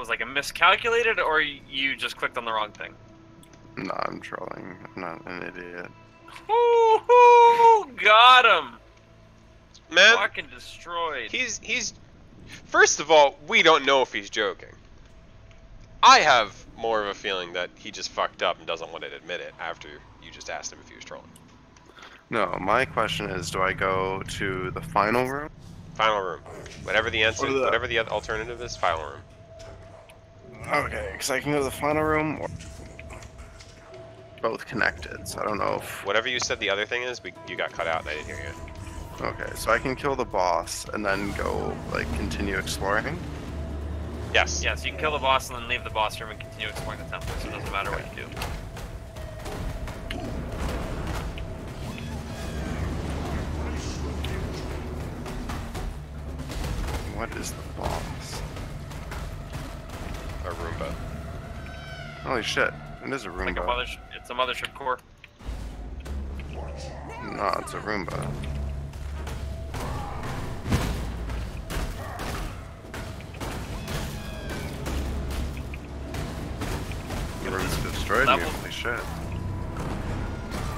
was like a miscalculated, or you just clicked on the wrong thing? No, I'm trolling. I'm not an idiot. Woo-hoo! Got him! Man, Fucking destroyed. he's. First of all, we don't know if he's joking. I have more of a feeling that he just fucked up and doesn't want to admit it after you just asked him if he was trolling. No, my question is, do I go to the final room? Final room. Whatever the answer, Or the- whatever the alternative is, final room. Okay, because I can go to the final room or both connected, so I don't know if... Whatever you said the other thing is, you got cut out and I didn't hear you. Okay, so I can kill the boss and then go, like, continue exploring? Yes. Yeah, so you can kill the boss and then leave the boss room and continue exploring the temple, so it doesn't matter what you do. What is the boss? A Roomba. Holy shit, it is a Like a Roomba. it's a mothership core. No, it's a Roomba. The Roomba destroyed me, holy shit.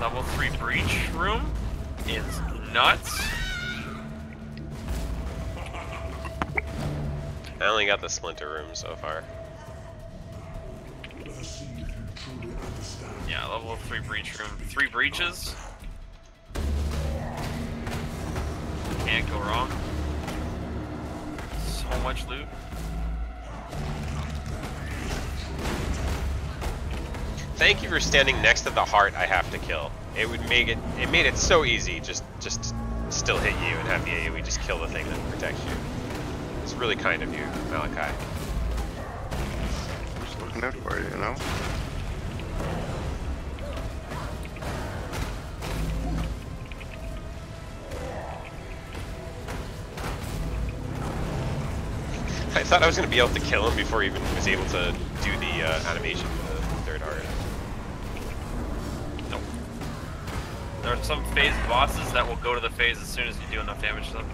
Level 3 breach room is nuts. I only got the splinter room so far. Yeah, level 3 breach room. 3 breaches. Can't go wrong. So much loot. Thank you for standing next to the heart I have to kill. It would make it. It made it so easy. Just still hit you and have the AoE just kill the thing that protects you. It's really kind of you, Malachi. Just looking out for you, you know? I thought I was going to be able to kill him before he even was able to do the animation for the third heart. Nope. There are some phase bosses that will go to the phase as soon as you do enough damage to them.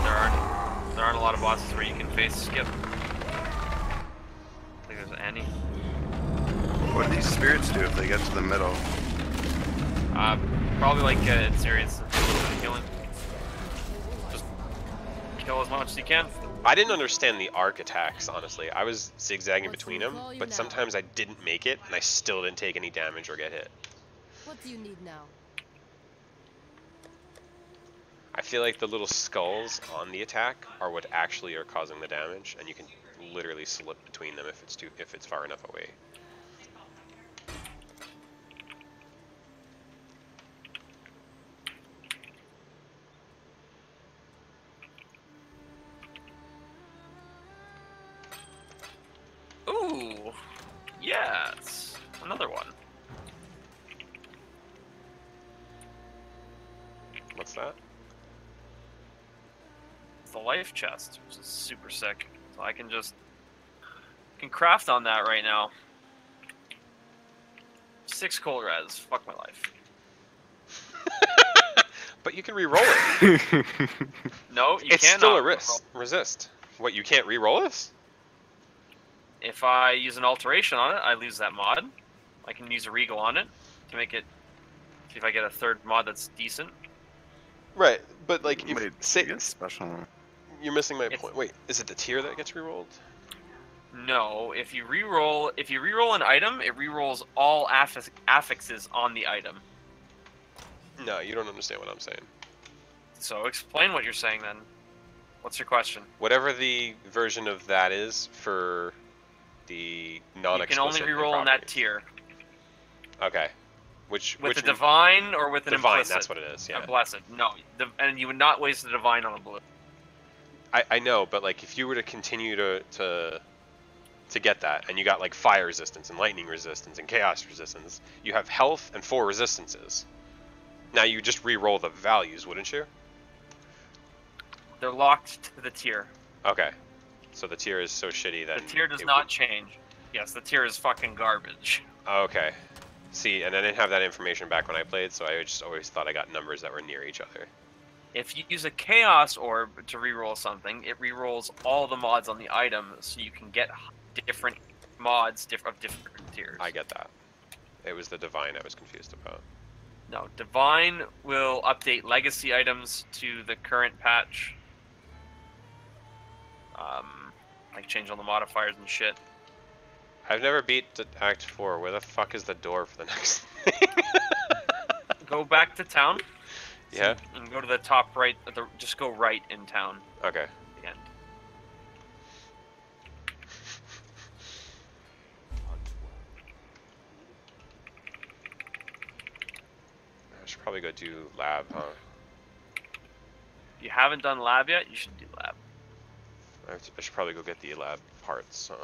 There aren't a lot of bosses where you can phase skip. I think there's Annie. What do these spirits do if they get to the middle? Probably like experience a little bit of healing. Just kill as much as you can. I didn't understand the arc attacks, honestly. I was zigzagging between them, but sometimes I didn't make it, and I still didn't take any damage or get hit. What do you need now? I feel like the little skulls on the attack are what actually are causing the damage, and you can literally slip between them if it's far enough away. Ooh, yes, another one. What's that? It's the life chest, which is super sick. So I can craft on that right now. 6 cold res. Fuck my life. But you can re-roll it. No, you It's cannot. still a resist. What, you can't re-roll this? If I use an alteration on it, I lose that mod. I can use a regal on it to make it. See if I get a third mod that's decent. Right, but like if Wait, say, you get special. you're missing my point. Wait, is it the tier that gets re-rolled? No, if you reroll an item, it rerolls all affixes on the item. No, you don't understand what I'm saying. So explain what you're saying then. What's your question? Whatever the version of that is for the non-explicit. You can only reroll in that tier. Okay. Which a divine or with an divine, implicit? that's what it is, yeah. A blessed. No, and you would not waste the divine on a blue. I know, but like if you were to continue to get that, and you got like fire resistance and lightning resistance and chaos resistance, you have health and 4 resistances. Now you just re-roll the values, wouldn't you? They're locked to the tier. Okay. So the tier is so shitty that... The tier does not change. Yes, the tier is fucking garbage. Okay. See, and I didn't have that information back when I played, so I just always thought I got numbers that were near each other. If you use a Chaos Orb to reroll something, it rerolls all the mods on the item, so you can get different mods of different tiers. I get that. It was the Divine I was confused about. No, Divine will update legacy items to the current patch. Like change all the modifiers and shit. I've never beat Act 4. Where the fuck is the door for the next thing? Go back to town. Yeah? And go to the top right. Just go right in town. Okay. The end. I should probably go do lab, huh? If you haven't done lab yet, you should do lab. I should probably go get the lab parts, so...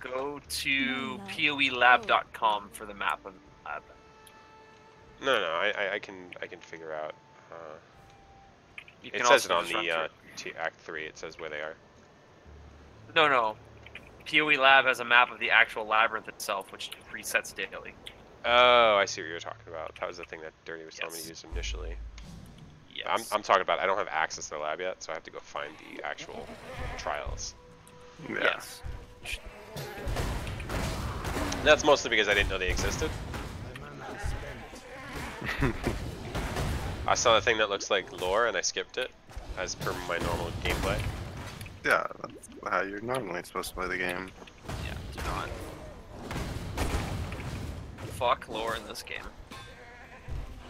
Go to poelab.com for the map of the lab. No, I can figure out. You It can says it also on just run the Act 3. It says where they are. No. PoE Lab has a map of the actual labyrinth itself, which resets daily. Oh, I see what you're talking about. That was the thing that Dirty was telling me to use initially. Yes. I'm talking about I don't have access to the lab yet, so I have to go find the actual trials. Yeah. Yes. That's mostly because I didn't know they existed. I saw the thing that looks like lore and I skipped it, as per my normal gameplay. Yeah, that's how you're normally supposed to play the game. Yeah, do not. Fuck lore in this game.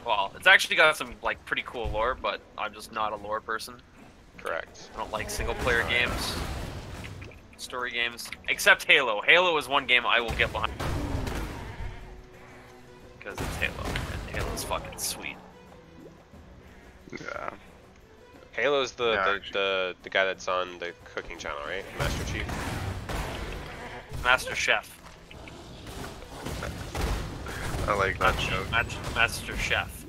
Well, it's actually got some like pretty cool lore, but I'm just not a lore person. Correct. I don't like single player games, story games, except Halo. Halo is one game I will get behind because it's Halo, and Halo's fucking sweet. Yeah. Halo's the Yeah, the guy that's on the cooking channel, right? Master Chief. Master Chef. I like that show. Master Chef.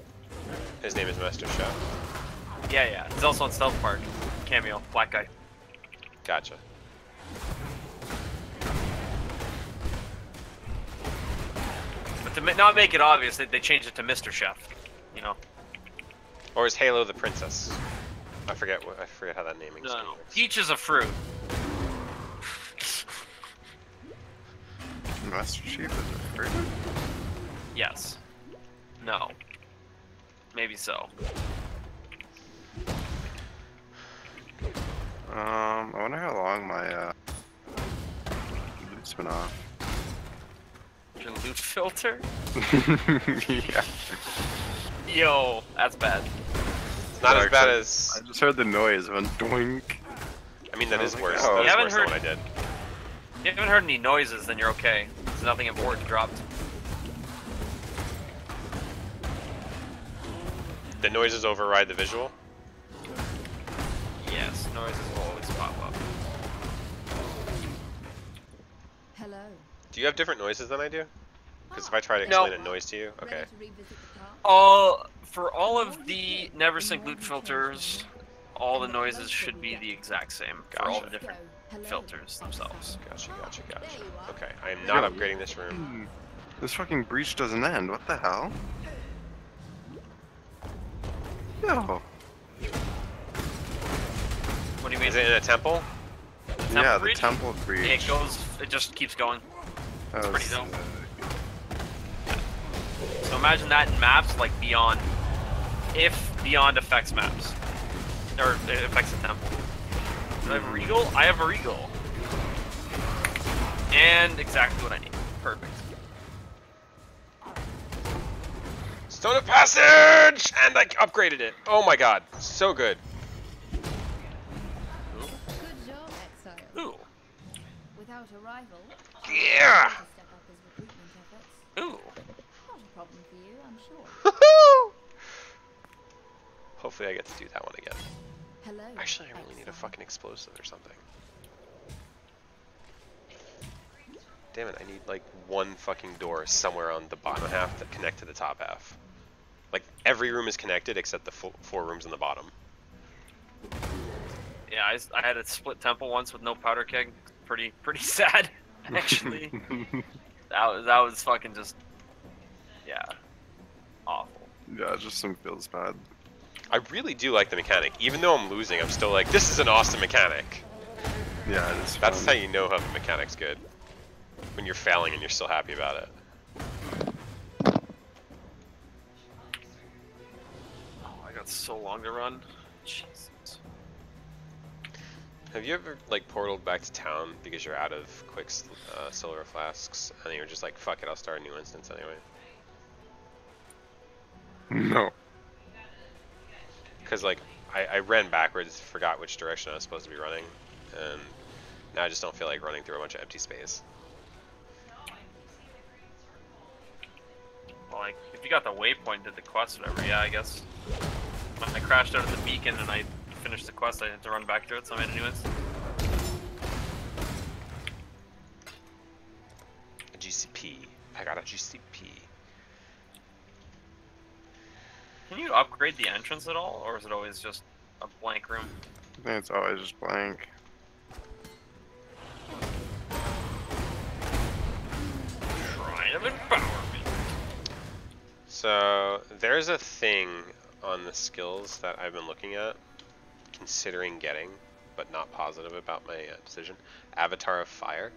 His name is Master Chef. Yeah. He's also on South Park. Cameo, black guy. Gotcha. But to not make it obvious, they changed it to Mr. Chef. You know. Or is Halo the princess? I forget how that naming scheme No. works. Peach is a fruit. Master Chief is a fruit? Yes. No. Maybe so. I wonder how long my loot's been off. Your loot filter? Yeah. Yo, that's bad. Not as bad Actually, as. I just heard the noise of a doink. I mean, that I is was like, worse. oh. That You is haven't worse than heard- what I did. If you haven't heard any noises, then you're okay. There's nothing important dropped. The noises override the visual. Yes, noises will always pop up. Hello. Do you have different noises than I do? Because if I try to No. explain a noise to you, okay. Ready to revisit the past? For all of the NeverSync loot filters, all the noises should be the exact same for all the Gotcha. different Hello. filters themselves. Gotcha. There you are. Okay, I am not Yo. upgrading this room. This fucking breach doesn't end. What the hell? Yo. What do you mean? Is it in a temple? Yeah, the breach? temple breach. It just keeps going. That pretty was, dope. So imagine that in maps like Beyond. If Beyond affects maps. Or it affects the temple. Do I have a Regal? I have a Regal. And exactly what I need. Perfect. Stone of Passage! And I upgraded it. Oh my god, so good. Good job, Exile. Ooh. Without a rival, Yeah! to step up his recruitment efforts. Ooh. Not a problem for you, I'm sure. Hopefully I get to do that one again. Hello. Actually, I really need a Exile. fucking explosive or something. Damn it, I need like one fucking door somewhere on the bottom half to connect to the top half. Like, every room is connected except the four rooms on the bottom. Yeah, I had a split temple once with no powder keg. Pretty sad, actually. that was fucking just, yeah, awful. Yeah, it just feels bad. I really do like the mechanic. Even though I'm losing, I'm still like, this is an awesome mechanic. Yeah, it is That's fun. how you know how the mechanic's good. When you're failing and you're still happy about it. Oh, I got so long to run. Jesus. Have you ever like portaled back to town because you're out of quick silver flasks and you're just like, fuck it, I'll start a new instance anyway? No. Because like I ran backwards, forgot which direction I was supposed to be running, and now I just don't feel like running through a bunch of empty space. Well, like, if you got the waypoint, did the quest, whatever, yeah, I guess. When I crashed out of the beacon and I finished the quest, I had to run back through it, so I made a new instance. A GCP. I got a GCP. Can you upgrade the entrance at all, or is it always just a blank room? I think it's always just blank. Shrine of Empowerment. So there's a thing on the skills that I've been looking at, considering getting, but not positive about my decision. Avatar of Fire.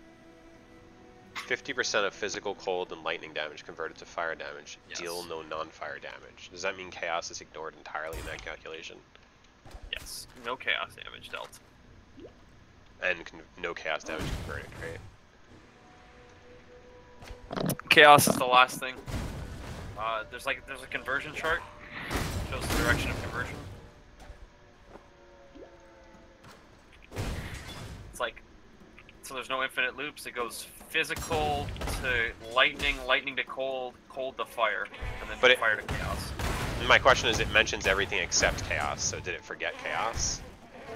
50% of physical cold and lightning damage converted to fire damage. Yes. Deal no non-fire damage. Does that mean chaos is ignored entirely in that calculation? Yes, no chaos damage dealt. And no chaos damage converted, right? Chaos is the last thing. There's a conversion chart. Shows the direction of conversion. It's like, so there's no infinite loops. It goes physical to lightning, lightning to cold, cold to fire, and then But fire to chaos. My question is, it mentions everything except chaos, so did it forget chaos?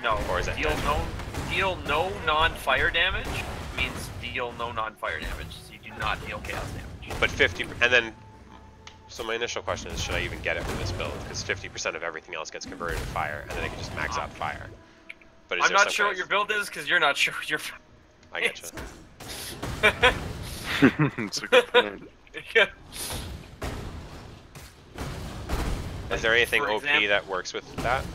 No, Or is it deal no non-fire damage means deal no non-fire damage. So you do not deal chaos damage. But 50, and then, so my initial question is, should I even get it for this build? Because 50% of everything else gets converted to fire, and then I can just max out fire. But is I'm there not some sure kind what your of- build is because you're not sure what your. I getcha. It's a good point. Yeah. Is there anything For OP example- that works with that?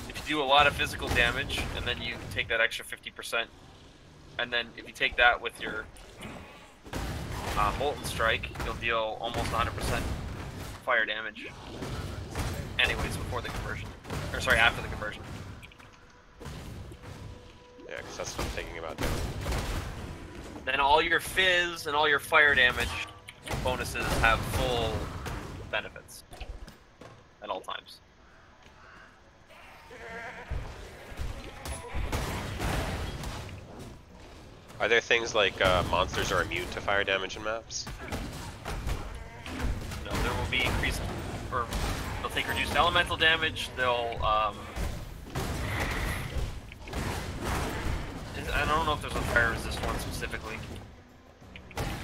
If you do a lot of physical damage, and then you take that extra 50%, and then if you take that with your Molten Strike, you'll deal almost 100% fire damage. Anyways, before the conversion. Or sorry, after the conversion. Yeah, because that's what I'm thinking about doing. Then all your fizz and all your fire damage bonuses have full benefits at all times. Are there things like monsters are immune to fire damage in maps? No, there will be increased, or they'll take reduced elemental damage. They'll I don't know if there's a fire resist one specifically,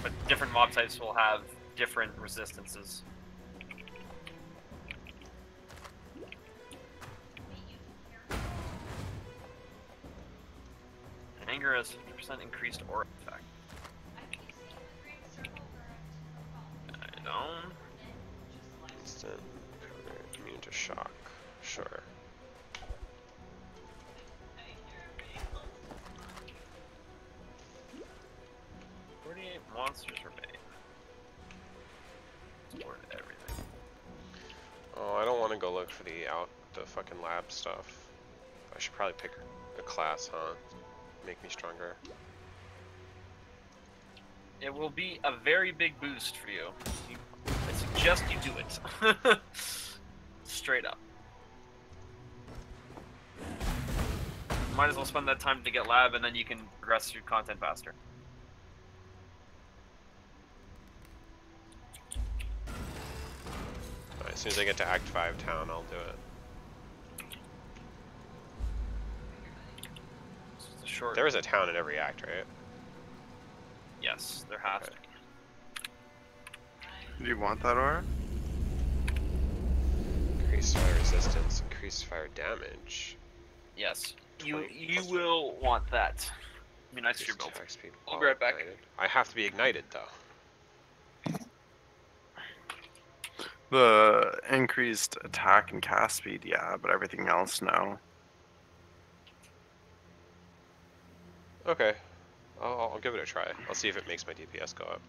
but different mob types will have different resistances. Anger has 50% increased aura effect. I don't. Instant counter, immune to shock. Sure. Monsters are made. Support everything. Oh, I don't want to go look for the fucking lab stuff. I should probably pick a class, huh? Make me stronger. It will be a very big boost for you. I suggest you do it. Straight up. Might as well spend that time to get lab, and then you can progress through content faster. Alright, as soon as I get to Act 5 town, I'll do it. It's a short. There is a town in every act, right? Yes, there has to Okay. be. Do you want that aura? Increase fire resistance, increase fire damage. Yes, 20 you plus will want that. Be nice to your increase build. attack speed I'll while be right back. ignited. I have to be ignited though. The increased attack and cast speed, yeah, but everything else, no. Okay, I'll give it a try. I'll see if it makes my DPS go up.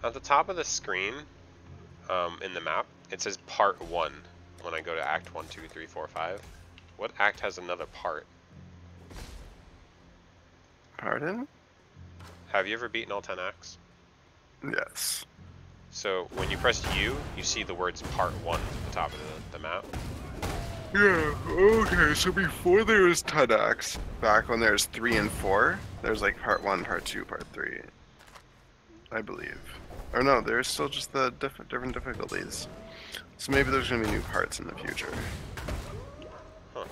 At the top of the screen, in the map, it says Part 1 when I go to Act 1, 2, 3, 4, 5. What act has another part? Pardon? Have you ever beaten all 10 acts? Yes. So when you press U, you see the words Part 1 at the top of the map. Yeah, okay, so before there was 10 acts, back when there was 3 and 4, there's like part 1, part 2, part 3. I believe. Or no, there's still just the different difficulties. So maybe there's gonna be new parts in the future. Huh.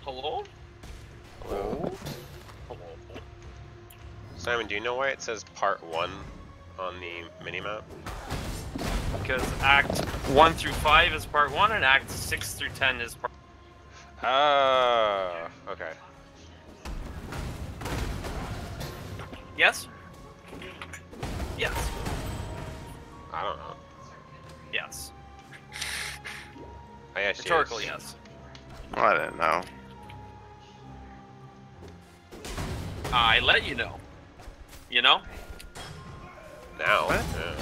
Hello? Hello? Hello. Simon, do you know why it says Part 1 on the minimap? Because Act 1 through 5 is part 1, and Act 6 through 10 is part... Oh, okay. Yes? Yes. I don't know. Yes. I asked Rhetorically, yes. Well, I didn't know. I let you know. You know? Now. What? Yeah.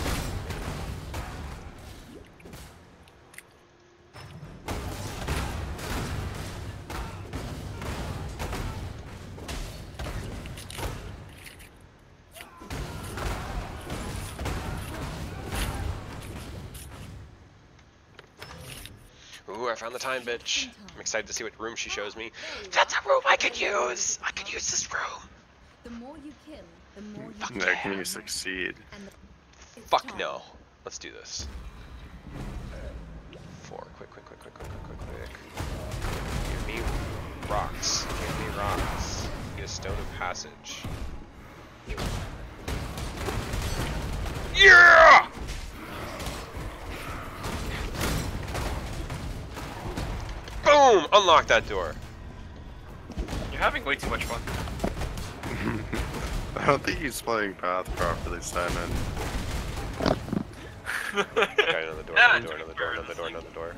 Ooh, I found the time, bitch. I'm excited to see what room she shows me. That's a room I could use! I could use this room! The more you kill, the more you Fuck gain. There yeah. can you succeed. And it's Fuck time. no. Let's do this. 4. Quick. Give me rocks. Give me rocks. Get a stone of passage. Yeah! Boom! Unlock that door. You're having way too much fun. I don't think he's playing Path properly, Simon. Okay, another door, Ah, another door.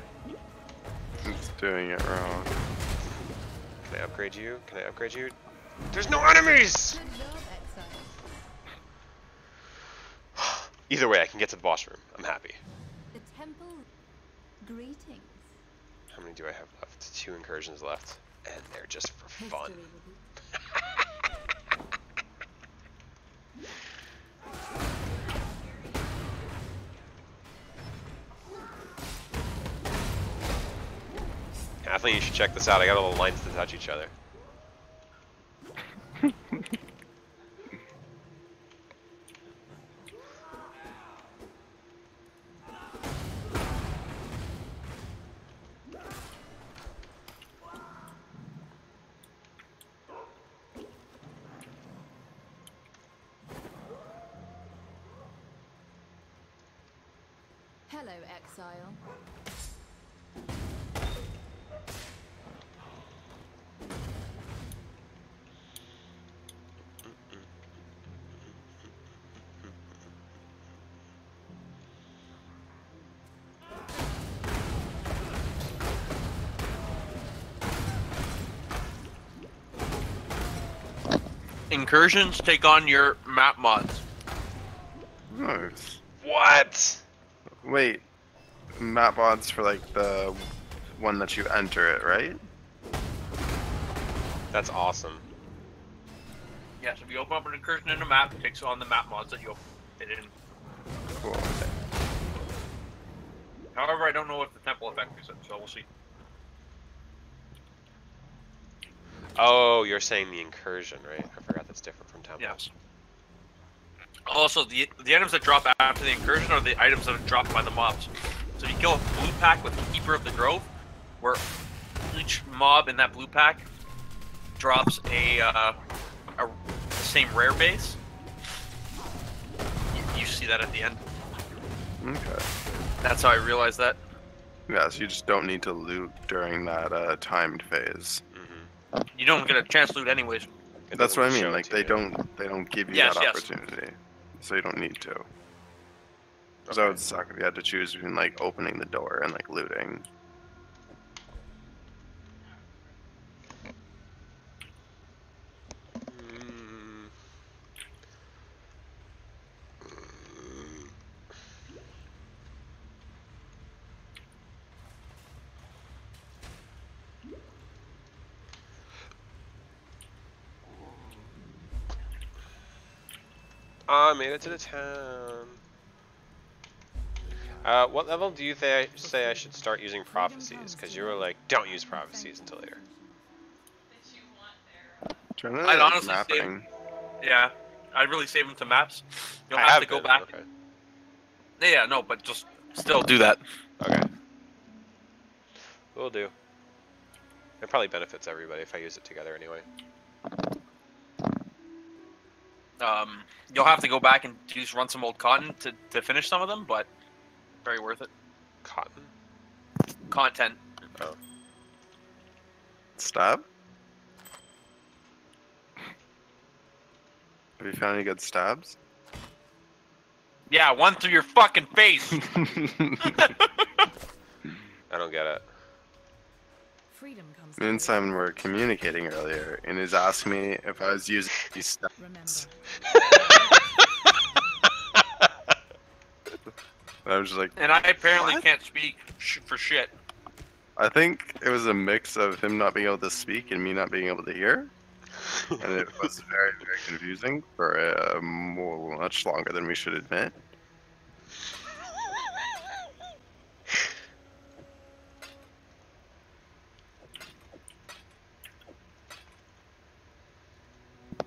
He's doing it wrong. Can I upgrade you? There's no enemies! Good job, Exile. Either way, I can get to the boss room. I'm happy. The temple. Greetings. How many do I have left? 2 incursions left. And they're just for fun. History will be Kathleen, you should check this out. I got all the lines to touch each other. Hello, Exile. Incursions take on your map mods. Nice. What? Wait, map mods for like the one that you enter it, right? That's awesome. Yes, if you open up an incursion in a map, it takes on the map mods that you open it in. Cool. However, I don't know if the temple affects it, so we'll see. Oh, you're saying the incursion, right? I forgot that's different from temple. Yes. Also, the items that drop after the incursion are the items that are dropped by the mobs. So you kill a blue pack with Keeper of the Grove, where each mob in that blue pack drops the same rare base. You see that at the end. Okay. That's how I realized that. Yeah, so you just don't need to loot during that timed phase. You don't get a chance to loot anyways. It That's doesn't what I show mean. it Like to they you. don't give you Yes, that yes. opportunity, so you don't need to. Because Okay. that would suck if you had to choose between like opening the door and like looting. Mm. I made it to the town. What level do you say I should start using prophecies? Because you were like, don't use prophecies until later. Turn it I'd like honestly mapping. Yeah, I'd really save them to maps. You'll I have to go been, back. Okay. Yeah, no, but just still do that. Okay. Will do. It probably benefits everybody if I use it together anyway. You'll have to go back and run some old cotton to finish some of them, but very worth it. Cotton? Content. Oh. Stab? Have you found any good stabs? Yeah, one through your fucking face. I don't get it. Freedom comes Me and Simon were communicating earlier, and he's asking me if I was using these stabs. Remember. I was just like, And I apparently What? can't speak for shit. I think it was a mix of him not being able to speak and me not being able to hear. And it was very, very confusing for much longer than we should admit.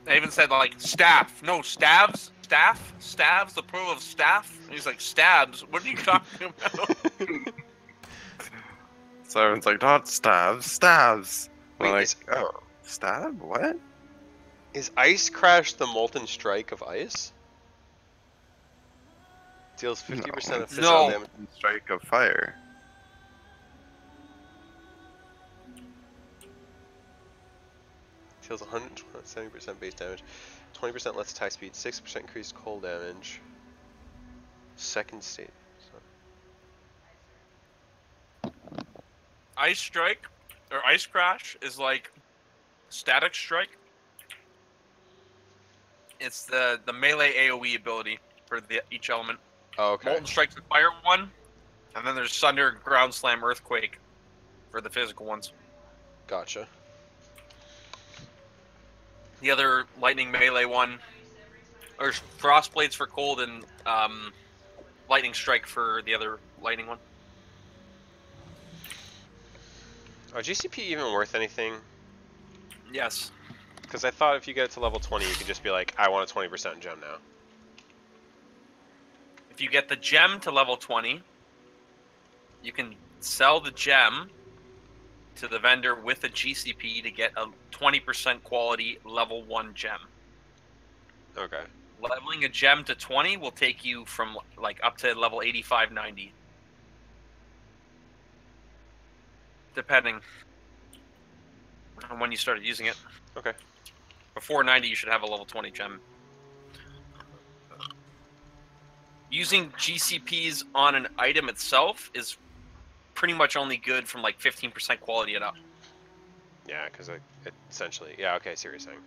I even said like staff. No, staves? Staves? The plural of staff? And he's like, stabs? What are you talking about? Simon's like, not stabs, stabs. I'm Wait, like, is- oh, stab? What? Is Ice Crash the Molten Strike of Ice? Deals 50% of No. physical damage. Strike of fire. Deals 170% base damage. 20% less attack speed. 6% increased cold damage. Second state. Ice Strike, or Ice Crash, is like Static Strike. It's the melee AoE ability for each element. Oh, okay. Molten Strike's the fire one, and then there's Thunder, Ground Slam, Earthquake for the physical ones. Gotcha. The other Lightning melee one, or Frost Blades for cold, and Lightning Strike for the other lightning one. Are GCP even worth anything? Yes. Because I thought if you get it to level 20, you could just be like, I want a 20% gem now. If you get the gem to level 20, you can sell the gem to the vendor with a GCP to get a 20% quality level 1 gem. Okay. Leveling a gem to 20 will take you from like up to level 85, 90. Depending on when you started using it. Okay. Before 90, you should have a level 20 gem. Using GCPs on an item itself is pretty much only good from like 15% quality and up. Yeah, because it essentially... Yeah, okay, I see what you're saying.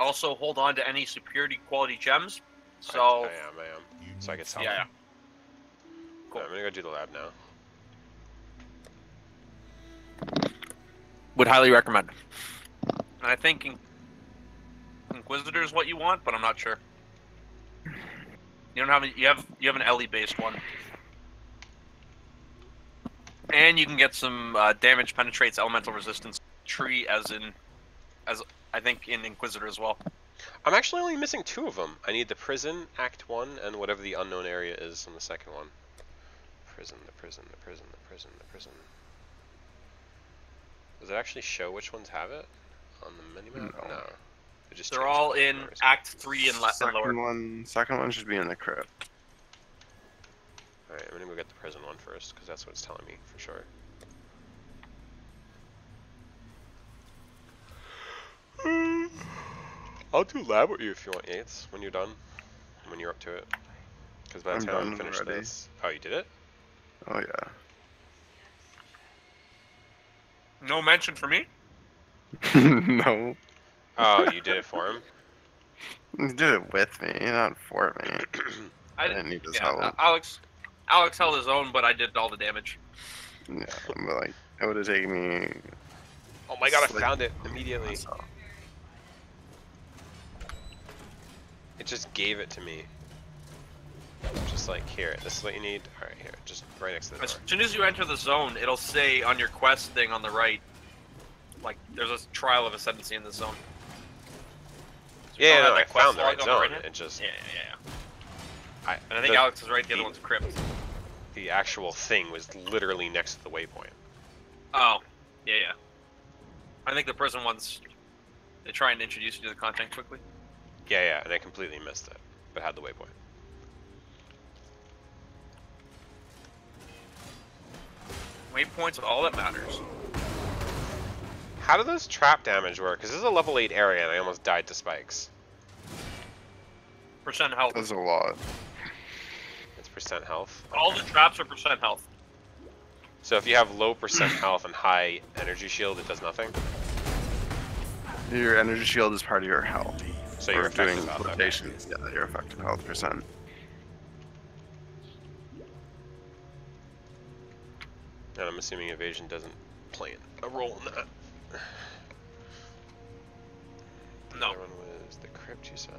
also hold on to any superiority quality gems. So I am. So I can sell yeah, them. Cool. I'm gonna go do the lab now. would highly recommend. And I think Inquisitor is what you want, but I'm not sure. You don't have you have an LE based one, and you can get some damage penetrates elemental resistance tree as I think in Inquisitor as well. I'm actually only missing 2 of them. I need the prison, Act 1, and whatever the unknown area is on the second one. Prison, the prison, the prison, the prison, the prison. Does it actually show which ones have it on the minimap? No. It just They're changed all color in for no reason. Act 3 and lower. Second one should be in the crypt. Alright, I'm gonna go get the prison one first, because that's what it's telling me for sure. I'll do lab with you if you want, Yates, when you're done. When you're up to it. Because by the I'm time I'm done finished already. this... Oh, you did it? Oh yeah. No mention for me. No. Oh, you did it for him? He did it with me, not for me. I didn't need his help. Alex held his own, but I did all the damage. Yeah, but like, it would have taken me. Oh my god, I Slick. found it immediately. myself. It just gave it to me. Just like, here, this is what you need. Alright, here, just right next to the door. As soon as you enter the zone, it'll say on your quest thing on the right, like there's a trial of ascendancy in the zone. So you Yeah, don't no, have I that quest found the log right on zone. right hand? It just... Yeah. And I think Alex is right, the other one's crypt. The actual thing was literally next to the waypoint. Oh, yeah. I think the prison ones, they try and introduce you to the content quickly. Yeah, and I completely missed it, but had the waypoint. Waypoints are all that matters. How do those trap damage work? Because this is a level 8 area and I almost died to spikes. Percent health. That's a lot. It's percent health. All the traps are percent health. So if you have low percent health and high energy shield, it does nothing? Your energy shield is part of your health. So you're Or doing effective health, okay. rotations. Yeah, your effective health percent. And I'm assuming evasion doesn't play a role in that. No. The other one was the crypt, you said?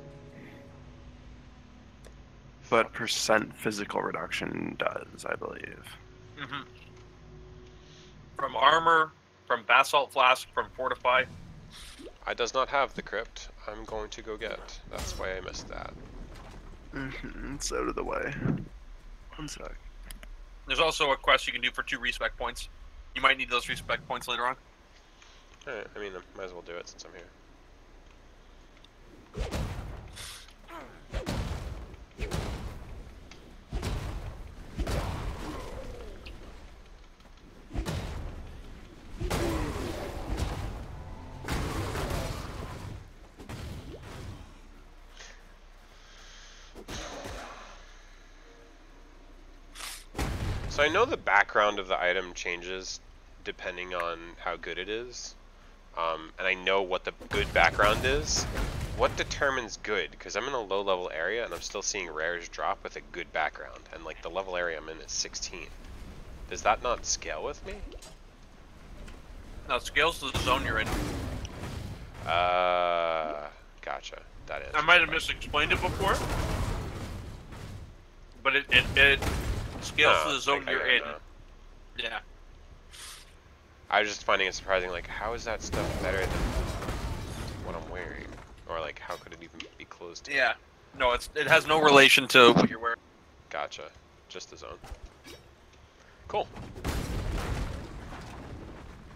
But percent physical reduction does, I believe. Mm-hmm. From armor, from basalt flask, from fortify. I does not have the crypt. I'm going to go get. That's why I missed that. It's out of the way. One sec. There's also a quest you can do for 2 respec points. You might need those respec points later on. Alright, I mean, I might as well do it since I'm here. So I know the background of the item changes depending on how good it is, and I know what the good background is. What determines good? Because I'm in a low level area and I'm still seeing rares drop with a good background, and like the level area I'm in is 16. Does that not scale with me? Now, scales to the zone you're in. Gotcha. That is. I might have misexplained it before, but it scales to the zone you're in. Yeah. I was just finding it surprising, like, how is that stuff better than what I'm wearing? Or, like, how could it even be close to? Yeah. No, it has no relation to what you're wearing. Gotcha. Just the zone. Cool.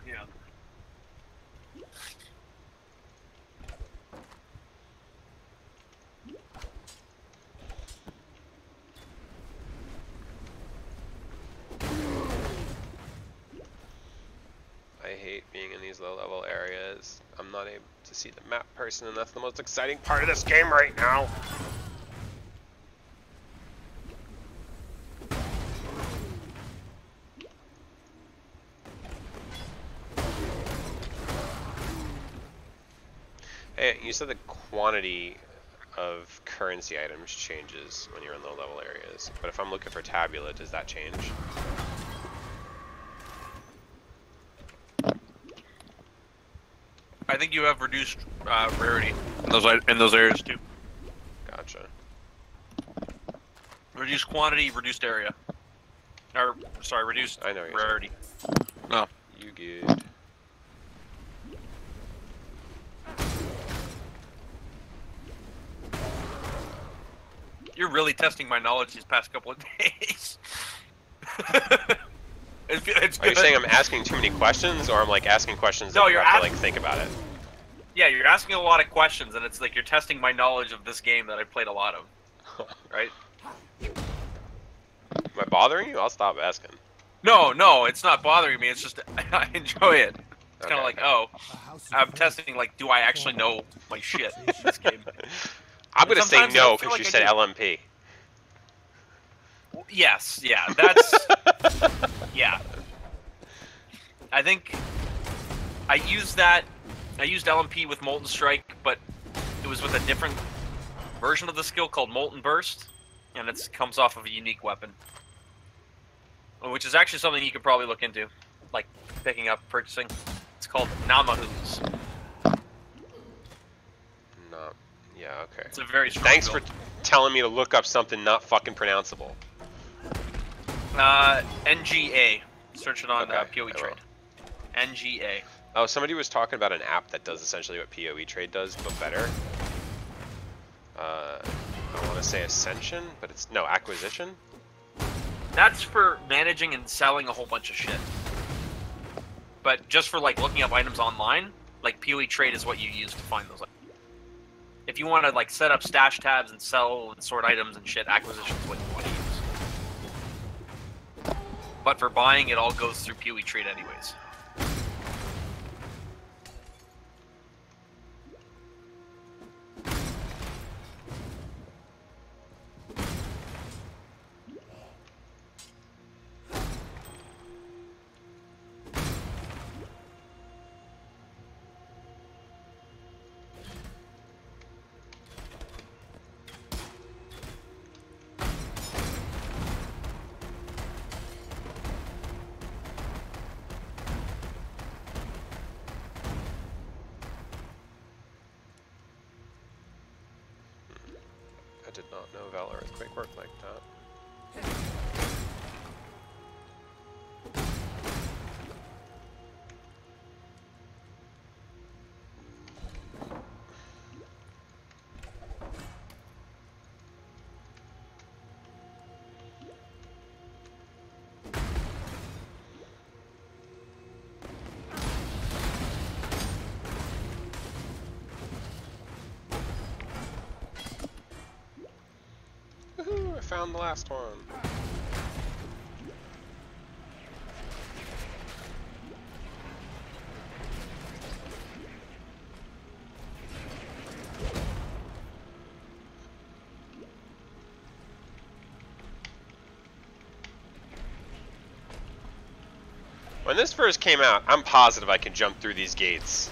Yeah. I hate being in these low-level areas. I'm not able to see the map person, and that's the most exciting part of this game right now. Hey, you said the quantity of currency items changes when you're in low level areas, but if I'm looking for tabula, does that change? I think you have reduced rarity in those areas too. Gotcha. Reduced quantity, reduced area. Or sorry, reduced I know what you're rarity. No. You good? You're really testing my knowledge these past couple of days. It's Are you good. saying I'm asking too many questions, or I'm like asking questions that No, you you're have to like think about it? Yeah, you're asking a lot of questions, and it's like you're testing my knowledge of this game that I've played a lot of. Right? Am I bothering you? I'll stop asking. No, it's not bothering me. It's just I enjoy it. It's kind of like, Okay. oh, I'm testing, like, do I actually know my shit in this game? I'm gonna say Sometimes I no don't feel because you like I said do. LMP. Yes, yeah, that's... yeah. I think I used LMP with Molten Strike, but it was with a different version of the skill called Molten Burst, and it comes off of a unique weapon. Which is actually something you could probably look into, like picking up, purchasing. It's called Namahus. No. Yeah. Okay. It's a very strong Thanks build. for telling me to look up something not fucking pronounceable. NGA. Search it on Okay, PoE I will. Trade. NGA. Oh, somebody was talking about an app that does essentially what PoE Trade does, but better. I want to say Ascension, but it's no Acquisition. That's for managing and selling a whole bunch of shit. But just for like looking up items online, like PoE Trade is what you use to find those items. If you want to like set up stash tabs and sell and sort items and shit, Acquisition is what you want to use. But for buying, it all goes through PoE Trade anyways. I did not know Valor Earthquake worked like that. Woohoo! I found the last one. When this first came out, I'm positive I can jump through these gates.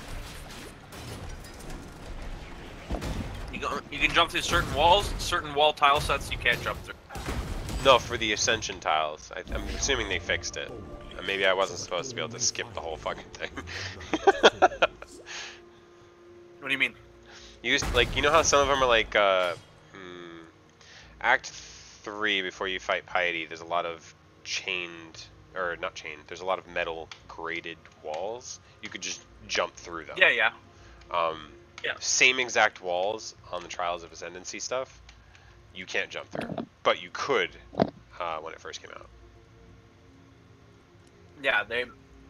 You can jump through certain walls, certain wall tile sets you can't jump through. No, for the Ascension tiles. I'm assuming they fixed it. Maybe I wasn't supposed to be able to skip the whole fucking thing. What do you mean? You just, like, you know how some of them are like, Act 3 before you fight Piety, there's a lot of chained, or not chained, there's a lot of metal graded walls. You could just jump through them. Yeah, yeah. Yeah. Same exact walls on the Trials of Ascendancy stuff, you can't jump through. But you could when it first came out. Yeah,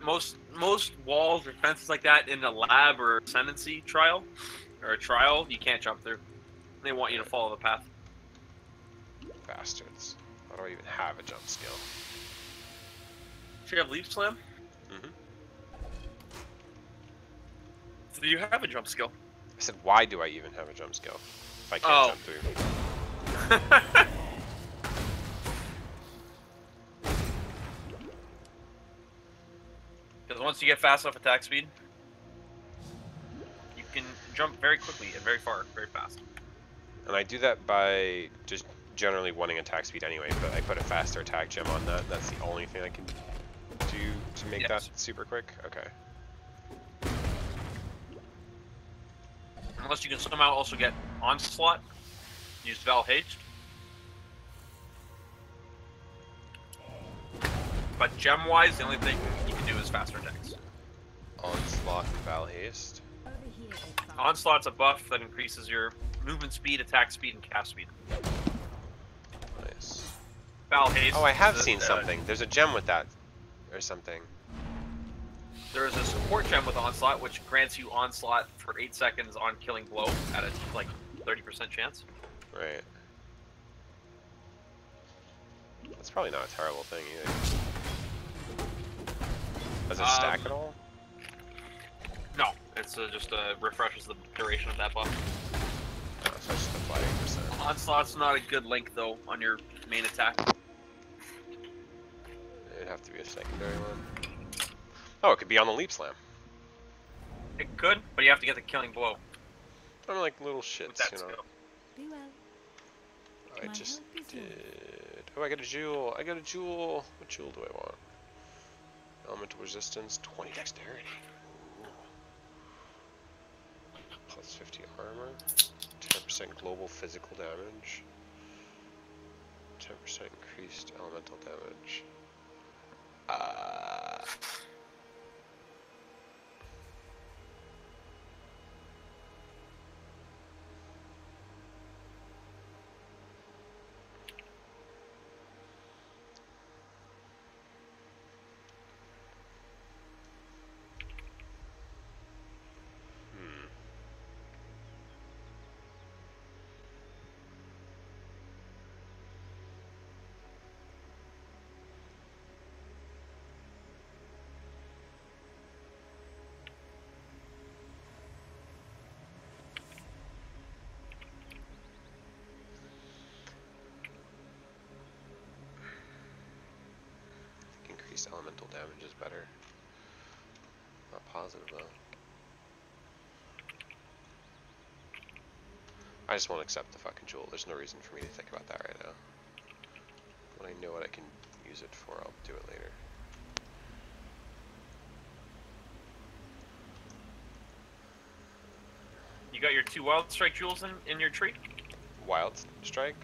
most walls or fences like that in a lab or ascendancy trial or a trial you can't jump through. They want you to follow the path. Bastards. Why do I even have a jump skill? Should you have leaf slam? Mm-hmm. Do you have a jump skill? I said, why do I even have a jump skill if I can't jump through? Because once you get fast enough attack speed, you can jump very quickly and very far, very fast. And I do that by just generally wanting attack speed anyway, but I put a faster attack gem on that. That's the only thing I can do to make that super quick. Okay. Unless you can somehow also get Onslaught, use Val Haste. But gem-wise, the only thing you can do is faster attacks. Onslaught and Val Haste. Over here, Exile. Onslaught's a buff that increases your movement speed, attack speed, and cast speed. Nice. Val Haste. Oh, I have is seen something. There's a gem with that, or something. There is a support gem with Onslaught, which grants you Onslaught for 8 seconds on killing blow at a like 30% chance. Right. That's probably not a terrible thing either. Does it stack at all? No, it's just refreshes the duration of that buff. No, so it's just apply 8%. Onslaught's not a good link though on your main attack. It'd have to be a secondary one. Oh, it could be on the leap slam. It could, but you have to get the killing blow. I'm like little With shits, that you know. skill. Be well. I My just help is yours. did. Oh, I got a jewel. I got a jewel. What jewel do I want? Elemental resistance, 20 dexterity. Ooh. Plus 50 armor. 10% global physical damage. 10% increased elemental damage. Increased elemental damage is better. Not positive though. I just won't accept the fucking jewel. There's no reason for me to think about that right now. When I know what I can use it for, I'll do it later. You got your 2 Wild Strike jewels in your tree? Wild Strike?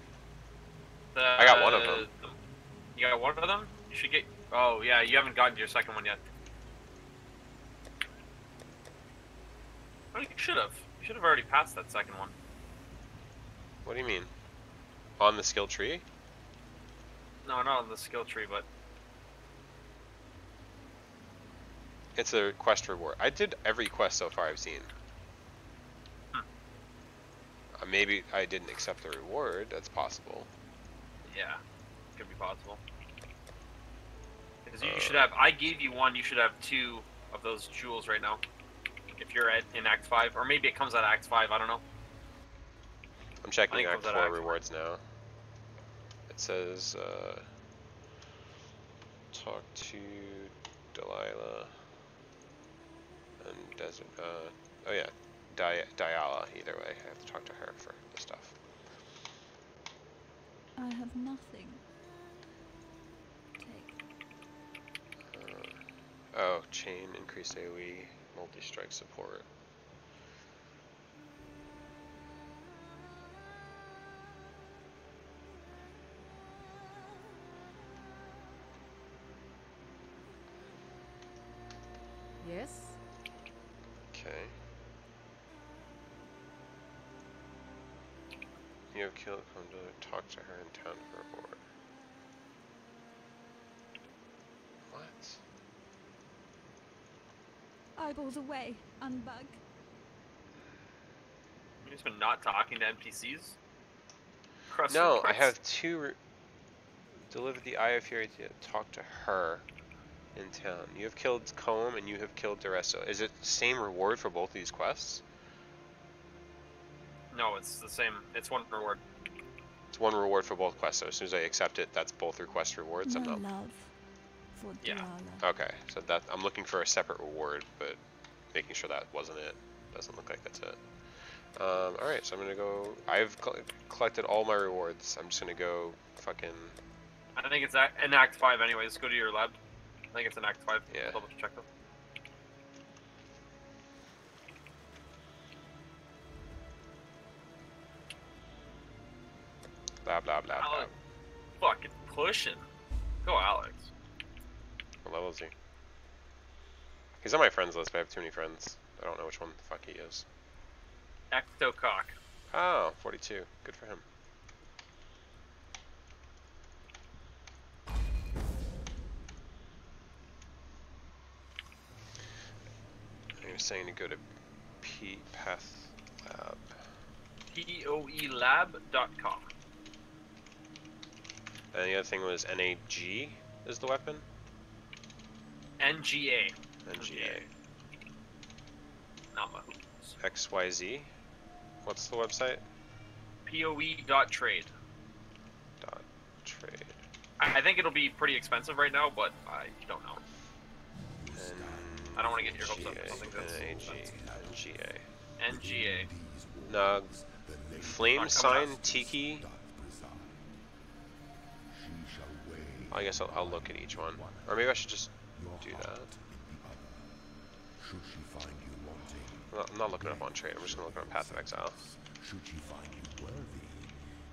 I I got one of them. You got one of them? You should get... Oh, yeah, you haven't gotten to your second one yet. Oh, you should have. You should have already passed that second one. What do you mean? On the skill tree? No, not on the skill tree, but... It's a quest reward. I did every quest so far I've seen. Maybe I didn't accept the reward. That's possible. Yeah, could be possible. Because you should have... I gave you one, you should have 2 of those jewels right now. If you're in Act 5. Or maybe it comes out of Act 5, I don't know. I'm checking I think Act it was 4 at Act rewards now. It says, talk to Delilah and Desert, oh yeah, Diala, either way. I have to talk to her for the stuff. I have nothing. Take. Oh, chain, increased AoE, multi-strike support. Yes. Okay. You have killed Conda, talk to her in town for a reward. What? Eyeballs away. Unbug. You've just been not talking to NPCs? No, I have 2... Deliver the Eye of Fury to talk to her in town. You have killed Comb and you have killed Duresso. Is it the same reward for both of these quests? No, it's the same. It's one reward. It's one reward for both quests, so as soon as I accept it, that's both request rewards. No I'm not... love for Yeah. Diala. Okay, so that I'm looking for a separate reward, but making sure that wasn't it. Doesn't look like that's it. Alright, so I'm gonna go. I've collected all my rewards. I'm just gonna go fucking. I think it's in Act 5 anyways. Go to your lab. I think it's in Act 5. Yeah. I'll double check though. Blah blah blah blah. Alex, fucking pushing. Go, Alex. What level is he? He's on my friends list, but I have too many friends. I don't know which one the fuck he is. Ectocock. Oh, 42. Good for him. He was saying to go to Path Lab. POElab.com. And the other thing was NAG is the weapon? NGA. NGA. Not my hoops. XYZ? What's the website? POE.trade. .trade. I think it'll be pretty expensive right now, but I don't know. I don't want to get your hopes up. Something that's NGA. NGA. Nug. Flame sign Tiki. I guess I'll look at each one. Or maybe I should just do that. I'm not looking up on trade, I'm just going to look on Path of Exile. Should she find you worthy,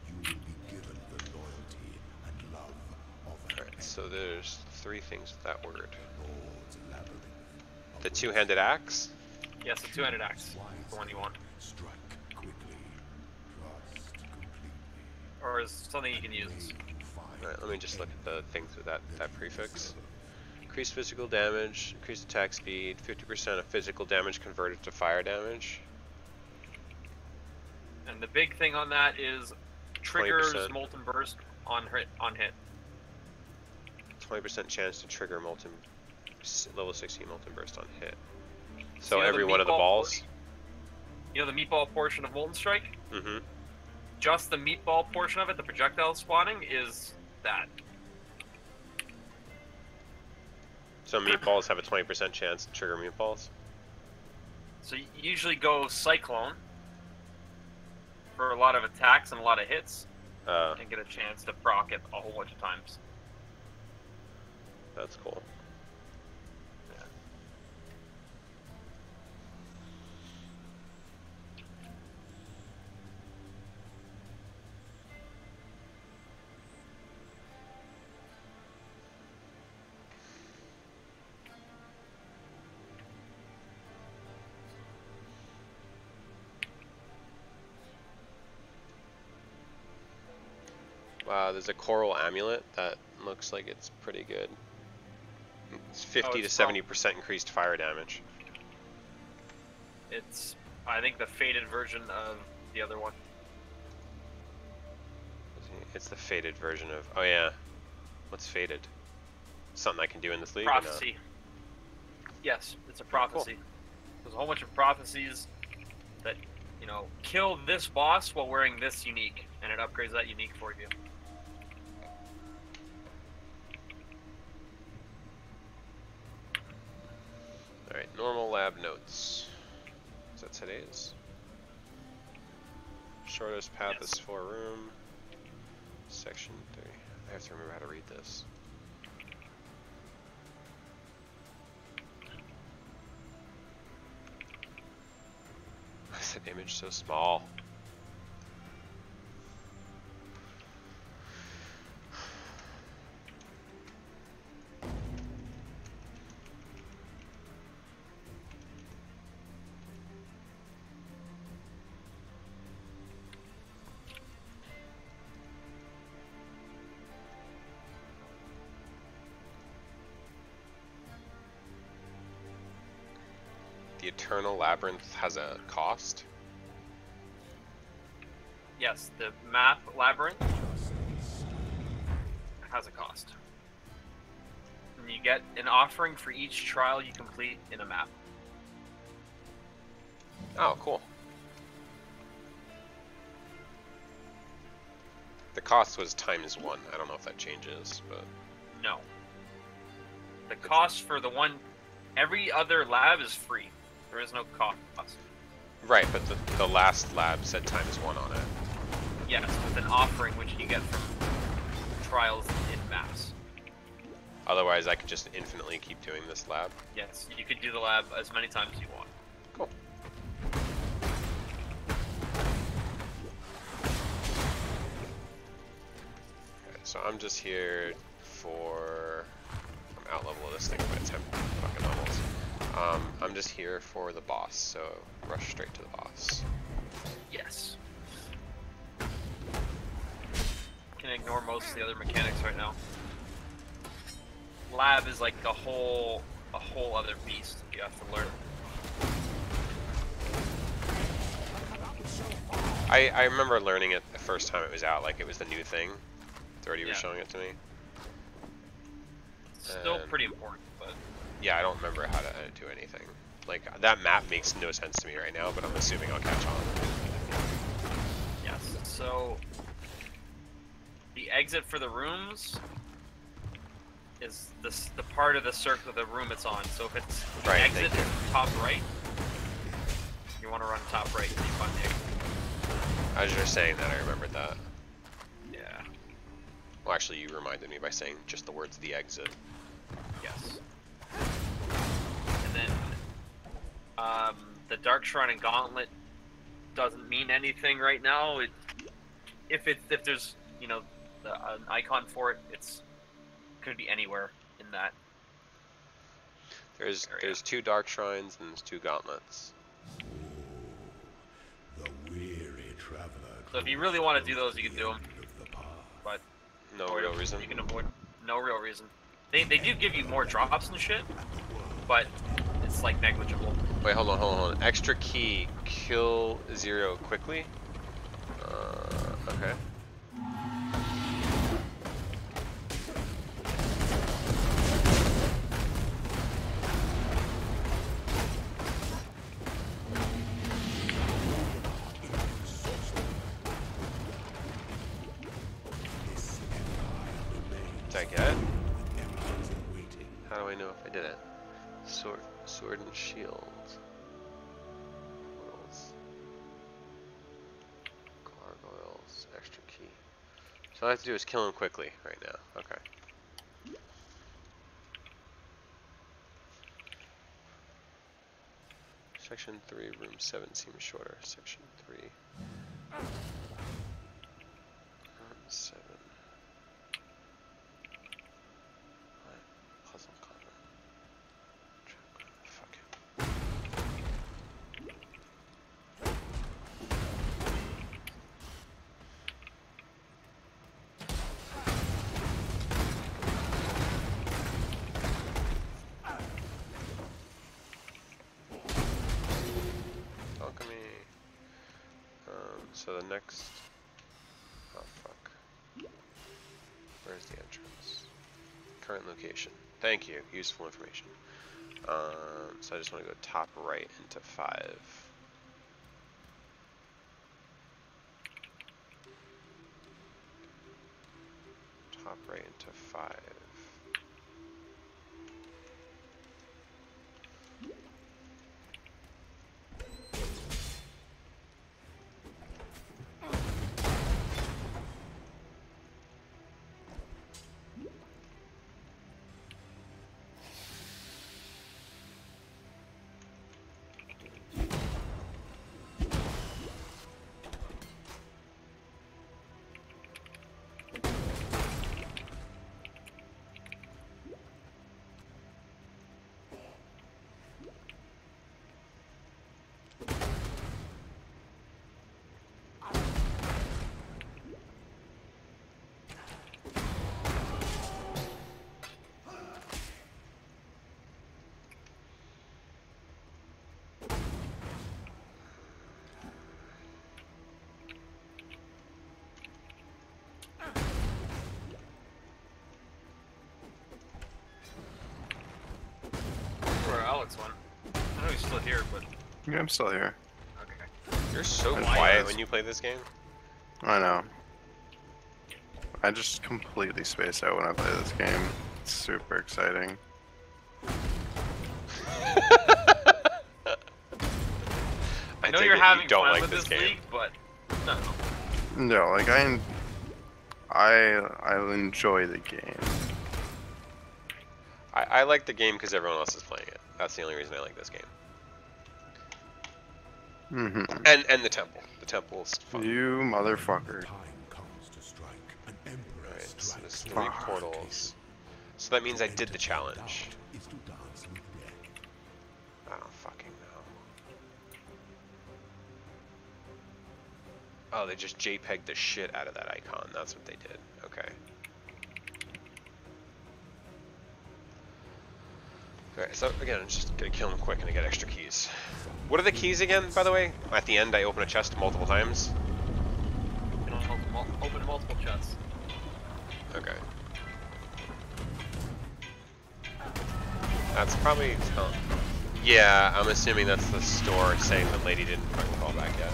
you will be given the loyalty and love of an Alright, so there's 3 things with that word. Lord's labyrinth. The two-handed axe. Yes, the two-handed axe. The one you want. Strike quickly, trust completely. Or is something you can use. Alright, let me just look at the things with that prefix. Increase physical damage, increase attack speed, 50% of physical damage converted to fire damage. And the big thing on that is triggers 20%. Molten Burst on hit. 20% chance to trigger level 16 Molten Burst on hit. So So you know every the one of the meatball balls? You know the meatball portion of Molten Strike? Mm-hmm. Just the meatball portion of it, the projectile spawning, is that. So meatballs have a 20% chance to trigger meatballs? So you usually go Cyclone for a lot of attacks and a lot of hits, and get a chance to proc it a whole bunch of times. That's cool. Wow, there's a coral amulet that looks like it's pretty good. It's 50 to 70% increased fire damage. It's, I think, the faded version of the other one. It's the faded version of. Oh yeah, what's faded? Something I can do in this league. Or no? Prophecy. Yes, it's a prophecy. Cool. There's a whole bunch of prophecies that, you know, kill this boss while wearing this unique, and it upgrades that unique for you. Alright, normal lab notes. Is that today's? Shortest path Yes. is 4 room. Section 3. I have to remember how to read this. Why is that image so small? The Eternal Labyrinth has a cost? Yes, the map labyrinth has a cost. And you get an offering for each trial you complete in a map. Oh, cool. The cost was ×1. I don't know if that changes, but... No. The cost for the one, every other lab is free. There is no cost. Right, but the last lab said -1 on it. Yes, with an offering which you get from trials in maps. Otherwise, I could just infinitely keep doing this lab. Yes, you could do the lab as many times as you want. Cool. Okay, so I'm just here for... I'm out level of this thing by 10 fucking levels. I'm just here for the boss, so rush straight to the boss. Yes. Can ignore most of the other mechanics right now. Lab is like a whole other beast you have to learn. I remember learning it the first time it was out, like it was the new thing. Thordy was showing it to me. Still And pretty important, but yeah, I don't remember how to do anything. Like that map makes no sense to me right now, but I'm assuming I'll catch on. yes. So the exit for the rooms is the part of the circle of the room it's on. So if it's the Right, exit is top right, you want to run top right until you find the exit. As you're saying that, I remembered that. Yeah. Well, actually, you reminded me by saying just the words "the exit." Yes. And then the Dark Shrine and Gauntlet doesn't mean anything right now. If there's an icon for it, it's could be anywhere in that. There's 2 dark shrines and there's 2 gauntlets. The weary traveler. So if you really want to do those, you can do them. But No real reason. You can avoid. No real reason. They do give you more drops and shit, but it's like negligible. Wait, hold on. Extra key, kill 0 quickly. Okay. Did I get it? How do I know if I did it? Sword and shield. What else? Gargoyles, extra key. So all I have to do is kill him quickly right now. Okay. Section 3, room 7 seems shorter. Section 3. Room 7. What? Puzzle cover. Fuck it. Alchemy. So the next... Oh fuck. Where's the entrance? Current location. Thank you. Useful information. So I just want to go top right into 5. Top right into 5. Where Alex went. I know he's still here, but Yeah, I'm still here. okay. You're so I quiet was- when you play this game. I know. I just completely space out when I play this game. It's super exciting. I I know take you're it you having don't fun like with this this game. league, but no. No, like I enjoy the game. I like the game because everyone else is playing it. That's the only reason I like this game. Mm-hmm. And the temple. The temple's fun. You motherfucker. Time comes to strike. An emperor Alright, so there's strikes 3 Fuck. portals. So that means I did the challenge. is to dance with death. I don't fucking know. Oh, they just JPEG'd the shit out of that icon. That's what they did. Okay. Alright, so again, I'm just gonna kill him quick and I get extra keys. What are the keys again, by the way? At the end, I open a chest multiple times. You know, open multiple chests. Okay. That's probably... Oh. Yeah, I'm assuming that's the store saying the lady didn't fucking call back yet.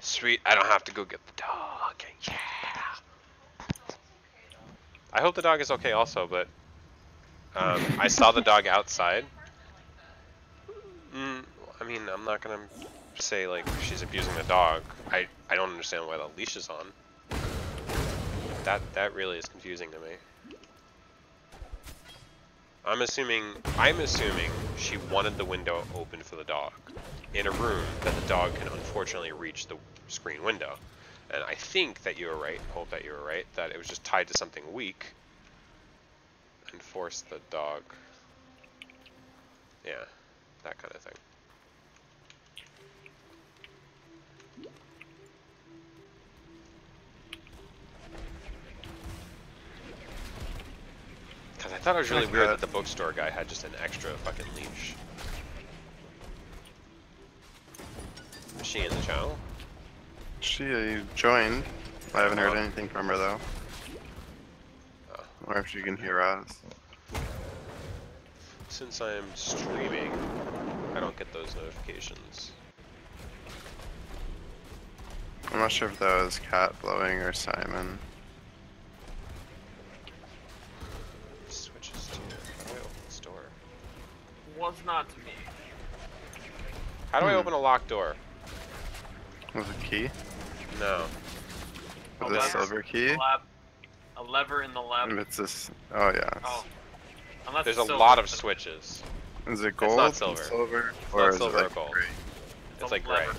Sweet, I don't have to go get the dog. Yeah. I hope the dog is okay also, but I saw the dog outside. I mean, I'm not gonna say like she's abusing the dog. I don't understand why the leash is on. That really is confusing to me. I'm assuming she wanted the window open for the dog in a room that the dog can unfortunately reach the screen window. And I think that you were right, hope that you were right, that it was just tied to something weak and forced the dog. Yeah, that kind of thing. Because I thought it was really weird that the bookstore guy had just an extra fucking leash. Is she in the channel? She joined. I haven't heard Oh. anything from her though. Oh. Or if she can hear us. Since I'm streaming, I don't get those notifications. I'm not sure if that was Cat blowing or Simon. Switches to how do I open this door? Was not to me. How do I open a locked door? With a key? No. With a silver key? A lever in the lab. If it's this. Oh yeah. Oh. Unless There's it's a silver, lot of but switches. Is it gold? not silver. Silver? It's Or not is silver it or like gold. gray? It's a like gray. lever.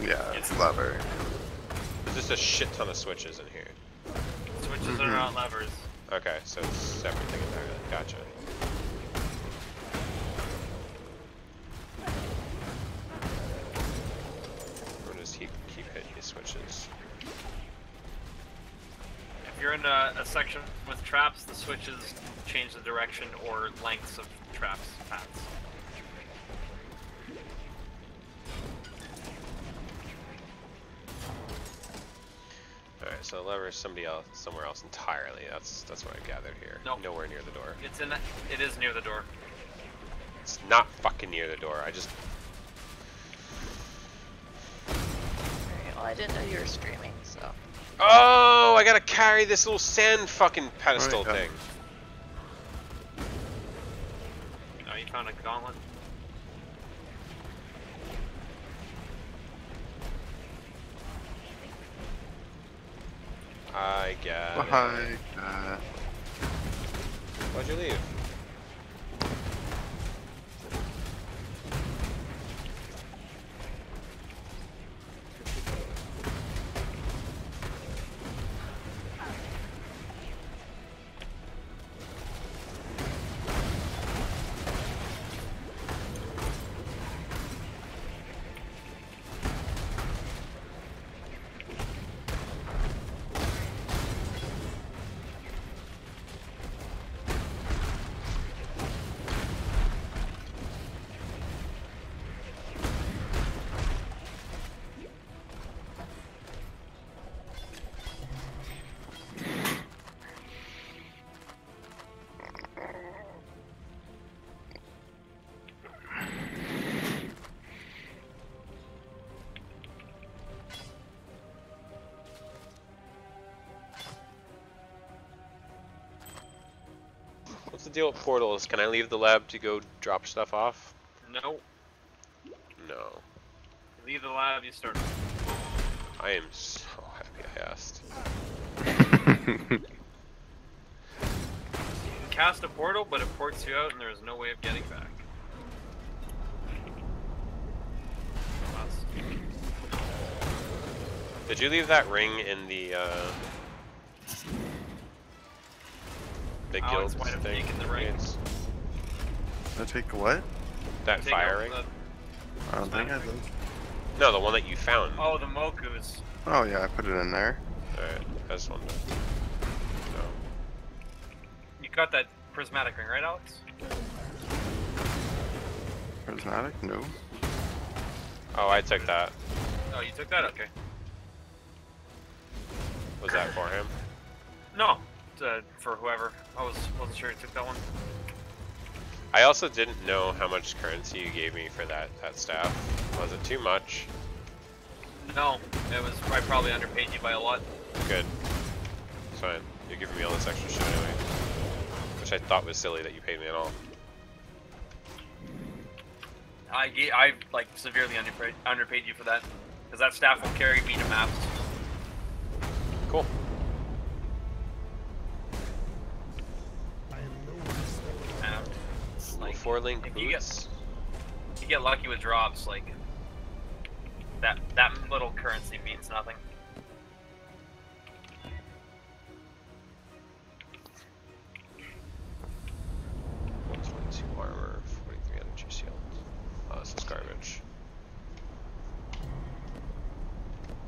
Yeah, it's lever. There's just a shit ton of switches in here. Switches are not levers. Okay, so it's everything entirely. Gotcha. We'll just keep hitting these switches. If you're in a section with traps, the switches change the direction or lengths of traps paths. Alright, so the lever is somebody else, somewhere else entirely. That's what I gathered here. Nope. Nowhere near the door. It's in. It is near the door. It's not fucking near the door. I just. Alright, well I didn't know you were streaming, so. Oh, I gotta carry this little sand fucking pedestal yeah. thing. Oh, you found a gauntlet. I got it. Hi, Why'd you leave? deal with portals? Can I leave the lab to go drop stuff off? No. No. You leave the lab, you start. I am so happy I asked. You can cast a portal, but it ports you out, and there is no way of getting back. Must. Did you leave that ring in the guild Alex might have thing? taken the ring. I take what? That Take fire out ring? I don't think I did. No, the one that you found. Oh, the Moku's. Oh yeah, I put it in there. Alright, I just wanted to... No. You got that prismatic ring, right, Alex? Prismatic? No. Oh, I took that. Oh, you took that? Okay. Was that for him? No, for whoever. Wasn't sure you took that one. I also didn't know how much currency you gave me for that staff. Was it too much? No, it was. I probably underpaid you by a lot. Good. It's fine. You're giving me all this extra shit anyway. Which I thought was silly that you paid me at all. I like severely underpaid you for that, because that staff will carry me to maps. Cool. And like, 4-link if boots. you get lucky with drops, like that little currency means nothing. Armor, 43 energy shield. Oh, this is garbage.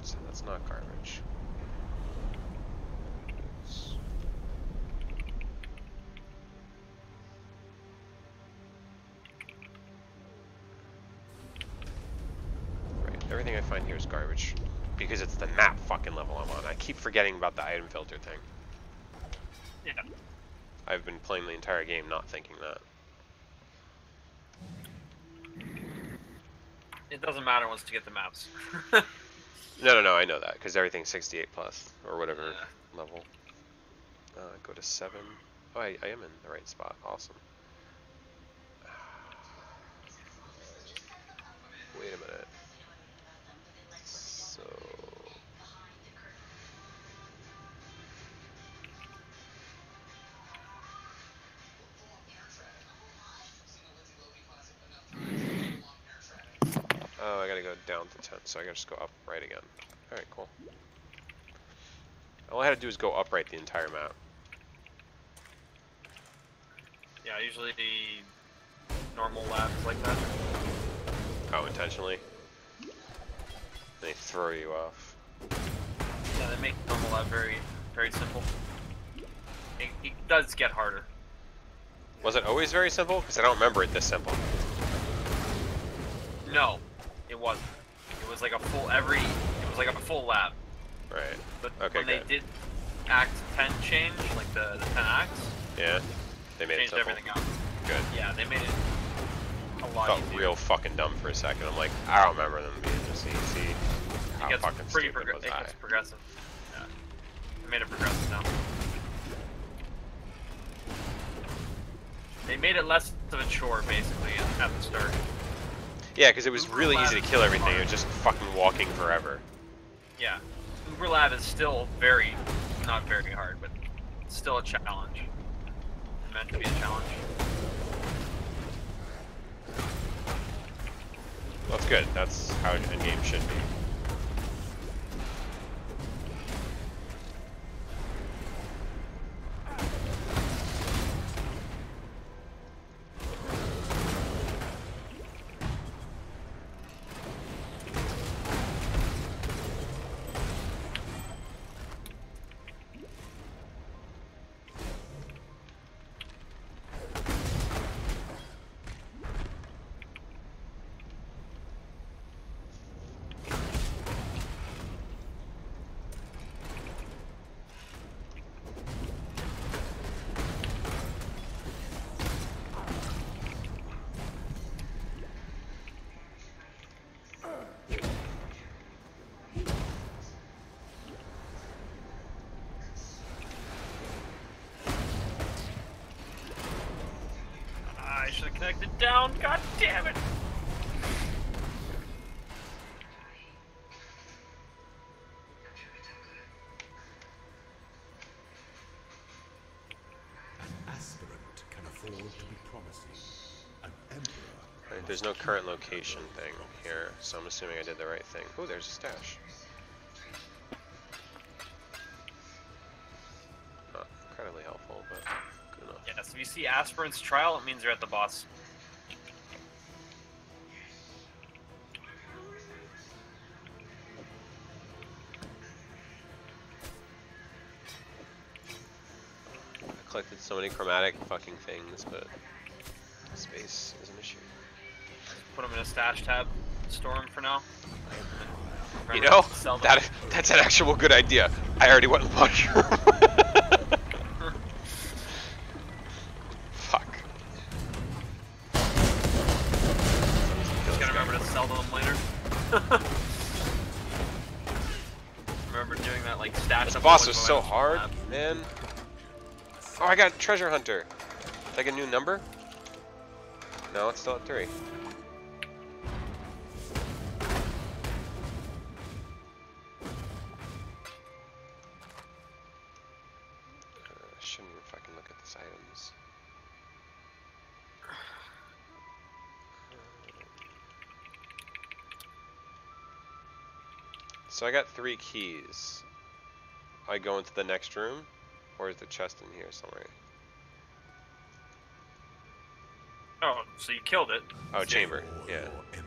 So that's not garbage. Right, everything I find here is garbage. Because it's the map fucking level I'm on. I keep forgetting about the item filter thing. Yeah. I've been playing the entire game not thinking that. It doesn't matter once you get the maps. No, I know that, because everything's 68 plus, or whatever Yeah. level. Go to 7. Oh, I am in the right spot. Awesome. Wait a minute. So... Oh, I gotta go down to 10, so I gotta just go up right again. Alright, cool. All I had to do is go upright the entire map. Yeah, usually the normal labs like that. Oh, intentionally? They throw you off. Yeah, they make normal lab very, very simple. It does get harder. Was it always very simple? Because I don't remember it this simple. No, it wasn't. It was like a full It was like a full lab. Right. But Okay, when good. they did Act 10 change, like the 10 acts, Yeah? They made it changed simple. everything out. Good. Yeah, they made it a lot Felt easier. real fucking dumb for a second. I'm like, I don't remember them being this easy. How It gets fucking pretty stupid was it I? gets progressive. Yeah. They made it progressive now. They made it less of a chore, basically, at the start. Yeah, because it was really easy to Lab's kill everything. hard. It was just fucking walking forever. Yeah. Uber Lab is still very, not very hard, but it's still a challenge. It's meant to be a challenge. That's good. That's how an game should be. it down. God damn it. An aspirant can afford to be promising. An emperor. Right, there's no current location thing here, so I'm assuming I did the right thing. Oh, there's a stash. Not incredibly helpful, but good enough. Yes, if you see Aspirant's Trial, it means you're at the boss. I collected so many chromatic fucking things, but space is an issue. Put them in a stash tab. Store them for now. You Remember know, to sell them. that's an actual good idea. I already went and bought your Fuck. Just gotta remember to sell them later. Remember doing that like stash. This up boss all was the so items. hard, man. Oh, I got Treasure Hunter. Like a new number? No, it's still at 3. I shouldn't even fucking look at these items. So I got 3 keys. I go into the next room, or is the chest in here somewhere? Oh, so you killed it. Oh, chamber. Yeah. Your emperor,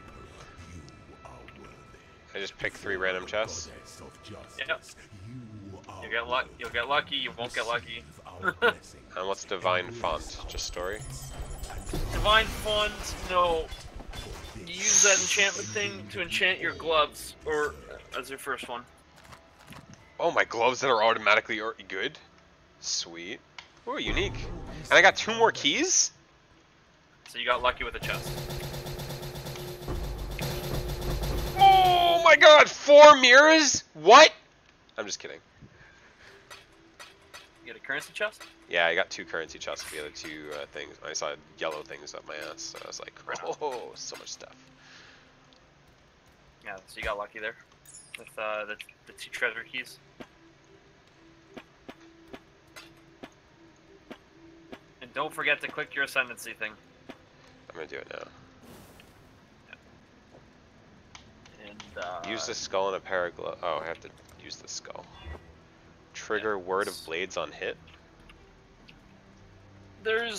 you are worthy. I just picked 3 random chests. Goddess of justice, Yep. you are You'll get lucky. You won't get lucky. Receive our blessing. And what's divine font? Just story? Divine Font. No. You use that enchantment thing to enchant your gloves, or as your first one. Oh, my gloves that are automatically good? Sweet. Oh, unique. And I got 2 more keys? So you got lucky with the chest. Oh my god, 4 mirrors? What? I'm just kidding. You get a currency chest? Yeah, I got 2 currency chests for the other 2 things. I saw yellow things up my ass, so I was like, oh, so much stuff. Yeah, so you got lucky there. With the 2 treasure keys. And don't forget to click your ascendancy thing. I'm gonna do it now. And Use the skull and a pair of gloves. Oh, I have to use the skull. Trigger Yeah. word of blades on hit.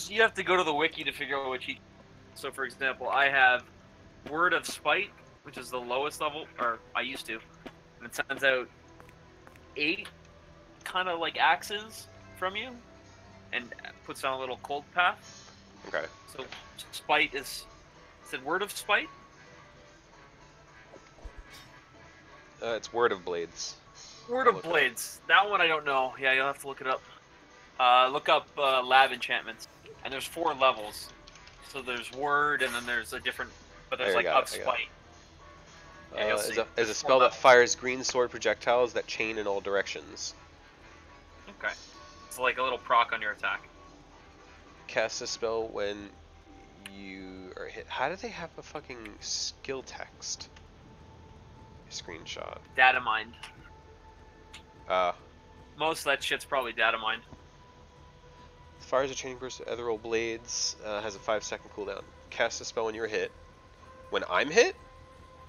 you have to go to the wiki to figure out which. So for example, I have Word of Spite, which is the lowest level, or I used to, and it sends out 8 kind of like axes from you, and puts down a little cold path. Okay. So Spite is it Word of Spite? It's word of blades. Word of Blades. That one I don't know. Yeah, you'll have to look it up. Look up lab enchantments, and there's 4 levels. So there's Word, and then there's a different, but there's I like got up it, I got it. Spite. Yeah, you'll see. Is a There's 4 spell that levels. fires green sword projectiles that chain in all directions. Okay. It's like a little proc on your attack. Cast a spell when you are hit. How do they have a fucking skill text? Screenshot. Data mined. Uh, Most of that shit's probably data mined. fires a chaining burst of ethereal blades. Has a 5-second cooldown. Cast a spell when you're hit. When I'm hit?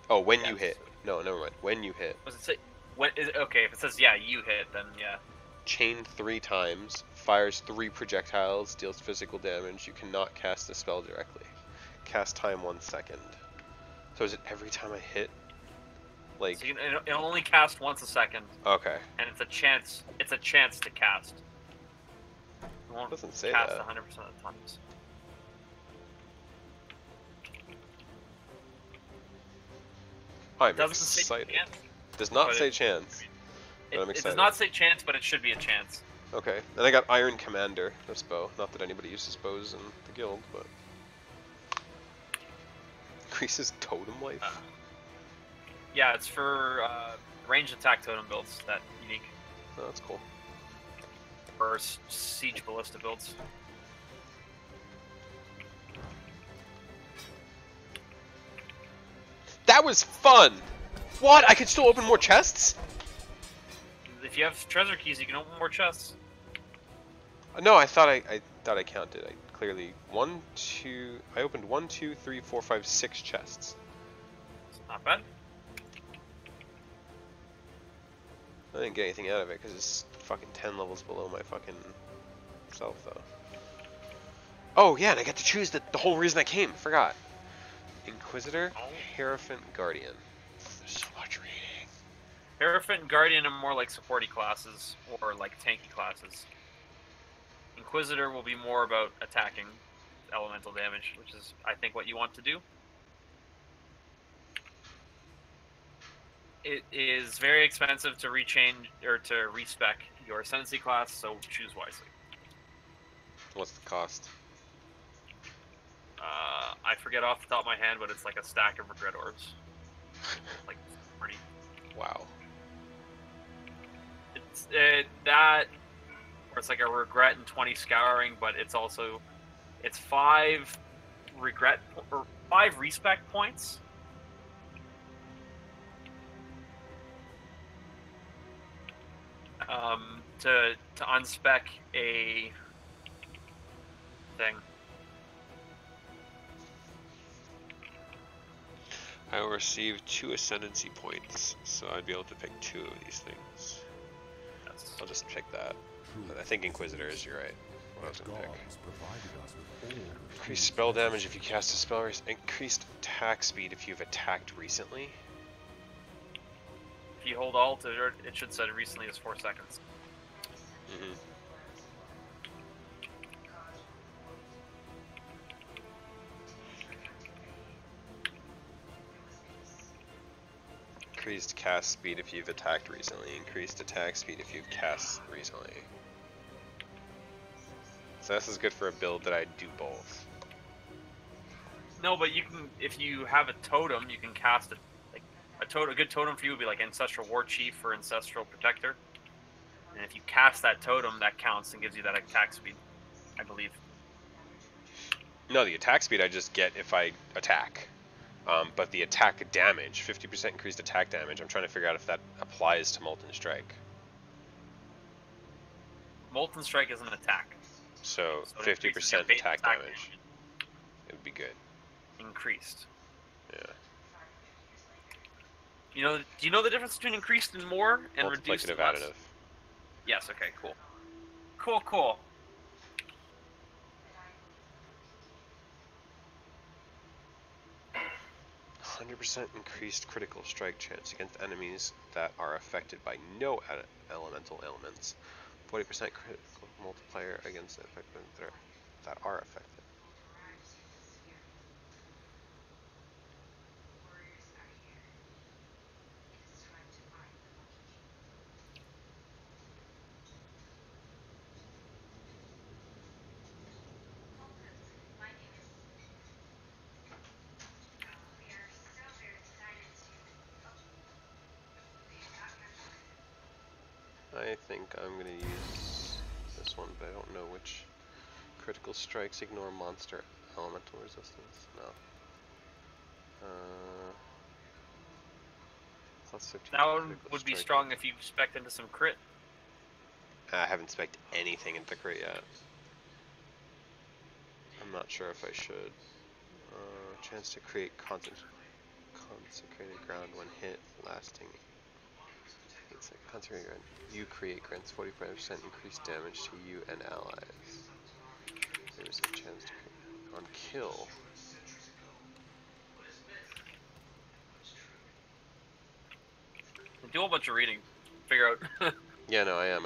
Oh, when you Yes. hit. No, never mind. When you hit. Does it say? When is okay? If it says yeah, you hit, then yeah. Chained 3 times. Fires 3 projectiles. Deals physical damage. You cannot cast the spell directly. Cast time 1 second. So is it every time I hit? Like, So it'll only cast once a second, okay. and it's a chance. It's a chance to cast. It won't Doesn't say cast that. 100% of the times. I'm Doesn't say excited. chance. Does not but say it- chance. But I'm It does excited. not say chance, but it should be a chance. Okay. Then I got Iron Commander. That's bow. Not that anybody uses bows in the guild, but increases totem life. Yeah, it's for ranged attack totem builds that unique, Oh, that's cool. or siege ballista builds. That was fun! What? I could still open more chests? If you have treasure keys, you can open more chests. No, I thought I thought I counted. I clearly I opened 1, 2, 3, 4, 5, 6 chests. It's not bad. I didn't get anything out of it because it's fucking 10 levels below my fucking self though. Oh yeah, and I got to choose the whole reason I came. Forgot. Inquisitor, Hierophant, Guardian. There's so much reading. Hierophant and Guardian are more like supporty classes, or like tanky classes. Inquisitor will be more about attacking elemental damage, which is, I think, what you want to do. It is very expensive to rechange or to respec your Ascendancy class, so choose wisely. What's the cost? I forget off the top of my head, but it's like a stack of regret orbs. Like 40. Wow. It's that, or it's like a regret and 20 scouring, but it's 5 regret or 5 respec points. To unspec a thing. I will receive 2 Ascendancy points, so I'd be able to pick 2 of these things. Yes. I'll just pick that. I think Inquisitor is, you're right. What I was gonna pick. Gods provided us with all the Increased spell damage if you cast a spell. Increased attack speed if you've attacked recently. If you hold Alt, it should set recently as 4 seconds. Mm-hmm. Increased cast speed if you've attacked recently. Increased attack speed if you've cast recently. So this is good for a build that I do both. No, but you can, if you have a totem, you can cast it. Like a good totem for you would be like Ancestral War Chief or Ancestral Protector. And if you cast that totem, that counts and gives you that attack speed, I believe. No, the attack speed I just get if I attack. But the attack damage, 50% increased attack damage, I'm trying to figure out if that applies to Molten Strike. Molten Strike is an attack. So So it increases 50% your base attack damage. It would be good. Increased. Yeah. Do you know the difference between increased and more and reduced Multiplicative and less? additive. Yes, okay, cool. Cool. 100% increased critical strike chance against enemies that are affected by no elemental ailments. 40% critical multiplier against effective that are affected. I think I'm going to use this one, but I don't know which. Critical strikes ignore monster elemental resistance. No. Plus 15 That one critical would be strike. strong if you spec'd into some crit. I haven't spec'd anything into crit yet. I'm not sure if I should. Chance to create consecrated ground when hit, lasting. It's like consecrated ground. You create grants 45% increased damage to you and allies. There's a chance to create on kill. Do a whole bunch of reading. Figure out. Yeah, no, I am.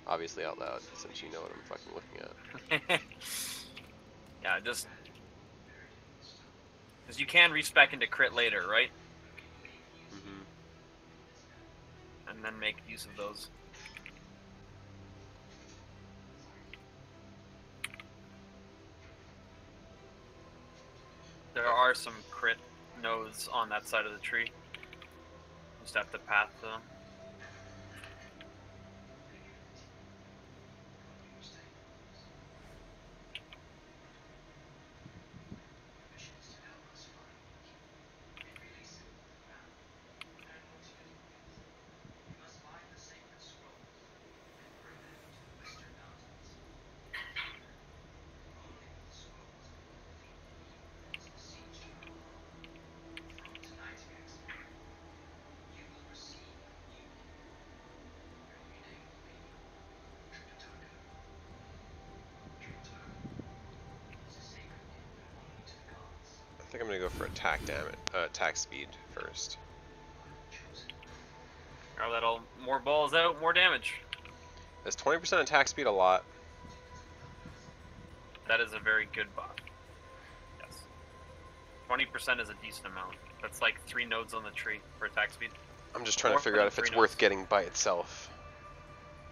Obviously out loud, since you know what I'm fucking looking at. Yeah, just because you can respec into crit later, right? Mm-hmm. And then make use of those. There are some crit nodes on that side of the tree. Just have to path them. I think I'm gonna go for attack damage, attack speed first. Or that'll more balls out, more damage. Is 20% attack speed a lot? That is a very good buff. Yes. 20% is a decent amount. That's like 3 nodes on the tree for attack speed. I'm just trying to figure out if it's worth getting by itself.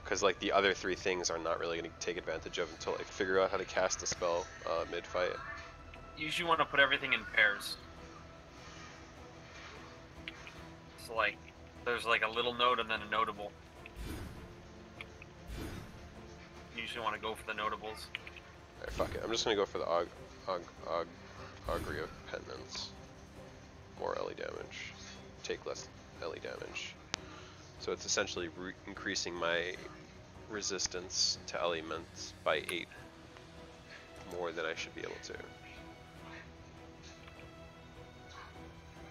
Because like the other 3 things are not really going to take advantage of until I figure out how to cast the spell mid-fight. You usually want to put everything in pairs. So like, there's like a little node and then a notable. You usually want to go for the notables. Alright, fuck it. I'm just going to go for the Augury of Penance. More LE damage. Take less LE damage. So it's essentially increasing my resistance to elements by 8 more than I should be able to.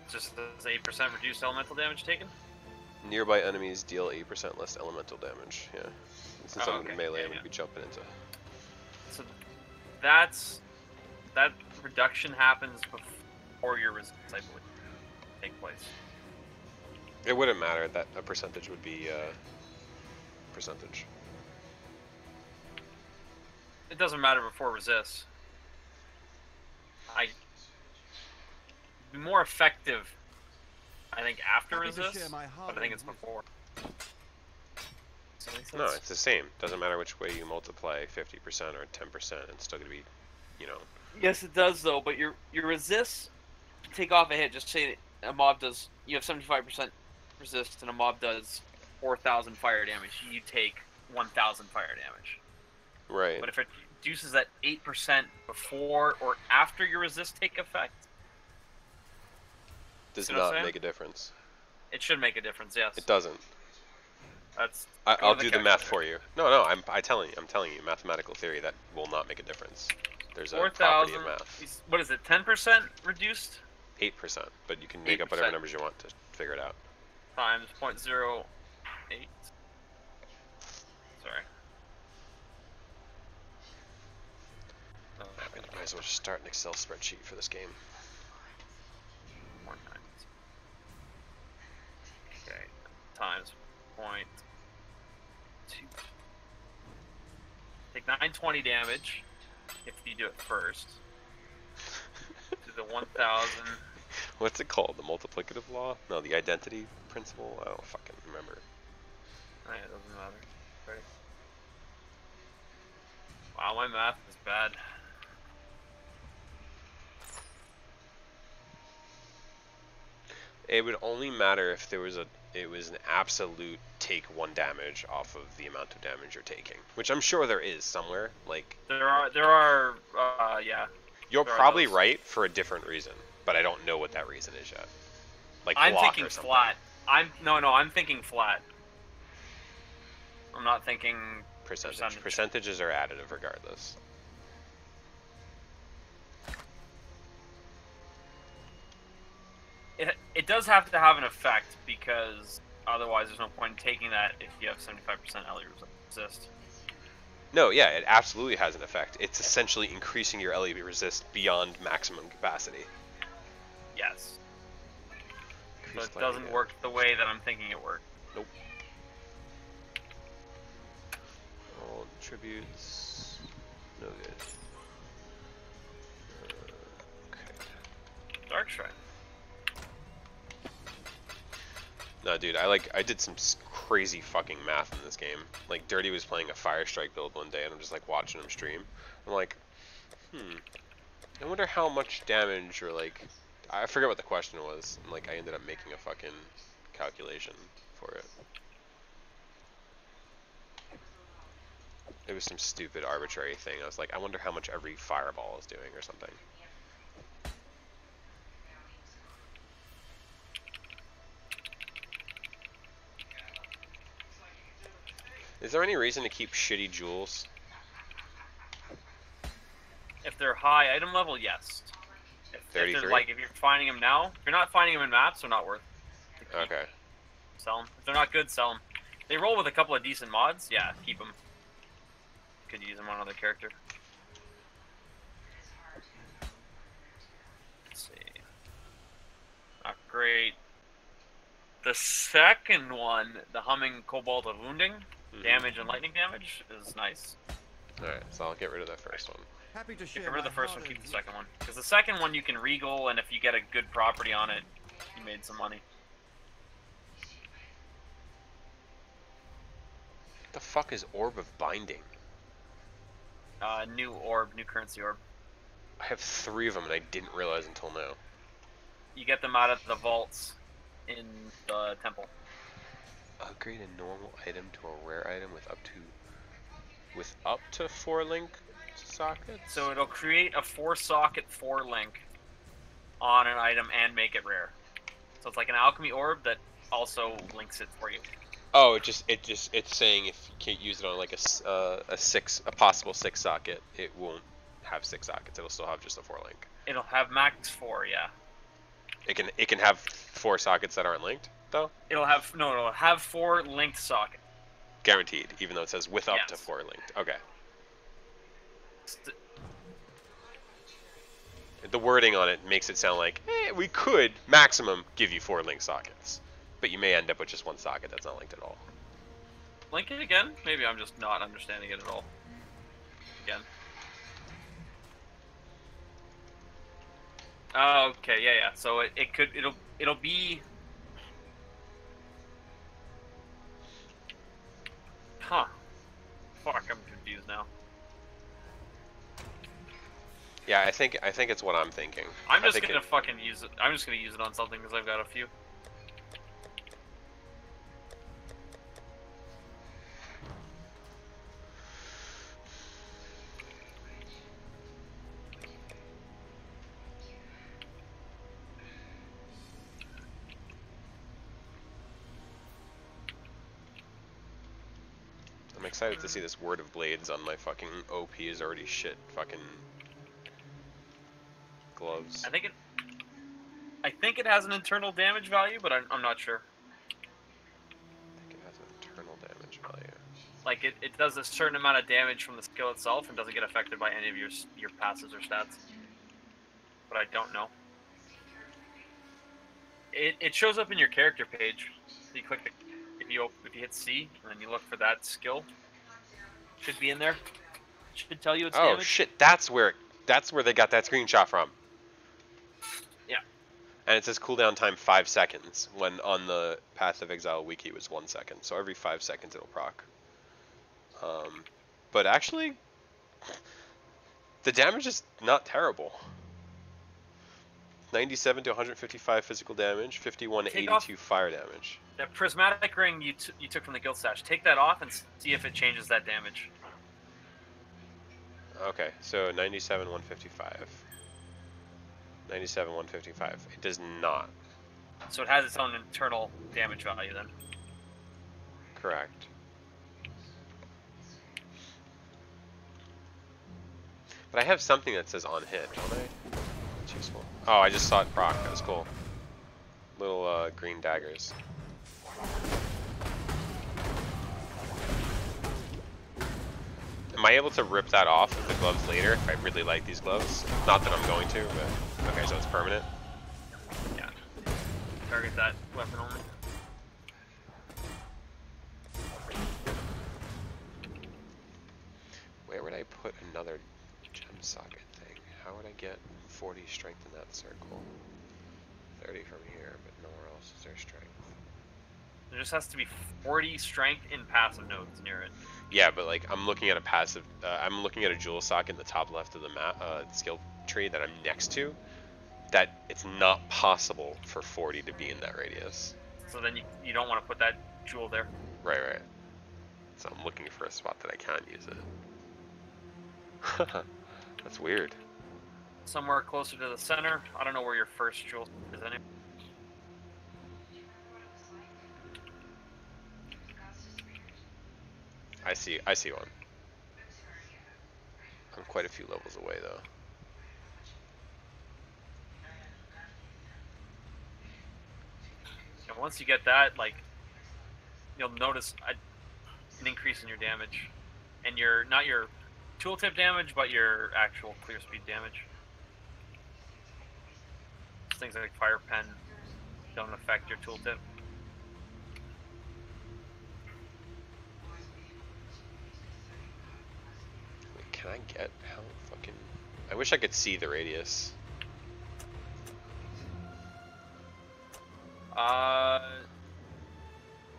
Just as 8% reduced elemental damage taken? Nearby enemies deal 8% less elemental damage, yeah. And since I'm in melee, I'm going to be jumping into... So that reduction happens before your resistance, I believe, take place. It wouldn't matter, that a percentage would be percentage. It doesn't matter before resist. Be more effective, I think, after resist, but I think it's before. No, it's the same. Doesn't matter which way you multiply 50% or 10%, it's still going to be, you know. Yes, it does though. But your resist take off a hit. Just say a mob does. You have 75% resist, and a mob does 4,000 fire damage. You take 1,000 fire damage. Right. But if it reduces at 8% before or after your resist take effect, does not make a difference. It should make a difference. Yes. It doesn't. That's. I'll do the math for you. No, I'm telling you, mathematical theory that will not make a difference. There's a property of math. What is it? 10% reduced? 8%, but you can make up whatever numbers you want to figure it out. Times 0.08. Sorry. Might as well just start an Excel spreadsheet for this game. More times. Okay. Times 0.2. Take 920 damage if you do it first. To the 1,000. What's it called? The multiplicative law? No, the identity principle? I don't fucking remember. Oh, yeah, it doesn't matter. Right. Wow, my math is bad. It would only matter if there was it was an absolute take 1 damage off of the amount of damage you're taking, which I'm sure there is somewhere. Like there are, yeah. You're probably right for a different reason, but I don't know what that reason is yet. Like I'm block thinking or something. flat. I'm thinking flat. I'm not thinking percentage. Percentages are additive regardless. It does have to have an effect, because otherwise there's no point in taking that if you have 75% LE resist. No, yeah, it absolutely has an effect. It's essentially increasing your LE resist beyond maximum capacity. Yes. So it doesn't work the way that I'm thinking it works. Nope. All tributes. No good. Okay. Dark Shrine. No, dude, I did some crazy fucking math in this game. Like, Dirty was playing a Fire Strike build one day, and I'm just like watching him stream. I'm like, I wonder how much damage, or like, I forget what the question was. And like, I ended up making a fucking calculation for it. It was some stupid arbitrary thing. I was like, I wonder how much every fireball is doing or something. Is there any reason to keep shitty jewels? If they're high item level, yes. If 33? if you're finding them now, if you're not finding them in maps, they're not worth it. Okay. Sell them. If they're not good, sell them. They roll with a couple of decent mods, yeah, keep them. Could use them on another character. Let's see. The second one, the humming cobalt of wounding, Mhm. damage and lightning damage, is nice. Alright, so I'll get rid of that first one. Happy to share Get rid of my the first one, hard-earned keep the riches. second one. Because the second one you can regal, and if you get a good property on it, you made some money. What the fuck is Orb of Binding? New orb, new currency orb. I have 3 of them and I didn't realize until now. You get them out of the vaults in the temple. Upgrade a normal item to a rare item with up to 4 link sockets? So it'll create a 4-socket 4-link on an item and make it rare. So it's like an alchemy orb that also links it for you. Oh, it's saying if you can't use it on like a possible 6 socket, it won't have 6 sockets. It'll still have just a 4 link. It'll have max 4, yeah. It can have 4 sockets that aren't linked though. It'll have 4 linked sockets. Guaranteed, even though it says with up to Yes. 4 linked. Okay. The wording on it makes it sound like we could maximum give you 4 link sockets, but you may end up with just 1 socket that's not linked at all. Link it again? Maybe I'm just not understanding it at all. Again. Okay, yeah. So it'll be. Huh. Fuck, I'm confused now. Yeah, I think it's what I'm thinking. I'm I just think gonna fucking use it. I'm just gonna use it on something because I've got a few. I'm excited to see this Word of Blades on my fucking OP is already shit fucking gloves. I think it has an internal damage value, but I'm not sure. I think it has an internal damage value. Like it does a certain amount of damage from the skill itself and doesn't get affected by any of your passives or stats. But I don't know. It shows up in your character page. So you click if you hit C and then you look for that skill. Should be in there. Should tell you it's Oh damage. shit, that's where they got that screenshot from. Yeah. And it says cooldown time 5 seconds, when on the Path of Exile wiki it was 1 second. So every 5 seconds it'll proc. But actually, the damage is not terrible. 97 to 155 physical damage, 51 to 82 fire damage. That prismatic ring you took from the guild stash. Take that off and see if it changes that damage. Okay, so 97, 155. 97, 155. It does not. So it has its own internal damage value then. Correct. But I have something that says on hit, don't I? It's useful. Oh, I just saw it proc. That was cool. Little green daggers. Am I able to rip that off with the gloves later if I really like these gloves? Not that I'm going to, but okay, so it's permanent. Yeah. Target that weapon only. Where would I put another gem socket thing? How would I get 40 strength in that circle? 30 from here, but nowhere else is there strength. There just has to be 40 strength in passive nodes near it. Yeah, but like I'm looking at a passive. I'm looking at a jewel socket in the top left of the map skill tree that I'm next to. That it's not possible for 40 to be in that radius. So then you don't want to put that jewel there. Right. So I'm looking for a spot that I can use it. That's weird. Somewhere closer to the center. I don't know where your first jewel is anyway. I see one. I'm quite a few levels away though. And once you get that, like, you'll notice an increase in your damage, and not your tooltip damage, but your actual clear speed damage. Things like fire pen don't affect your tooltip. Can I get how fucking? I wish I could see the radius.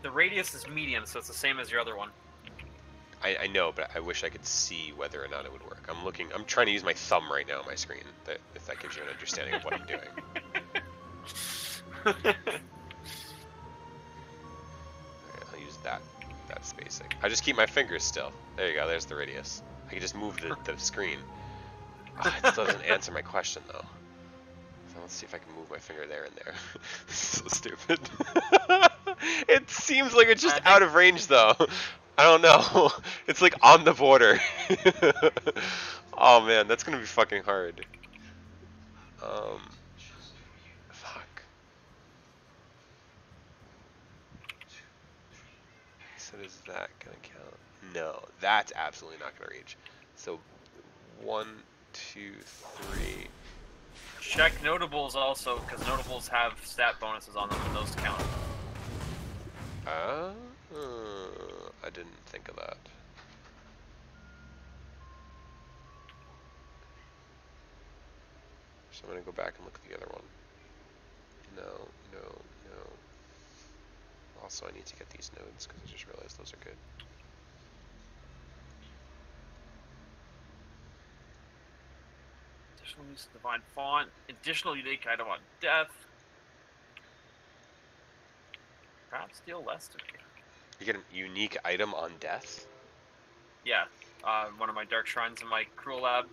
The radius is medium, so it's the same as your other one. I know, but I wish I could see whether or not it would work. I'm trying to use my thumb right now on my screen, if that gives you an understanding of what I'm doing. Alright, I'll use that spacing. I just keep my fingers still. There you go, there's the radius. I can just move the screen. It doesn't answer my question though. So let's see if I can move my finger there and there. This is so stupid. It seems like it's just out of range though. I don't know. It's like on the border. Oh man, that's gonna be fucking hard. Fuck. So is that gonna count? No, that's absolutely not gonna reach. So 1, 2, 3. Check notables also, because notables have stat bonuses on them, and those count. I didn't think of that. So I'm gonna go back and look at the other one. No. Also, I need to get these nodes because I just realized those are good. Additional use of divine font. Additional unique item on death. Perhaps deal less to me. You get a unique item on death? Yeah, one of my dark shrines in my cruel lab.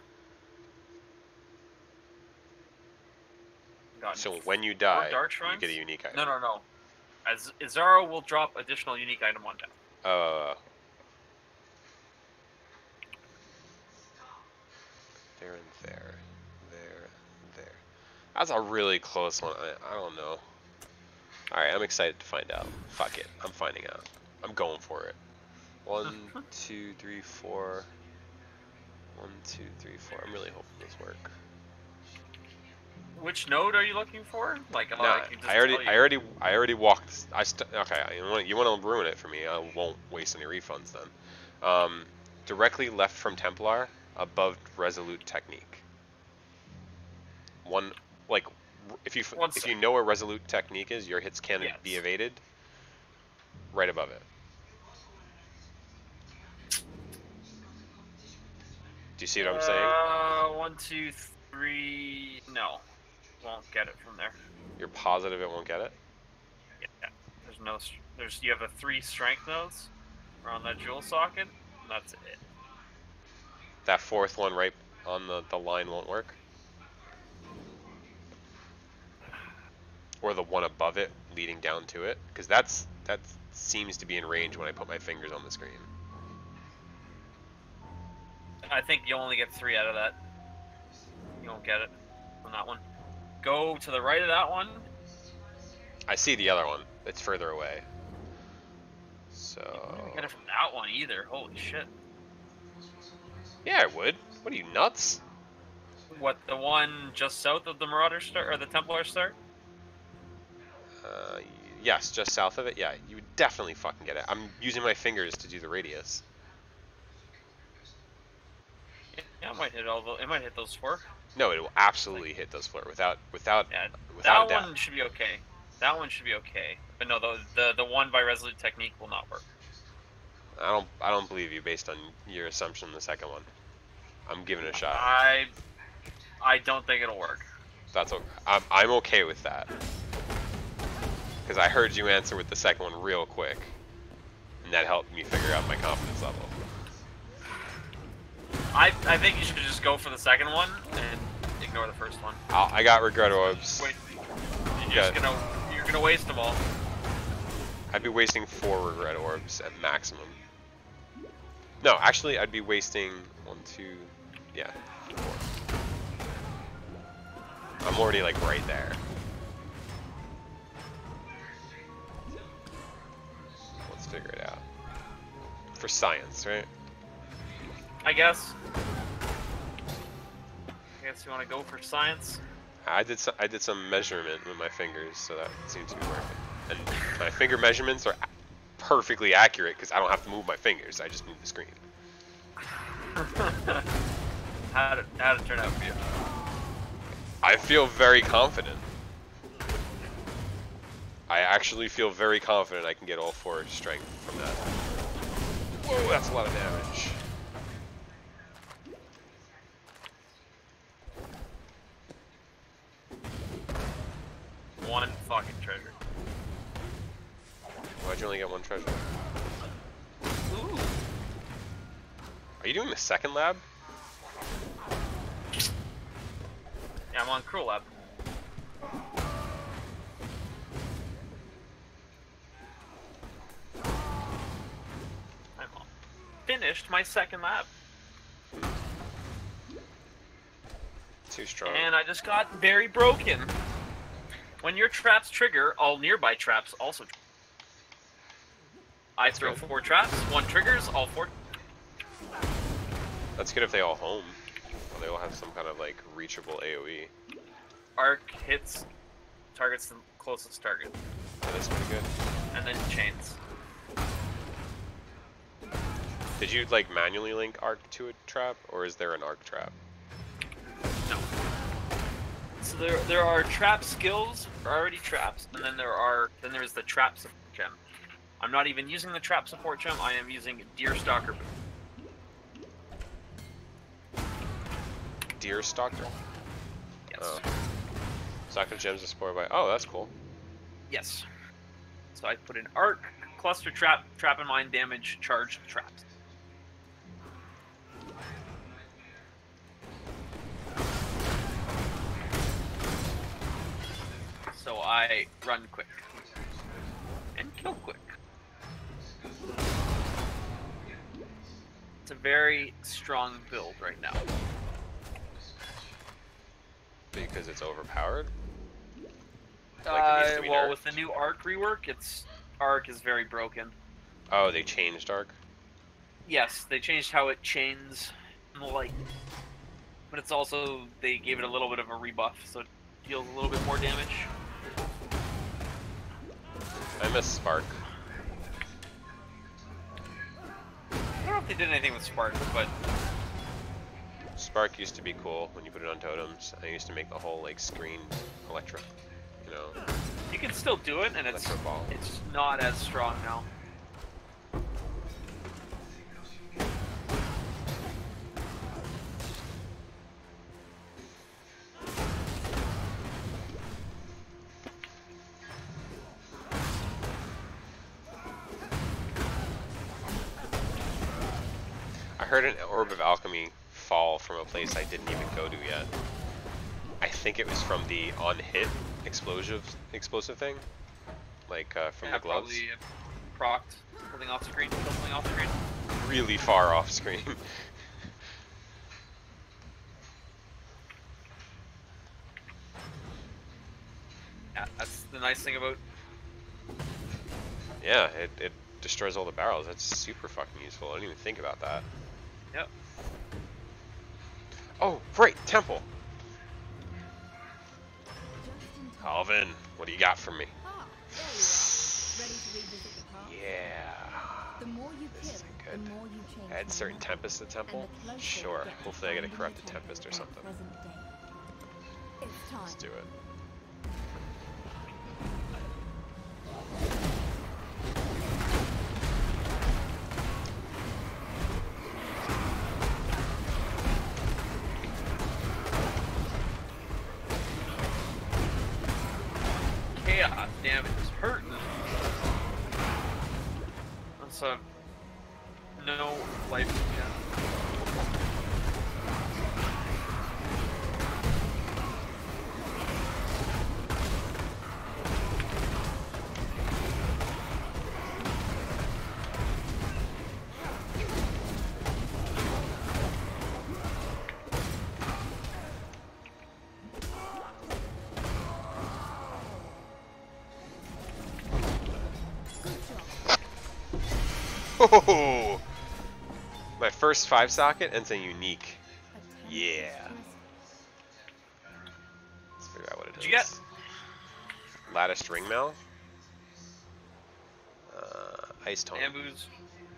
So when you die, dark you shrines? get a unique item. No. As Izaro will drop additional unique item on death. There and there. There. That's a really close one. I don't know. Alright, I'm excited to find out. Fuck it. I'm finding out. I'm going for it. 1, 2, 3, 4. 1, 2, 3, 4. I'm really hoping this works. Which node are you looking for? Like, Nah, I already walked. Okay, you want to ruin it for me? I won't waste any refunds then. Directly left from Templar, above Resolute Technique. If you know where Resolute Technique is, your hits can be evaded. Right above it. Do you see what I'm saying? 1, 2, 3. No, won't get it from there. You're positive it won't get it? Yeah. You have 3 strength nodes around that jewel socket, and that's it. That 4th one right on the line won't work? Or the one above it leading down to it? Because that seems to be in range when I put my fingers on the screen. I think you only get 3 out of that. You won't get it on that one. Go to the right of that one. I see the other one. It's further away. So... You won't get it from that one either. Holy shit. Yeah, I would. What are you, nuts? What, the one just south of the Marauder Star, or the Templar Star? Yes, just south of it. Yeah, you would definitely fucking get it. I'm using my fingers to do the radius. Yeah, it might hit it might hit those 4. No, it will absolutely hit those 4 without Yeah, without that doubt. one should be okay. That one should be okay. But no, the one by Resolute Technique will not work. I don't believe you based on your assumption in the second one. I'm giving it a shot. I don't think it'll work. That's okay. I'm okay with that. Because I heard you answer with the second one real quick. And that helped me figure out my confidence level. I think you should just go for the second one and ignore the first one. I got regret orbs. Wait, you're gonna waste them all. I'd be wasting 4 regret orbs at maximum. No, actually, I'd be wasting 1, 2, yeah, 4. I'm already like right there. Let's figure it out. For science, right? I guess you want to go for science. I did some measurement with my fingers, so that seems to be working. And my finger measurements are perfectly accurate because I don't have to move my fingers. I just move the screen. How'd it turn out for you? I feel very confident. I actually feel very confident I can get all 4 strength from that. Whoa, that's a lot of damage. One fucking treasure. Why'd you only get 1 treasure? Ooh. Are you doing the second lab? Yeah, I'm on Cruel Lab. I'm all finished my second lab. Too strong. And I just got very broken. When your traps trigger, all nearby traps also trigger. I throw good. 4 traps, 1 triggers, all 4. That's good if they all home. Or they all have some kind of like reachable AoE. Arc hits targets the closest target. Yeah, that's pretty good. And then chains. Did you like manually link arc to a trap, or is there an arc trap? No. So there are trap skills, already traps, and then there's the trap support gem. I'm not even using the trap support gem, I am using Deerstalker. Deerstalker? Yes. Oh. Soccer gems are supported by. Oh, that's cool. Yes. So I put an arc, cluster trap, trap and mine damage, charged traps. So I run quick. And kill quick. It's a very strong build right now. Because it's overpowered? Like it needs to be Well, nerfed? with the new arc rework, arc is very broken. Oh, they changed arc? Yes, they changed how it chains in the light. But it's also, they gave it a little bit of a rebuff, so it deals a little bit more damage. I miss Spark. I don't know if they did anything with Spark, but Spark used to be cool when you put it on totems. I used to make the whole like screen electric, you know. you can still do it, and it's Electro ball. not as strong now. I heard an orb of alchemy fall from a place I didn't even go to yet. I think it was from the on-hit explosive thing, like from the gloves. Probably procced something off screen, something off screen. Really far off screen. Yeah, that's the nice thing about. Yeah, it destroys all the barrels. That's super fucking useful. I didn't even think about that. Yep. Oh, right, temple. Alvin, what do you got for me? Ah, there we are. Ready to revisit the past? Yeah. The more you This kill, isn't the good. more you change. Add the certain map, tempest to temple? and the closer Sure. you get to Hopefully I get a finding corrupted the tempest or temple something. in present day. It's time. Let's do it. Chaos damage is hurting. That's a no life again. Oh! My first 5-socket ends a unique. Yeah. Let's figure out what it is. What'd you get? Latticed ring mail. Ice tome. Bamboos.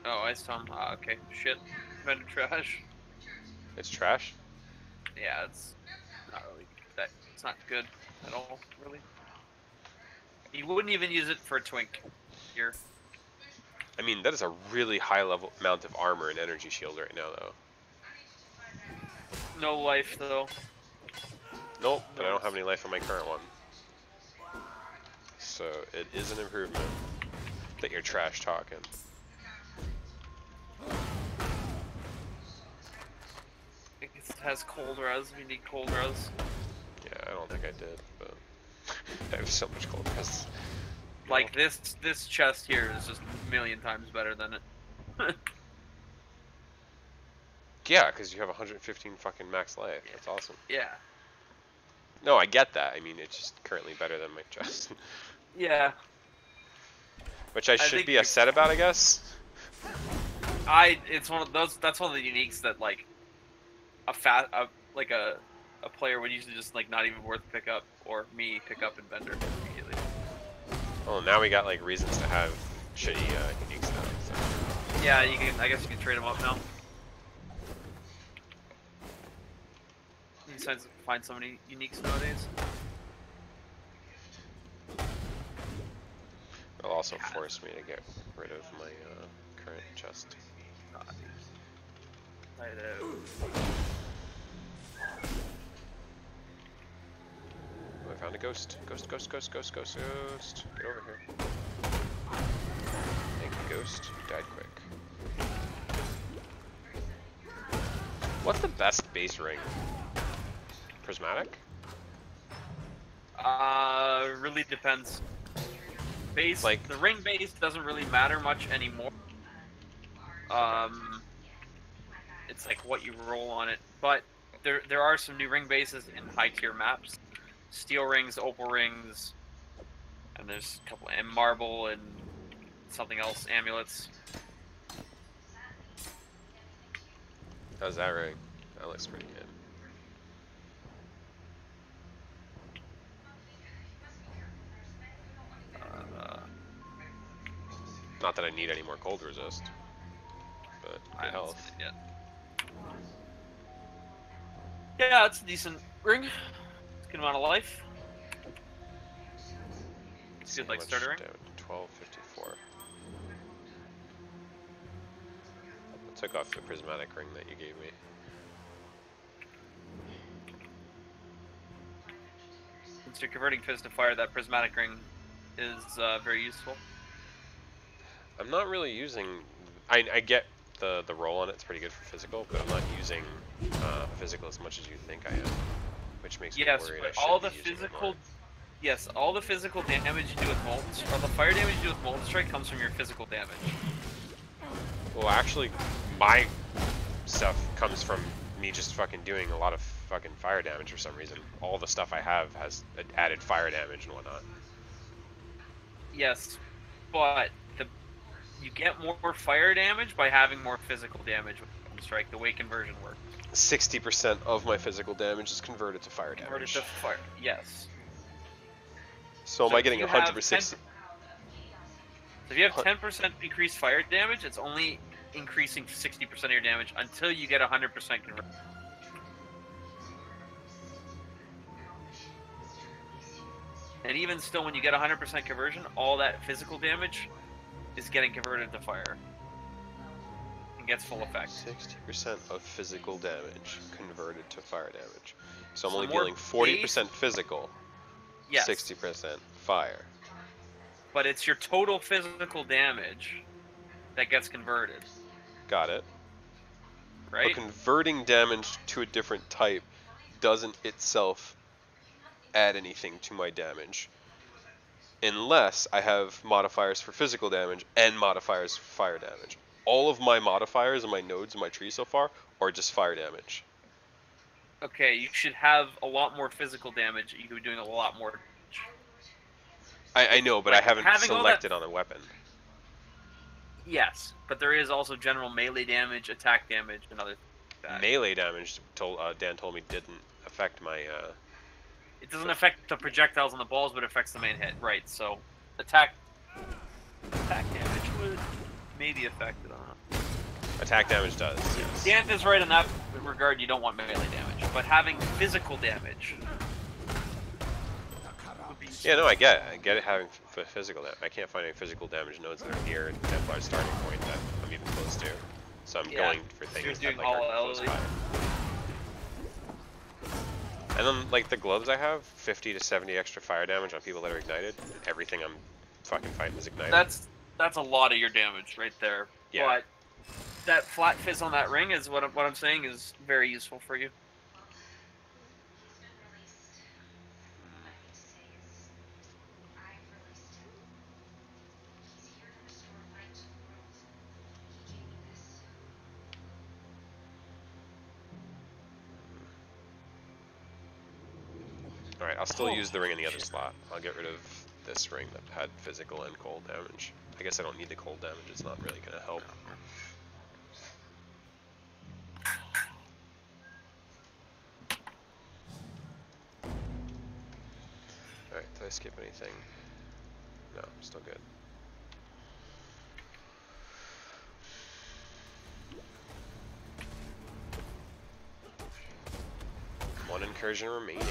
Oh, ice tom. Ah, okay. Shit. Vendor trash. It's trash. Yeah, it's not really that. It's not good at all, really. You wouldn't even use it for a twink here. I mean, that is a really high level amount of armor and energy shield right now, though. No life though. Nope, but I don't have any life on my current one. So it is an improvement that you're trash talking. It has cold res. We need cold res. Yeah, I don't think I did, but I have so much cold res. Like this chest here is just a million times better than it. Yeah, because you have 115 fucking max life. Yeah. That's awesome. Yeah. No, I get that. I mean, it's just currently better than my chest. Yeah. Which I should be upset about, I guess. It's one of those. That's one of the uniques that like a player would usually just like not even worth pick up, or me pick up and vendor immediately. Well, now we got like reasons to have shitty uniques now. So. Yeah, you can. I guess you can trade them up now. You find so many uniques nowadays. It'll also force me to get rid of my current chest. I Oh, I found a ghost. Ghost. Get over here. Thank you, ghost. You died quick. What's the best base ring? Prismatic? Really depends. Base, Like- the ring base doesn't really matter much anymore. It's like what you roll on it, but there are some new ring bases in high tier maps. Steel rings, opal rings, and there's a couple, and marble and something else, amulets. How's that ring? That looks pretty good. Not that I need any more cold resist, but I good haven't health. seen it yet. Yeah, it's a decent ring. It's a good amount of life. It's good, like starter ring. 1254. I took off the prismatic ring that you gave me. Since you're converting fizz to fire, that prismatic ring is very useful. I'm not really using. I get the roll on it's pretty good for physical, but I'm not using physical as much as you think I am, which makes me Yes, worried. but I should all be the using it physical, more. yes, all the physical damage you do with Molten, or the fire damage you do with Molten Strike comes from your physical damage. Well, actually, my stuff comes from me just fucking doing a lot of fucking fire damage for some reason. All the stuff I have has added fire damage and whatnot. Yes, but you get more fire damage by having more physical damage with Molten Strike. The way conversion works. 60% of my physical damage is converted to fire Converted damage. to fire. Yes. So am So I if getting you have 100%? So if you have 10% increased fire damage, it's only increasing 60% of your damage until you get 100% conversion. And even still, when you get 100% conversion, all that physical damage is getting converted to fire. And gets full effect. 60% of physical damage converted to fire damage. So I'm So only more dealing 40% physical, Yes. 60% fire. But it's your total physical damage that gets converted, Got it. right? But converting damage to a different type doesn't itself add anything to my damage. Unless I have modifiers for physical damage and modifiers for fire damage. All of my modifiers and my nodes in my tree so far are just fire damage. Okay, you should have a lot more physical damage. You could be doing a lot more. I know, but Like, I haven't having all that- selected on a weapon. Yes, but there is also general melee damage, attack damage, and other things like that. Melee damage, Dan told me, didn't affect my... It doesn't affect the projectiles on the balls, but it affects the main hit. Right, so attack damage would maybe affect it. I don't know. Attack damage does, yes. Dan is right in that regard. You don't want melee damage, but having physical damage. Would be Yeah, no, I get it having physical damage. I can't find any physical damage nodes that are near Templar's starting point that I'm even close to. So I'm going for things that like, are close by. And then, like, the globes I have, 50 to 70 extra fire damage on people that are ignited. Everything I'm fucking fighting is ignited. That's a lot of your damage right there. Yeah. But that flat fizz on that ring is what I'm saying is very useful for you. Alright, I'll still use the ring in the other slot. I'll get rid of this ring that had physical and cold damage. I guess I don't need the cold damage, it's not really gonna help. Alright, did I skip anything? No, I'm still good. One incursion remaining.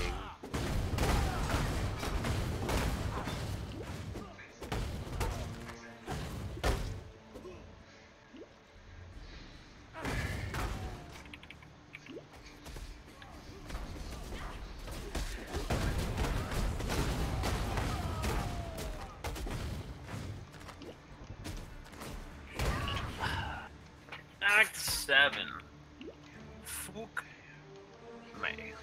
Act 7. Fuck me.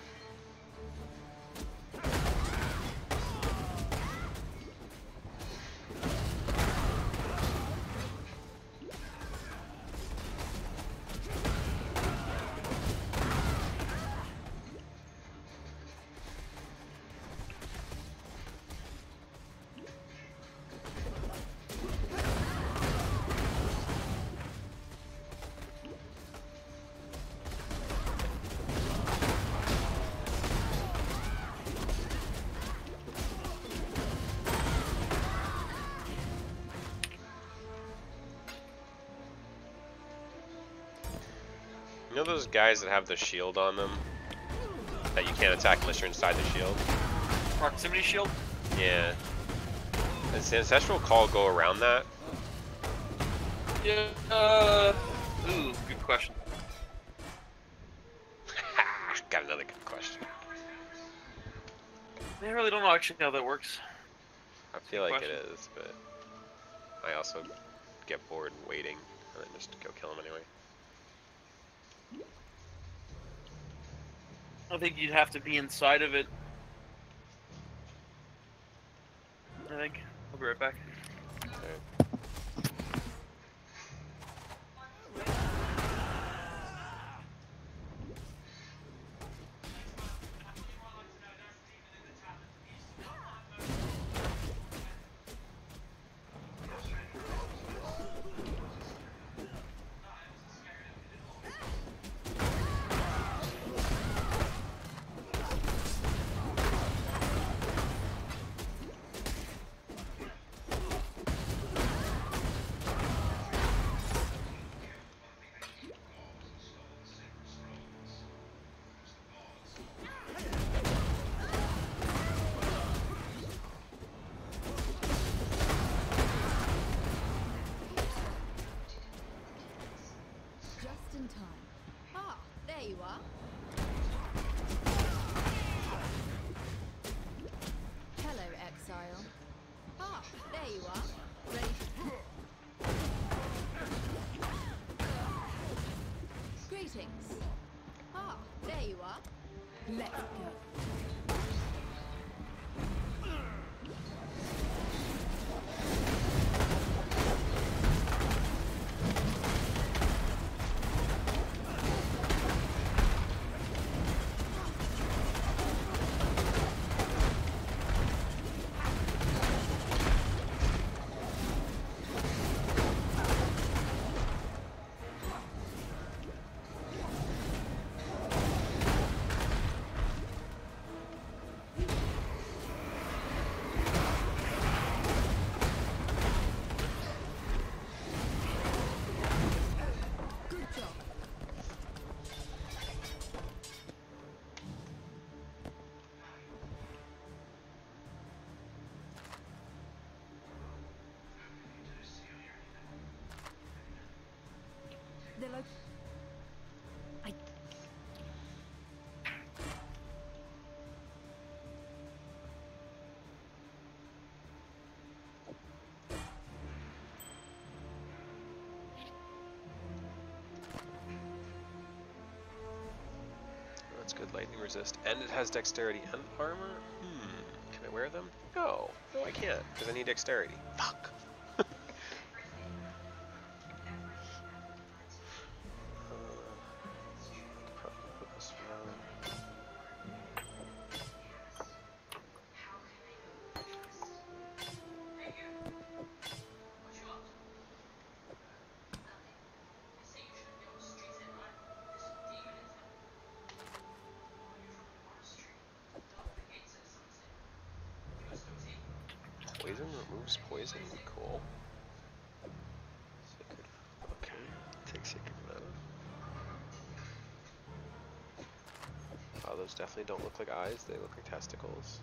You know those guys that have the shield on them? That you can't attack unless you're inside the shield? Proximity shield? Yeah. Does the Ancestral Call go around that? Yeah. Ooh, good question. Got another good question. I really don't know actually how that works. I feel like it is, but I also get bored waiting and then just go kill him anyway. I think you'd have to be inside of it. I think. I'll be right back. Alright. Just in time. Ah, there you are. Hello, Exile. Ah, there you are. Ready Greetings. Ah, there you are. Let's go. local. I. That's good. Lightning resist, and it has dexterity and armor. Can I wear them? No, I can't because I need dexterity. Fuck. Probably put this down. Poison removes poison. Cool. Sacred. Okay. Take sacred mana. Oh, those definitely don't look like eyes. They look like testicles.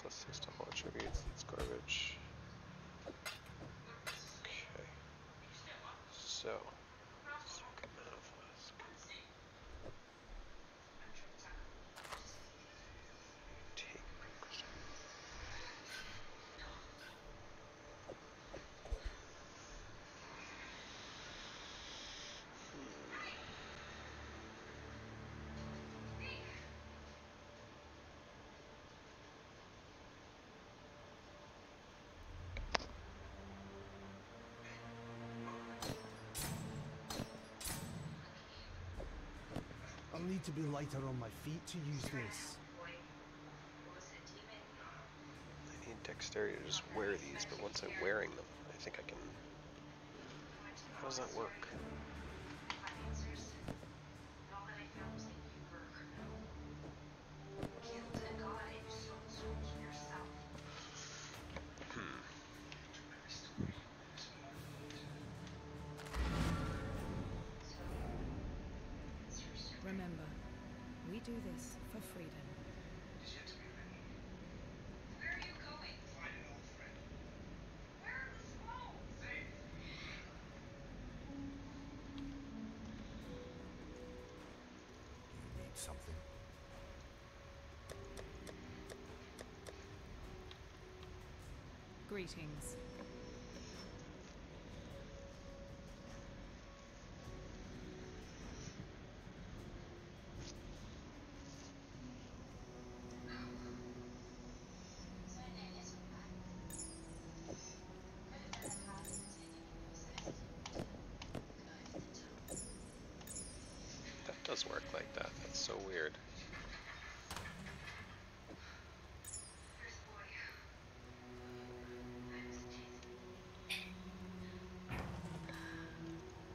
Plus 6 to all attributes. That's garbage. Okay. So. Sacred mana flask. Take. I'll need to be lighter on my feet to use this. I need dexterity to just wear these, but once I'm wearing them, I think I can... How does that work? Remember, we do this for freedom. You need something. Greetings. That does work like that. That's so weird.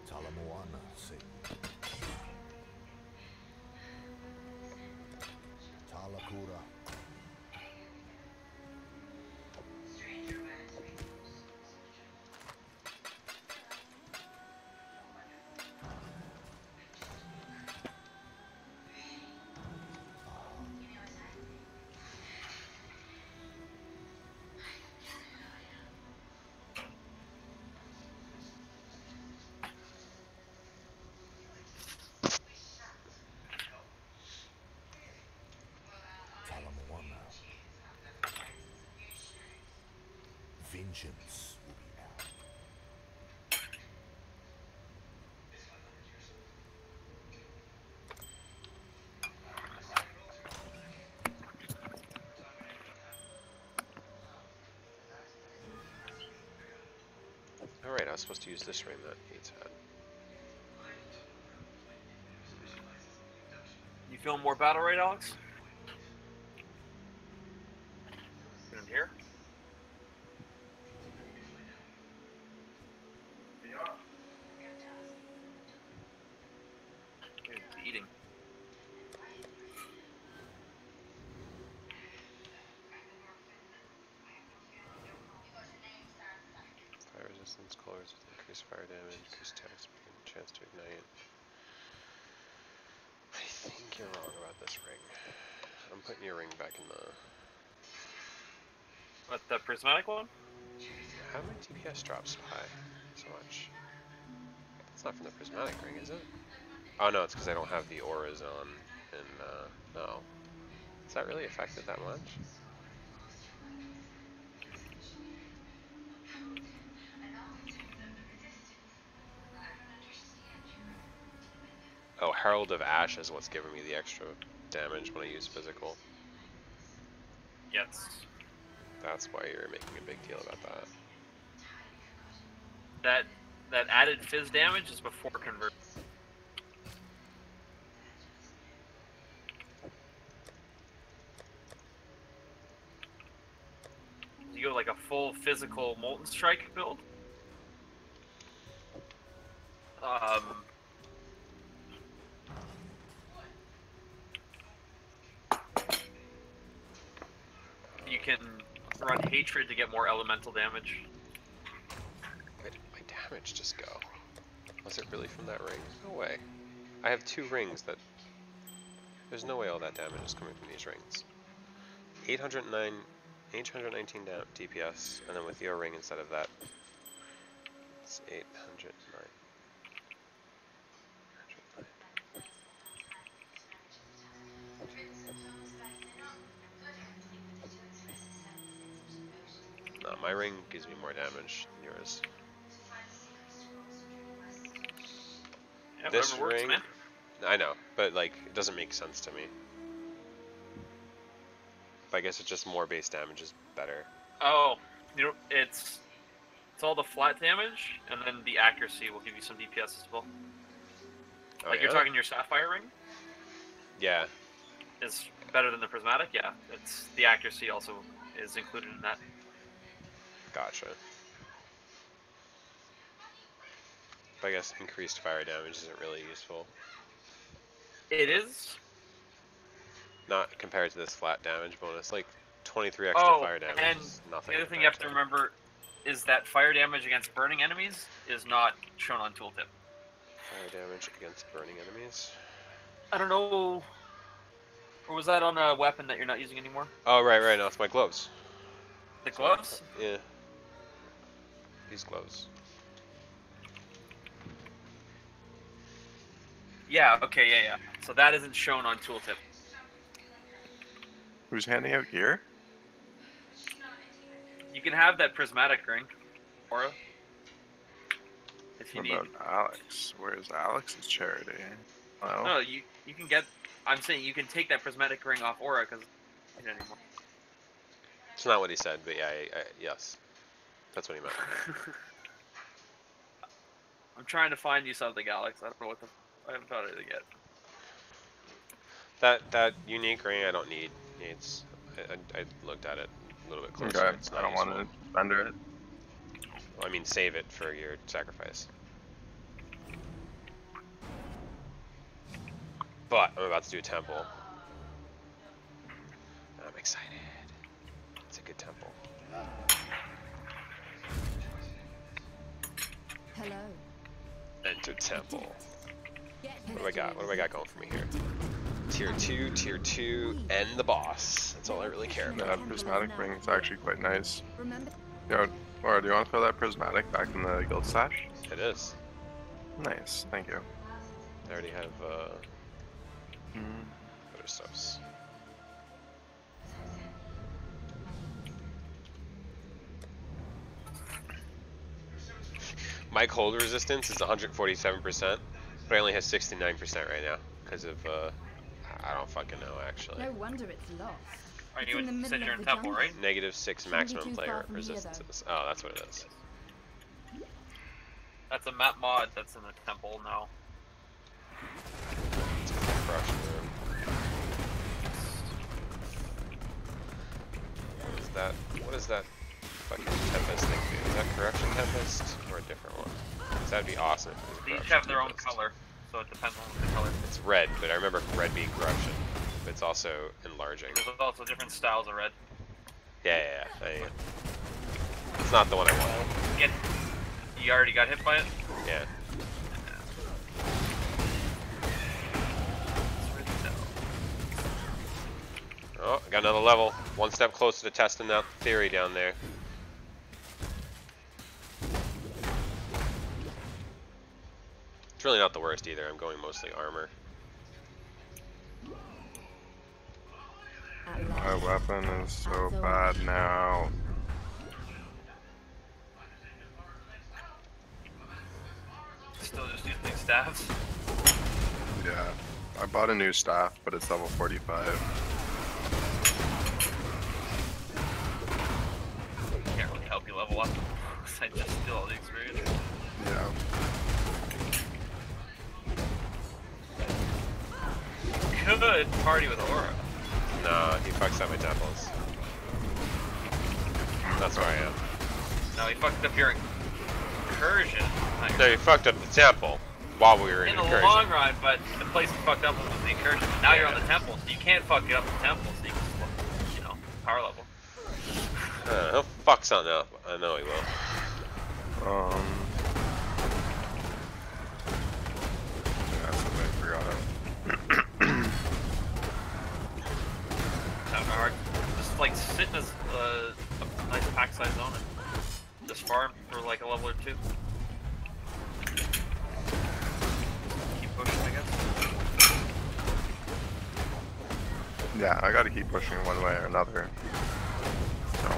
Talamoana, say. Talakura. Talamoana. Vengeance will be out. Alright, I was supposed to use this ring that Yates had. You feeling more battle right, Alex? In here? Eating. Fire resistance, colors with increased fire damage, increased attack speed, chance to ignite. I think you're wrong about this ring. I'm putting your ring back in the... What, the prismatic one? How my DPS drops by so much? It's not from the prismatic ring, is it? Oh no, it's because I don't have the auras on. And no. Is that really affected that much? Oh, Herald of Ash is what's giving me the extra damage when I use physical. Yes. That's why you're making a big deal about that. That added fizz damage is before convert. You go like a full physical Molten Strike build. You can run Hatred to get more elemental damage. Where did my damage just go? Was it really from that ring? No way. I have 2 rings that... There's no way all that damage is coming from these rings. 819 DPS, and then with your ring instead of that, it's 809. No, my ring gives me more damage than yours. Yeah, This whatever works, ring, man. I know, but like it doesn't make sense to me. But I guess it's just more base damage is better. Oh, you know, it's all the flat damage, and then the accuracy will give you some DPS as well. Oh, Like you're talking your Sapphire ring Yeah. is better than the Prismatic. Yeah, it's the accuracy also is included in that. Gotcha. But I guess increased fire damage isn't really useful. It is. Not compared to this flat damage bonus. Like 23 extra fire damage and is nothing. the other thing you have to remember is that fire damage against burning enemies is not shown on tooltip. Fire damage against burning enemies. I don't know. Or was that on a weapon that you're not using anymore? Oh, right. No, it's my gloves. The gloves? Yeah. These gloves. Yeah, okay, yeah. So that isn't shown on tooltip. Who's handing out gear? You can have that prismatic ring, Aura, if you What need. about Alex? Where's Alex's charity? Well, No, you can get. I'm saying you can take that prismatic ring off Aura because you don't anymore. It's not what he said, but yeah, yes. That's what he meant. I'm trying to find you something, Alex. I don't know what the. I haven't found anything yet. That unique ring I don't need. It's I looked at it a little bit closer. okay. It's I not don't want to render it. Well, I mean, save it for your sacrifice. But I'm about to do a temple. And I'm excited. It's a good temple. Hello. Enter temple. Get What do I got? What do I got going for me here? Tier 2, and the boss. That's all I really care Yeah, about. that prismatic ring is actually quite nice. Remember? Yo, Laura, do you want to throw that prismatic back in the guild stash? It is. Nice, thank you. I already have other stuffs. My cold resistance is 147%, but I only have 69% right now because of I don't fucking know actually. No wonder it's lost. Are It's you in the in middle Center of and the Temple, jungle. right? -6 Shouldn't be maximum too player far from here, though. resistances. Oh, that's what it is. That's a map mod that's in the temple now. It's corruption room. What is that fucking Tempest thing do? Is that Corruption Tempest or a different one? 'Cause that'd be awesome if it was They each Corruption have their own Tempest. color, so it depends on the color. It's red, but I remember red being corruption. But it's also enlarging. There's also different styles of red. Yeah. It's not the one I want. You already got hit by it? Yeah. Oh, I got another level. One step closer to testing that theory down there. It's really not the worst either. I'm going mostly armor. At My last. weapon is so bad now. Still just using staffs. Yeah. I bought a new staff, but it's level 45. Can't really help you level up. I just steal all the experience. Yeah. Could party with Aura. No, he fucks up my temples. That's where I am. No, he fucked up your incursion. No, he fucked up the temple while we were in the incursion. long run, but the place you fucked up was the incursion. Now you're on the temple, so you can't fuck it up the temple, so you can just, you know, power level. He'll fuck something up. I know he will. Yeah, something I forgot of. Not hard. Just like sit in a nice pack size zone and just farm for like a level or two. Keep pushing, I guess. Yeah, I gotta keep pushing one way or another. So.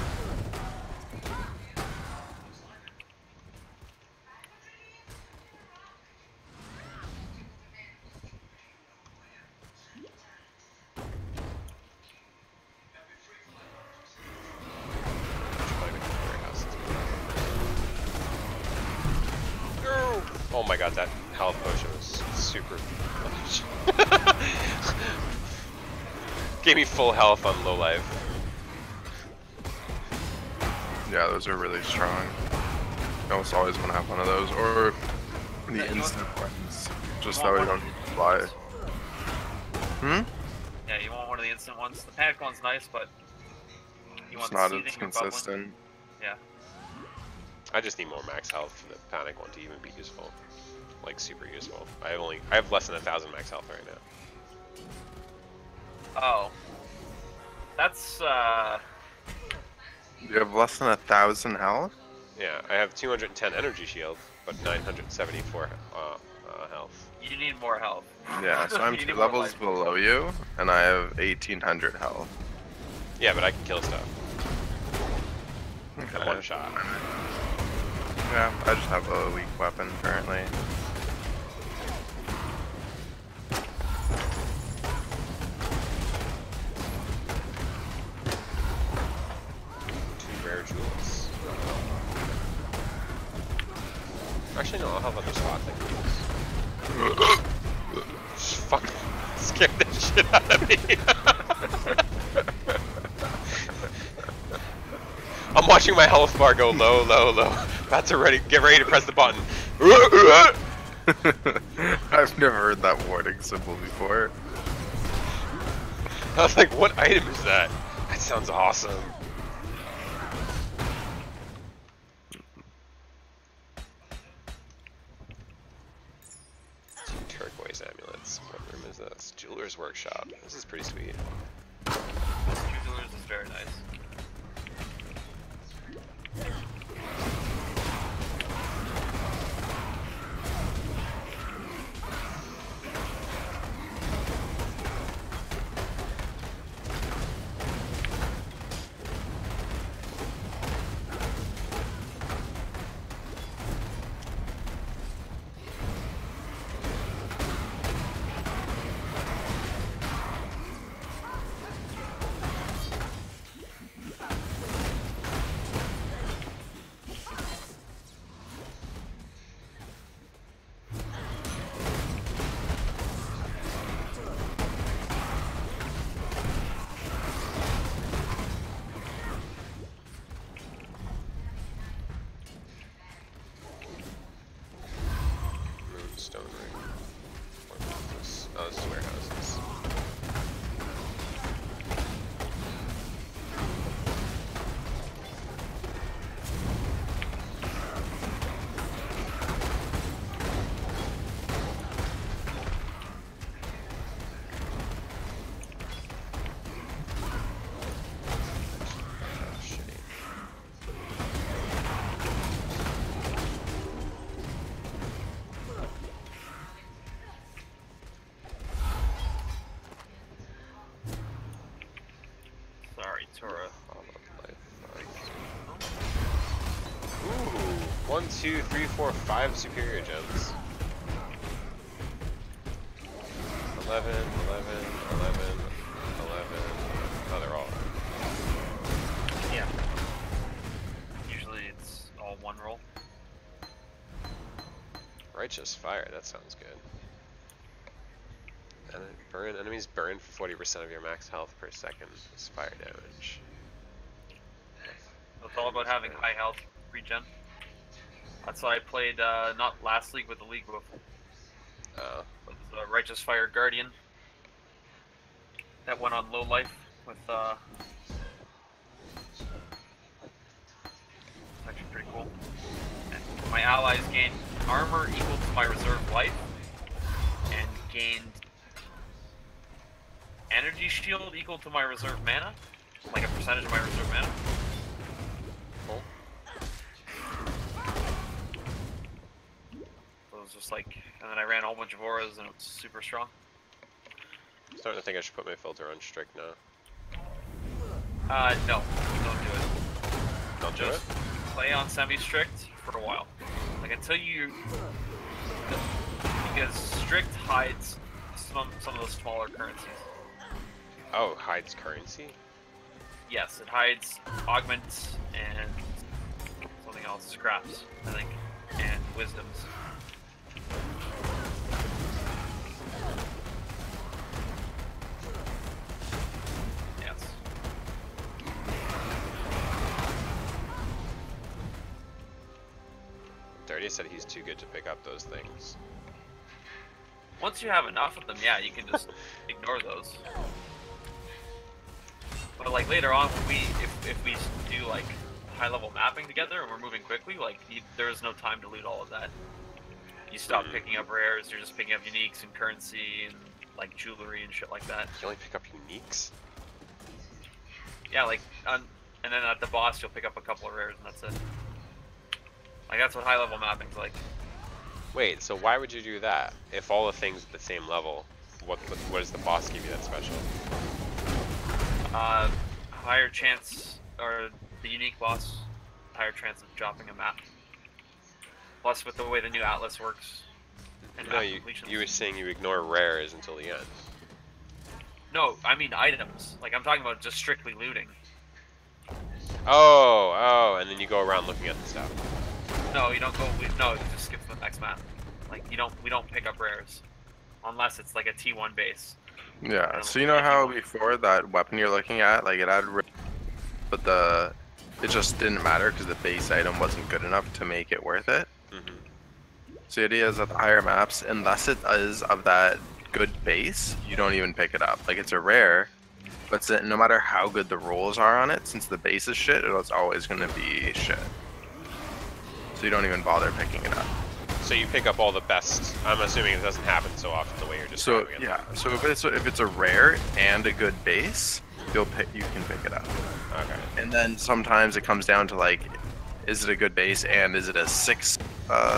Oh my god, that health potion was super gave me full health on low life. Yeah, those are really strong. I almost always want to have one of those, or the instant ones, just that we don't fly. Yeah, you want one of the instant ones. The panic one's nice, but you It's want not seething as your bubbling. consistent. Yeah. I just need more max health for the panic one to even be useful. Like super useful. I have less than 1,000 max health right now. Oh. That's You have less than 1,000 health? Yeah, I have 210 energy shield, but 974 health. you need more health. Yeah, so I'm You 2 need more levels life. below you, and I have 1,800 health. Yeah, but I can kill stuff. Okay. In one shot. Yeah, I just have a weak weapon currently. Two rare jewels. Actually, no, I'll have other spots I can use. Fuck. Scared the shit out of me. I'm watching my health bar go low, low, low. About to get ready to press the button. I've never heard that warning symbol before. I was like, what item is that? That sounds awesome. Two turquoise amulets. What room is this? Jeweler's workshop. This is pretty sweet. Jewelers is very nice. Tora. Ooh, 1, 2, 3, 4, 5 superior gems. 11, 11, 11, 11. Oh, they're all. Yeah. Usually it's all one roll. Righteous Fire, that sounds good. And enemies burn for 40% of your max health per second. It's fire damage. So it's all about having high health regen. That's why I played not last league, but the league before. With Righteous Fire Guardian. That went on low life with actually pretty cool. And my allies gained armor equal to my reserve life and gained energy shield equal to my reserve mana, like a percentage of my reserve mana. Cool. So it was just like, and then I ran a whole bunch of auras and it was super strong. I'm starting to think I should put my filter on strict now. No, don't do it. Don't do it? Just play on semi-strict for a while. Like until you, because strict hides some of the smaller currencies. Oh, hides currency? Yes, it hides augments and something else, scraps, I think, and wisdoms. Yes. Dirty said he's too good to pick up those things. Once you have enough of them, yeah, you can just ignore those. But like later on, when if we do like high level mapping together and we're moving quickly, like there is no time to loot all of that. You stop picking up rares, you're just picking up uniques and currency and like jewelry and shit like that. You only pick up uniques? Yeah, like and then at the boss you'll pick up a couple of rares and that's it. Like that's what high level mapping's like. Wait, so why would you do that? If all the things at the same level, what does the boss give you that's special? Higher chance, or the unique boss, higher chance of dropping a map. Plus with the way the new atlas works. And No, you were saying you ignore rares until the end. No, I mean items. Like I'm talking about just strictly looting. Oh, and then you go around looking at the stuff. No, you don't go. No, it just skips the next map. Like we don't pick up rares, unless it's like a T1 base. Yeah. So you know how before that weapon you're looking at, like it had, but it just didn't matter because the base item wasn't good enough to make it worth it. Mm-hmm. So the idea is that the higher maps, unless it is of that good base, you don't even pick it up. Like it's a rare, but no matter how good the rolls are on it, since the base is shit, it's always going to be shit. So you don't even bother picking it up. So you pick up all the best. I'm assuming it doesn't happen so often the way you're describing it. Yeah. So if it's a rare and a good base, you can pick it up. Okay. And then sometimes it comes down to like, is it a good base and is it a 6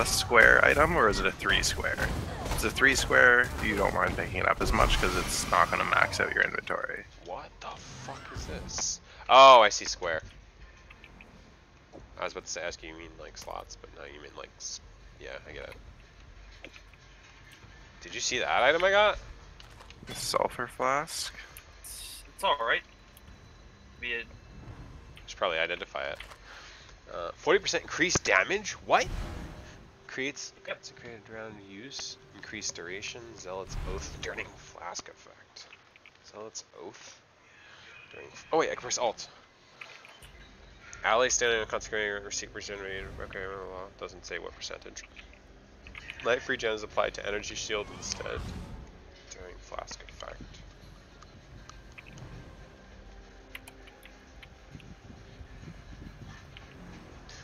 square item or is it a 3 square? If it's a 3 square, you don't mind picking it up as much because it's not going to max out your inventory. What the fuck is this? Oh, I see square. I was about to ask you mean like slots, but no, you mean like, yeah, I get it. Did you see that item I got? Sulfur flask. It's all right. Should probably identify it. 40% increased damage? What? Creates consecrated round use. Increased duration. Zealot's Oath. Turning Flask effect. Zealot's Oath. Oh wait, I can press Alt. Ally standing on consecrated receipt regenerated. Okay, well, doesn't say what percentage. Light free gems applied to energy shield instead. During Flask effect.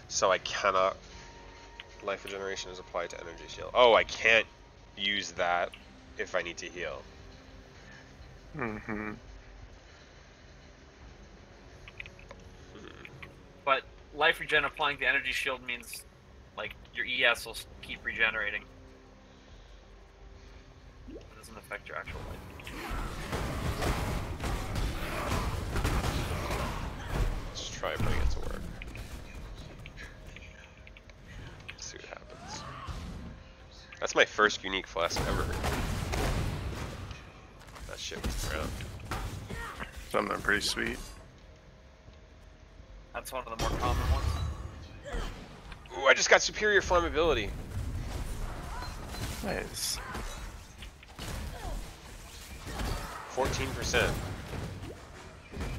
So I cannot. Life regeneration is applied to energy shield. Oh, I can't use that if I need to heal. Mm-hmm. But life regen applying to energy shield means like your ES will keep regenerating. It doesn't affect your actual life. That's my first unique flask ever. That shit was around. Something pretty sweet. That's one of the more common ones. Ooh, I just got superior flammability. Nice. 14%.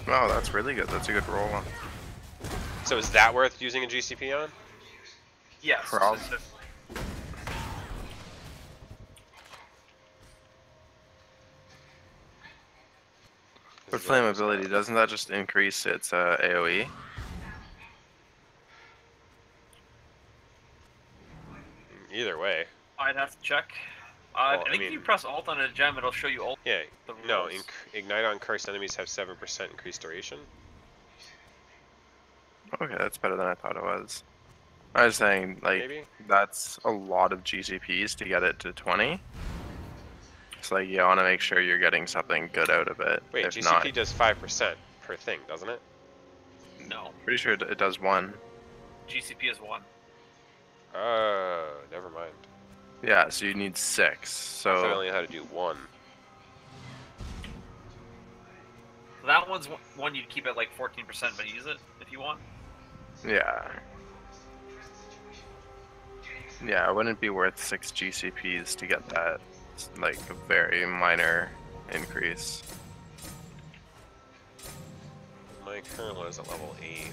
Wow, that's really good. That's a good roll. So is that worth using a GCP on? Yes. Prob- With flammability, doesn't that just increase its AoE? Either way. I'd have to check. Well, I I think if mean- you press Alt on a gem, it'll show you Alt. Yeah, The no, rules. Ignite on cursed enemies have 7% increased duration. Okay, that's better than I thought it was. I was saying, like, Maybe? that's a lot of GCPs to get it to 20. So, like, you want to make sure you're getting something good out of it. Wait, if GCP not, does 5% per thing, doesn't it? No. pretty sure it does 1. GCP is 1. Oh, never mind. Yeah, so you need 6. I thought I So, only had to do 1. So that one's one you'd keep at like 14%, but use it if you want. yeah. Yeah, it wouldn't be worth 6 GCPs to get that, like, a very minor increase. My current one is at level 8.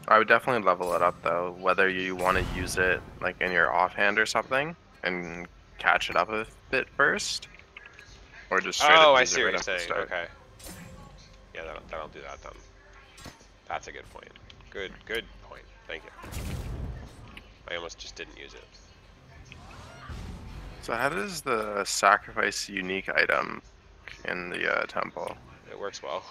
I would definitely level it up though, whether you want to use it like in your offhand or something and catch it up a bit first, or just straight Oh, up I use see it what right you're off the saying. start. Okay. Yeah, that'll do that then. That's a good point. Good point. Thank you. I almost just didn't use it. So how does the sacrifice unique item in the temple? It works well.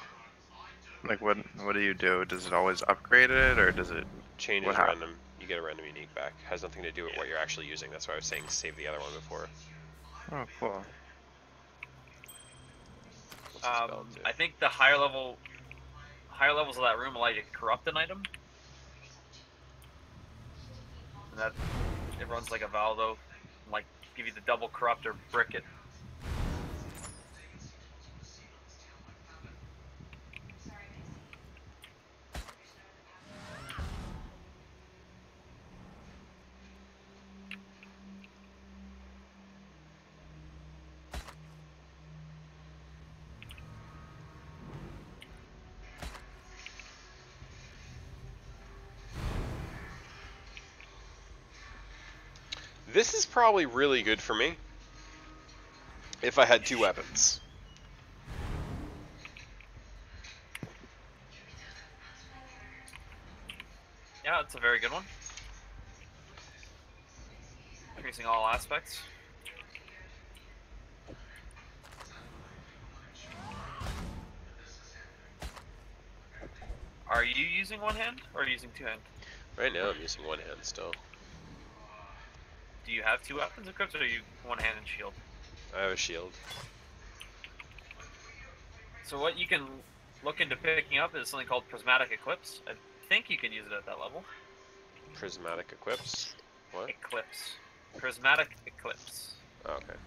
Like what do you do? Does it always upgrade it, or does it? Changes What hap- random. You get a random unique back. Has nothing to do with what you're actually using. That's why I was saying save the other one before. Oh, cool. What's the spell do? I think the higher levels of that room allow you to corrupt an item. And that it runs like a Valdo, like give you the double corrupt or brick it. This is probably really good for me if I had 2 weapons. Yeah, it's a very good one. Increasing all aspects. Are you using one hand or are you using 2 hand? Right now I'm using 1 hand still. Do you have 2 weapons equipped or are you 1 hand and shield? I have a shield. So what you can look into picking up is something called Prismatic Eclipse. I think you can use it at that level. Prismatic equips. What? Eclipse. Prismatic Eclipse. Oh, okay.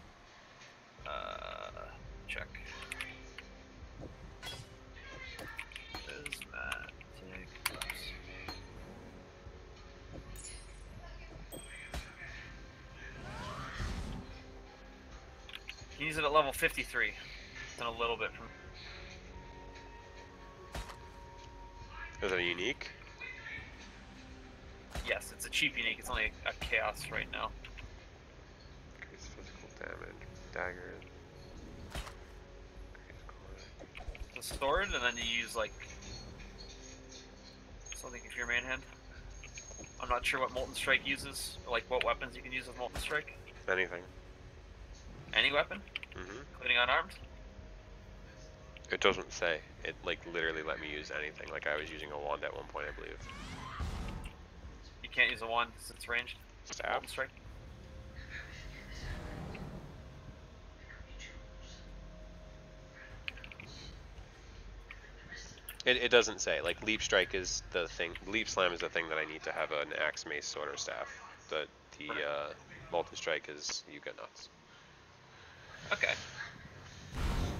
Check. Prismatic Eclipse. You can use it at level 53. And a little bit from. Is it a unique? Yes, it's a cheap unique. It's only a chaos right now. Increase physical damage. Dagger. It's a sword, and then you use like something for your main hand. I'm not sure what Molten Strike uses, or like what weapons you can use with Molten Strike. Anything. Any weapon, Mm-hmm. including unarmed. It doesn't say. It like literally let me use anything. Like I was using a wand at one point, I believe. You can't use a wand since it's ranged. Stab. Molten Strike. It doesn't say. Like leap strike is the thing. Leap slam is the thing that I need to have an axe, mace, sword, or staff. The multi strike is you get nuts. Okay.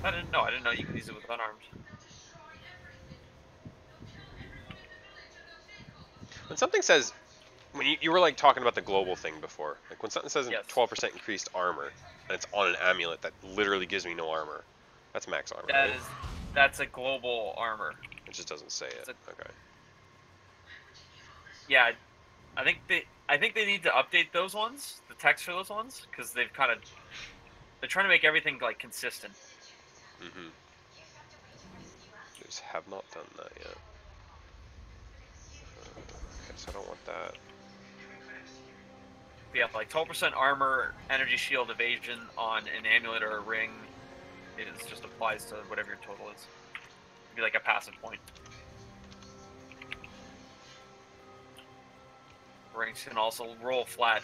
I didn't know. I didn't know you could use it with unarmed. When something says, when you were like talking about the global thing before, like when something says Yes. 12% increased armor, and it's on an amulet that literally gives me no armor, that's max armor, That right? is, that's a global armor. It just doesn't say it. Okay. Yeah, I think they need to update those ones, the text for those ones, because they're trying to make everything like consistent. Mm-hmm. Just have not done that yet. Okay, so I don't want that. Yeah, like 12% armor, energy shield, evasion on an amulet or a ring. It just applies to whatever your total is. It'd be like a passive point. Rings can also roll flat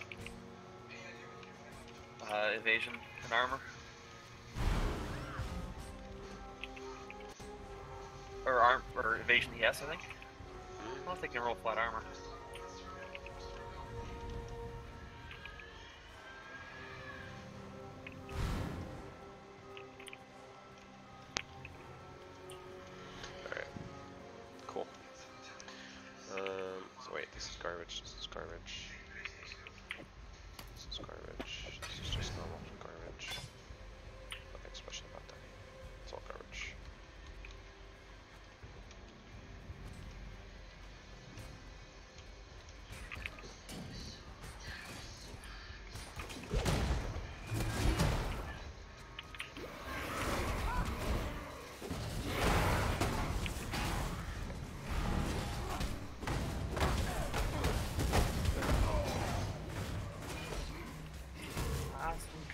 evasion and armor. Or evasion, yes, I think. I don't know if they can roll flat armor. Alright. Cool. So wait, this is garbage, this is garbage. This is garbage. This is just normal garbage. Nothing special about that. It's all garbage.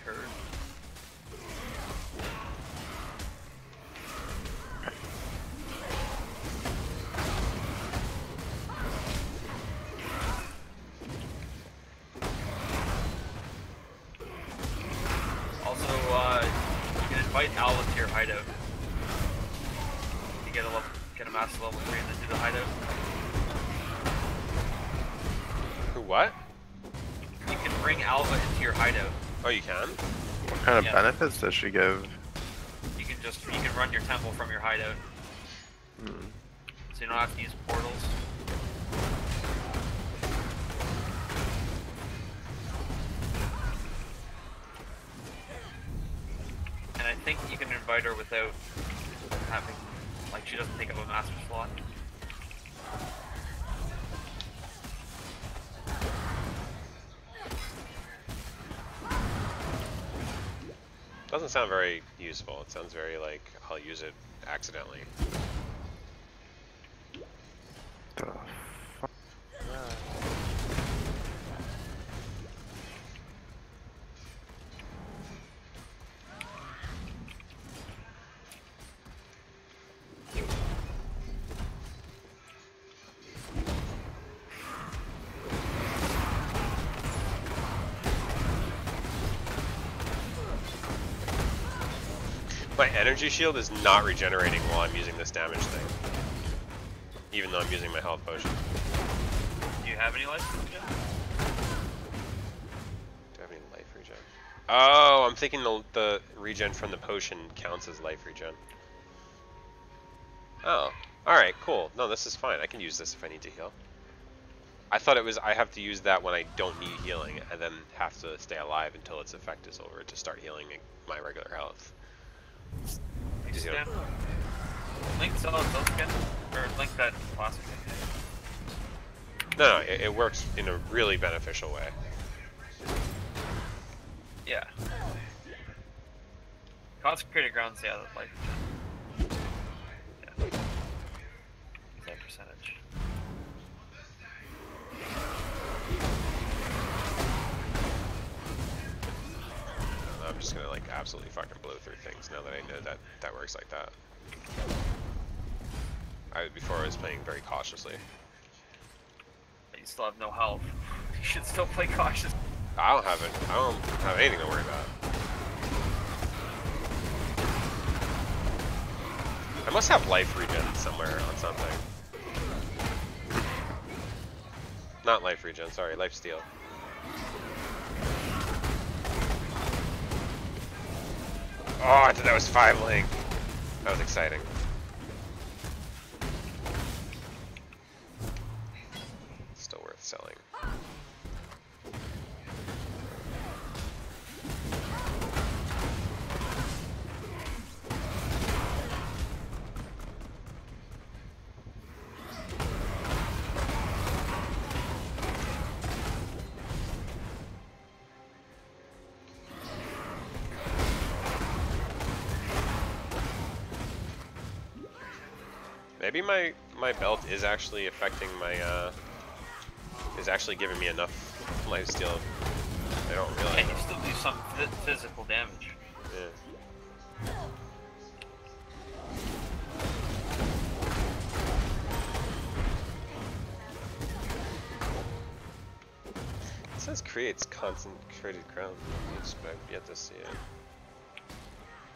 Incursion. Also, you can invite Alva to your hideout. You get a master level 3 and then do the hideout. Who, what? You can bring Alva into your hideout. Oh, you can? What kind of Yeah. benefits does she give? You can run your temple from your hideout. So you don't have to use portals. And I think you can invite her without having, like, she doesn't take up a master slot. Doesn't sound very useful. It sounds very like I'll use it accidentally. The fuck? My energy shield is not regenerating while I'm using this damage thing. Even though I'm using my health potion. Do you have any life regen? Do I have any life regen? Oh, I'm thinking the regen from the potion counts as life regen. Oh, alright, cool. No, this is fine. I can use this if I need to heal. I thought it was I have to use that when I don't need healing and then have to stay alive until its effect is over to start healing my regular health. Thanks, You know. Dan. Link sell those again? Or link that plastic thing? No, it works in a really beneficial way. Yeah. Consecrated grounds, yeah, that's life regen. Yeah. Use that percentage. I'm just gonna like absolutely fucking blow through things now that I know that that works like that. Before I was playing very cautiously. You still have no health. You should still play cautious. I don't have anything to worry about. I must have life regen somewhere on something. Not life regen, sorry, life steal. Oh, I thought that was 5 link. That was exciting. Still worth selling. Maybe my belt is actually affecting my is actually giving me enough lifesteal. I don't realize. Can you still do some physical damage? Yeah. It says creates concentrated crown. But I've yet to see it.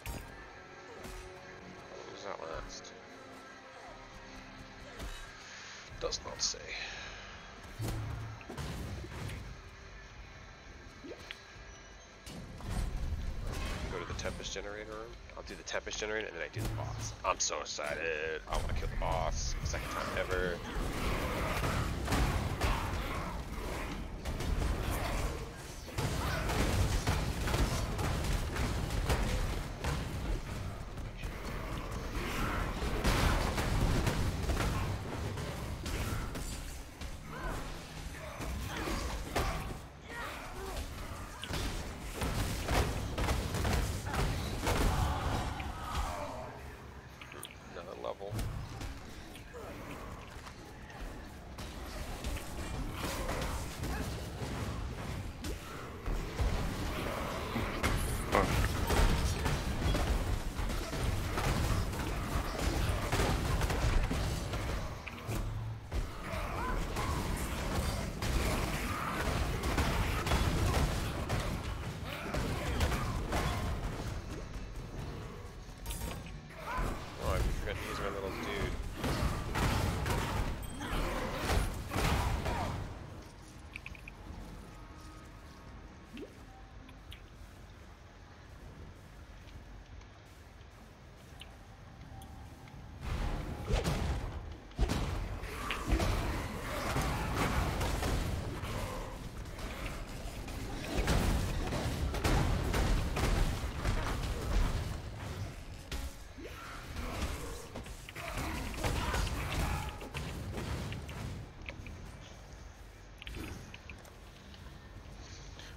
How long does that last? Does not say. Go to the Tempest Generator room. I'll do the Tempest Generator and then I do the boss. I'm so excited. I want to kill the boss. Second time ever.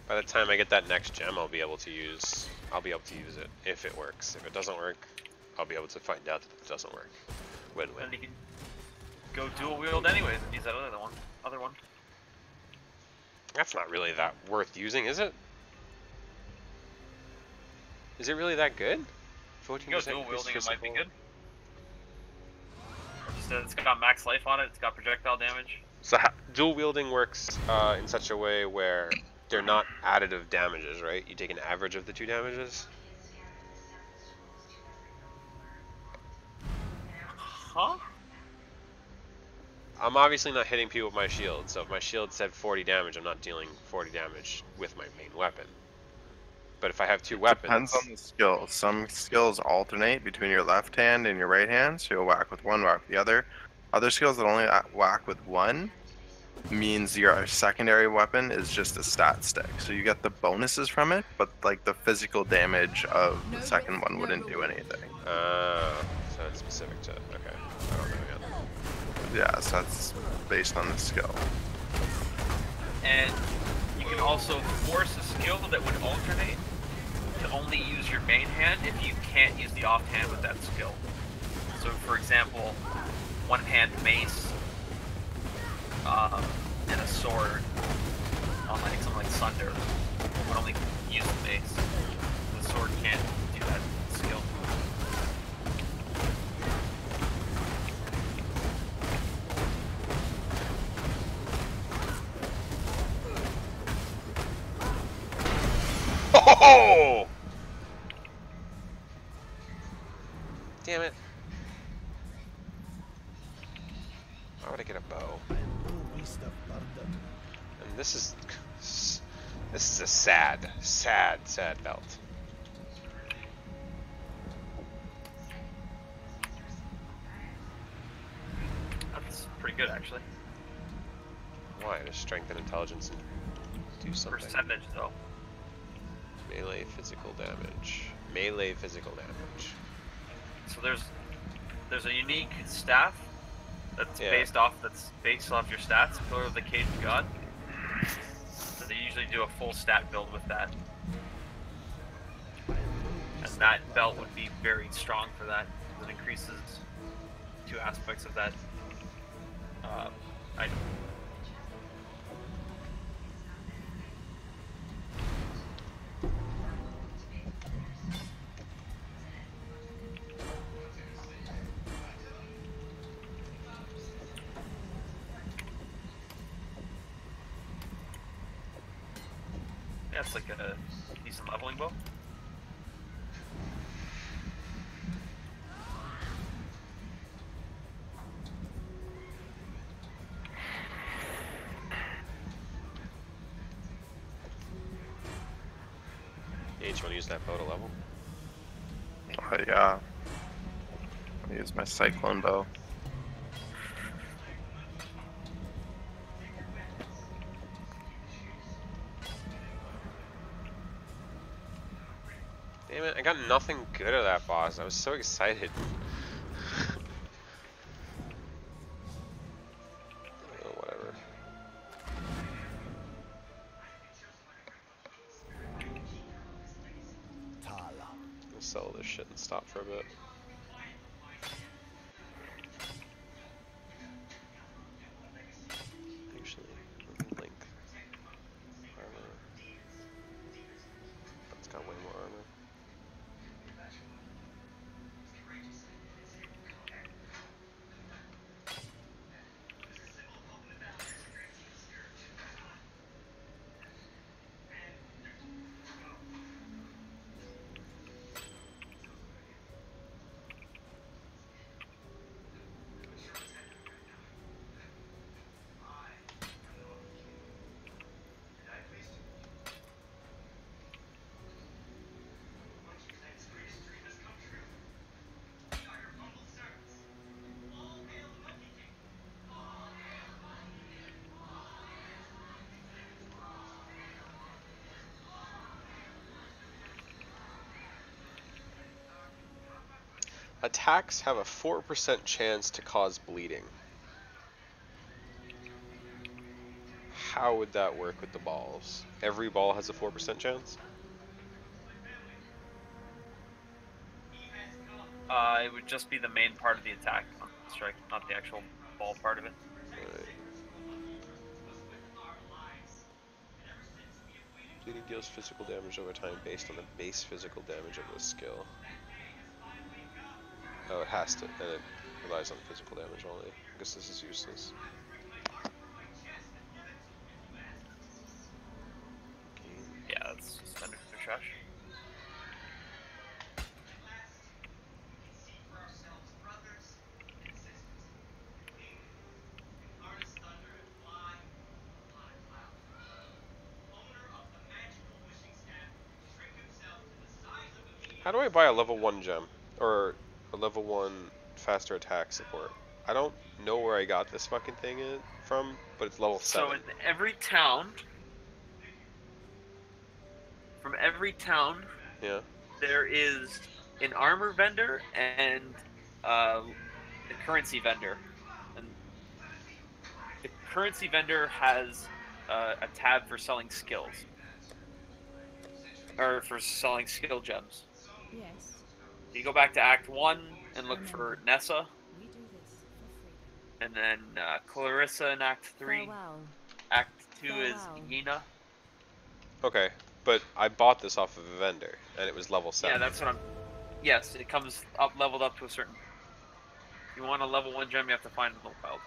By the time I get that next gem, I'll be able to use it if it works. If it doesn't work, I'll be able to find out that it doesn't work. Win-win. And you can go dual wield anyways and use that other one. That's not really that worth using, is it? Is it really that good? You can go dual wielding, it might be good. It's got max life on it, it's got projectile damage. So dual wielding works in such a way where they're not additive damages, right? You take an average of the two damages? Huh? I'm obviously not hitting people with my shield, so if my shield said 40 damage, I'm not dealing 40 damage with my main weapon. But if I have two weapons... Depends on the skill. Some skills alternate between your left hand and your right hand, so you'll whack with one, whack with the other. Other skills that only whack with one means your secondary weapon is just a stat stick. So you get the bonuses from it, but like the physical damage of the second one wouldn't do anything. So it's specific to... Okay. I don't know yet. Yeah, so that's based on the skill. And you can also force a skill that would alternate to only use your main hand if you can't use the offhand with that skill. So for example, one hand mace and a sword on like something like Sunder would only use the mace. The sword can't do that skill. Damn it. Why would I get a bow? I am no beast of burden. And this is a sad, sad, sad belt. That's pretty good, actually. Why? Just strength and intelligence and do something. Percentage, though. Melee physical damage. Melee physical damage. So there's a unique staff that's based off your stats. Pillar of the Caged God. So they usually do a full stat build with that, and that belt would be very strong for that. It increases 2 aspects of that item. Yeah, it's like a decent leveling bow. Yeah, you want to use that bow to level? Yeah. I'll use my cyclone bow. Damn it, I got nothing good at that boss. I was so excited. Oh, whatever. Tala. I'll sell this shit and stop for a bit. Actually, link. Armor. It's got way more armor. Attacks have a 4% chance to cause bleeding. How would that work with the balls? Every ball has a 4% chance? It would just be the main part of the attack, not the strike, not the actual ball part of it. Right. Bleeding deals physical damage over time based on the base physical damage of the skill. Oh, it has to, and it relies on physical damage only. I guess this is useless. Yeah, that's just under trash. How do I buy a level 1 gem? Or a level 1 faster attack support? I don't know where I got this fucking thing from, but it's level 7. So in every town, from every town, Yeah. there is an armor vendor and a currency vendor. And the currency vendor has a tab for selling skills. Or for selling skill gems. Yes, You go back to Act 1 and look for Nessa, we do this for freedom. and then Clarissa in Act 3. Farewell. Act 2 is Farewell. Yena. Okay, but I bought this off of a vendor, and it was level 7. Yeah, that's what I'm... Yes, it comes up leveled up to a certain... If you want a level 1 gem, you have to find it in the wild.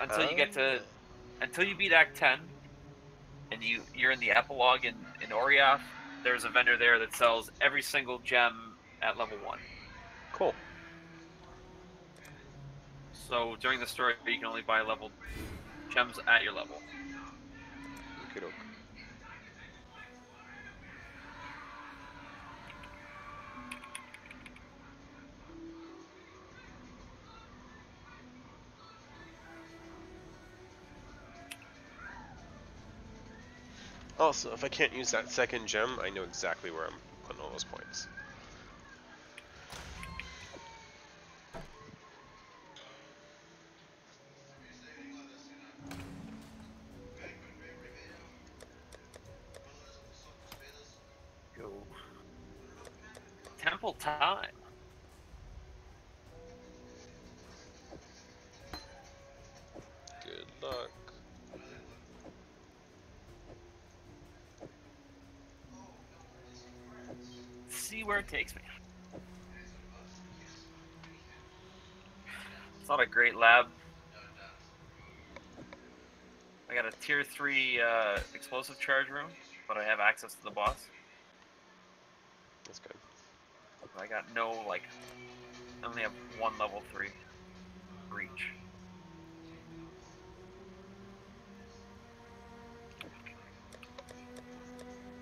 Until you get to... Until you beat Act 10, and you're in the epilogue in Oriath, there's a vendor there that sells every single gem at level 1. Cool. So during the story, you can only buy level gems at your level. Okey-doke. Also, if I can't use that second gem, I know exactly where I'm putting all those points. Go. Temple time. Good luck. See where it takes me. It's not a great lab. I got a tier 3 explosive charge room, but I have access to the boss. That's good. I got no, like, I only have one level 3 reach.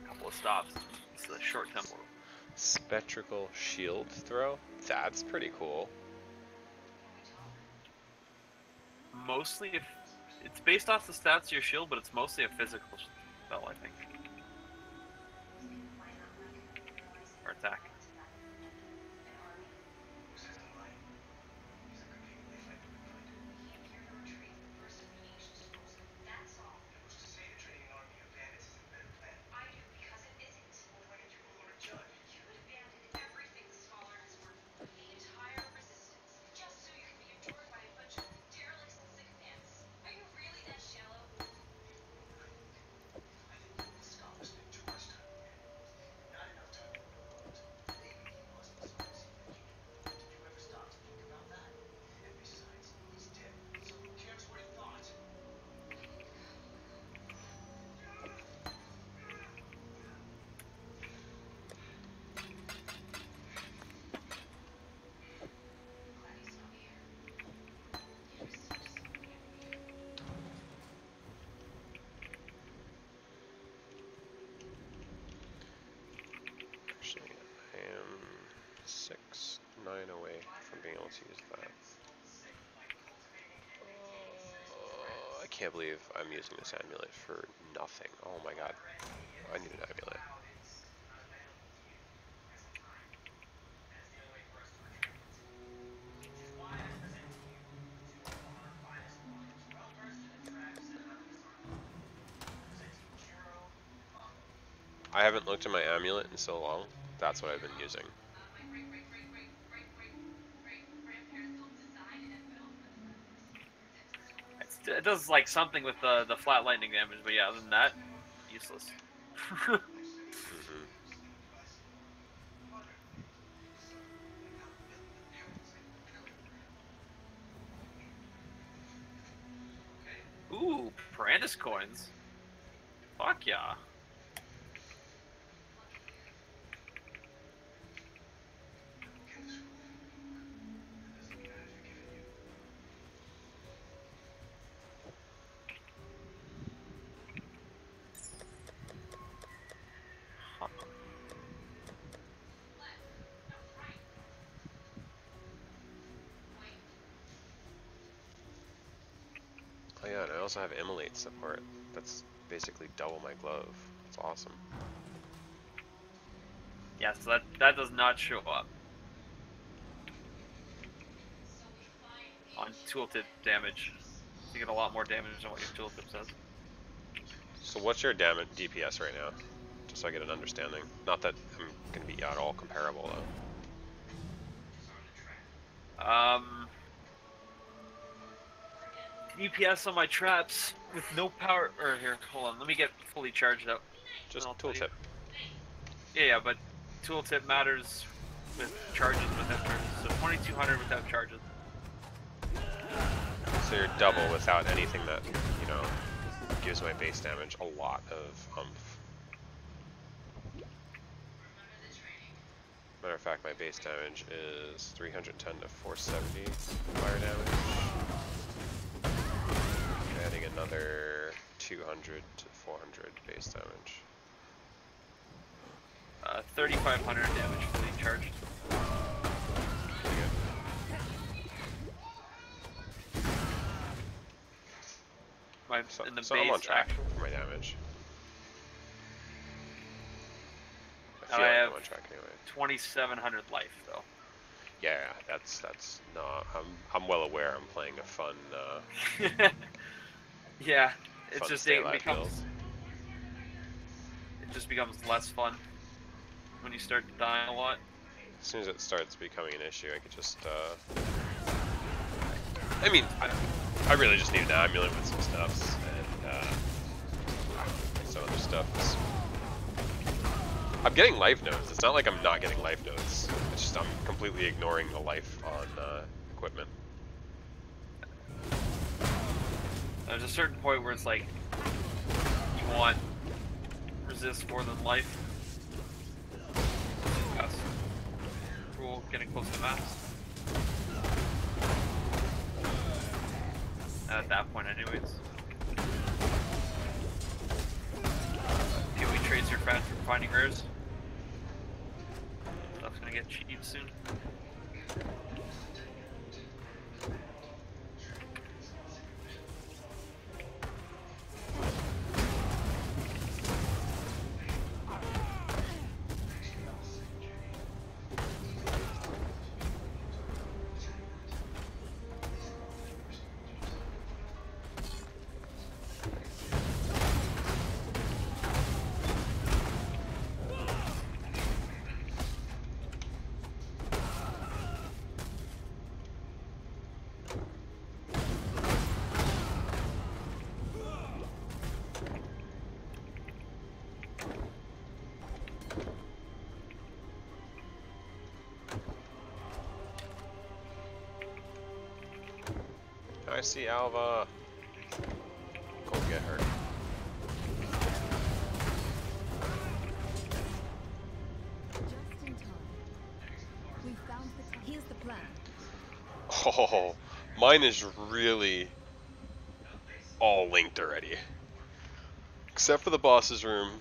Couple of stops. It's a short temple. Spectral shield throw? That's pretty cool. Mostly, if it's based off the stats of your shield, but it's mostly a physical spell, I think. Or attack. Actually, I am 9 away from being able to use that. I can't believe I'm using this amulet for nothing. Oh my god. I need an amulet. I haven't looked at my amulet in so long. That's what I've been using. It does like something with the flat lightning damage, but yeah, other than that, useless. Mm-hmm. Ooh, Brandis coins. Fuck yeah. Oh yeah, and I also have immolate support. That's basically double my glove. That's awesome. Yeah, so that does not show up on tooltip damage. You get a lot more damage than what your tooltip says. So what's your damage DPS right now? Just so I get an understanding. Not that I'm going to be at all comparable though. DPS on my traps with no power. Or here, hold on. Let me get fully charged up. Just I'll tell you. tooltip. Yeah, but tooltip matters with charges without charges. So 2200 without charges. So you're double without anything that, you know, gives my base damage a lot of oomph. Matter of fact, my base damage is 310 to 470 fire damage. Adding another 200 to 400 base damage. 3,500 damage fully charged. My, So, in the so base I'm on track actual, for my damage. I I feel like have I'm on track anyway. 2,700 life though. Yeah, that's no. I'm well aware. I'm playing a fun. Yeah, it's Fun just stay it alive becomes build. it just becomes less fun when you start dying a lot. As soon as it starts becoming an issue, I could just. I mean, I really just need an amulet with some stuffs and some other stuff. I'm getting life nodes. It's not like I'm not getting life nodes. It's just I'm completely ignoring the life on equipment. There's a certain point where it's like you want resist more than life. That's cool. Getting close to max. At that point, anyways. PoE trades are fast for finding rares. Stuff's gonna get cheap soon. I see Alva. Go get her. Just in time. We found the. Here's the plan. Oh, mine is really all linked already. Except for the boss's room.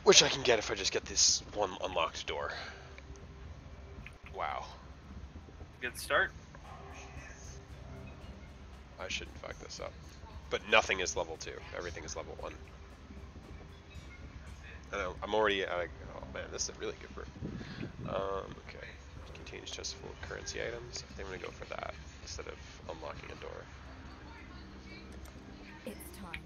Which I can get if I just get this one unlocked door. Wow. Good start. I shouldn't fuck this up. But nothing is level 2. Everything is level 1. I know, I'm already at oh man, this is a really good room. Okay. Contains chest full of currency items. I think I'm gonna go for that instead of unlocking a door. It's time.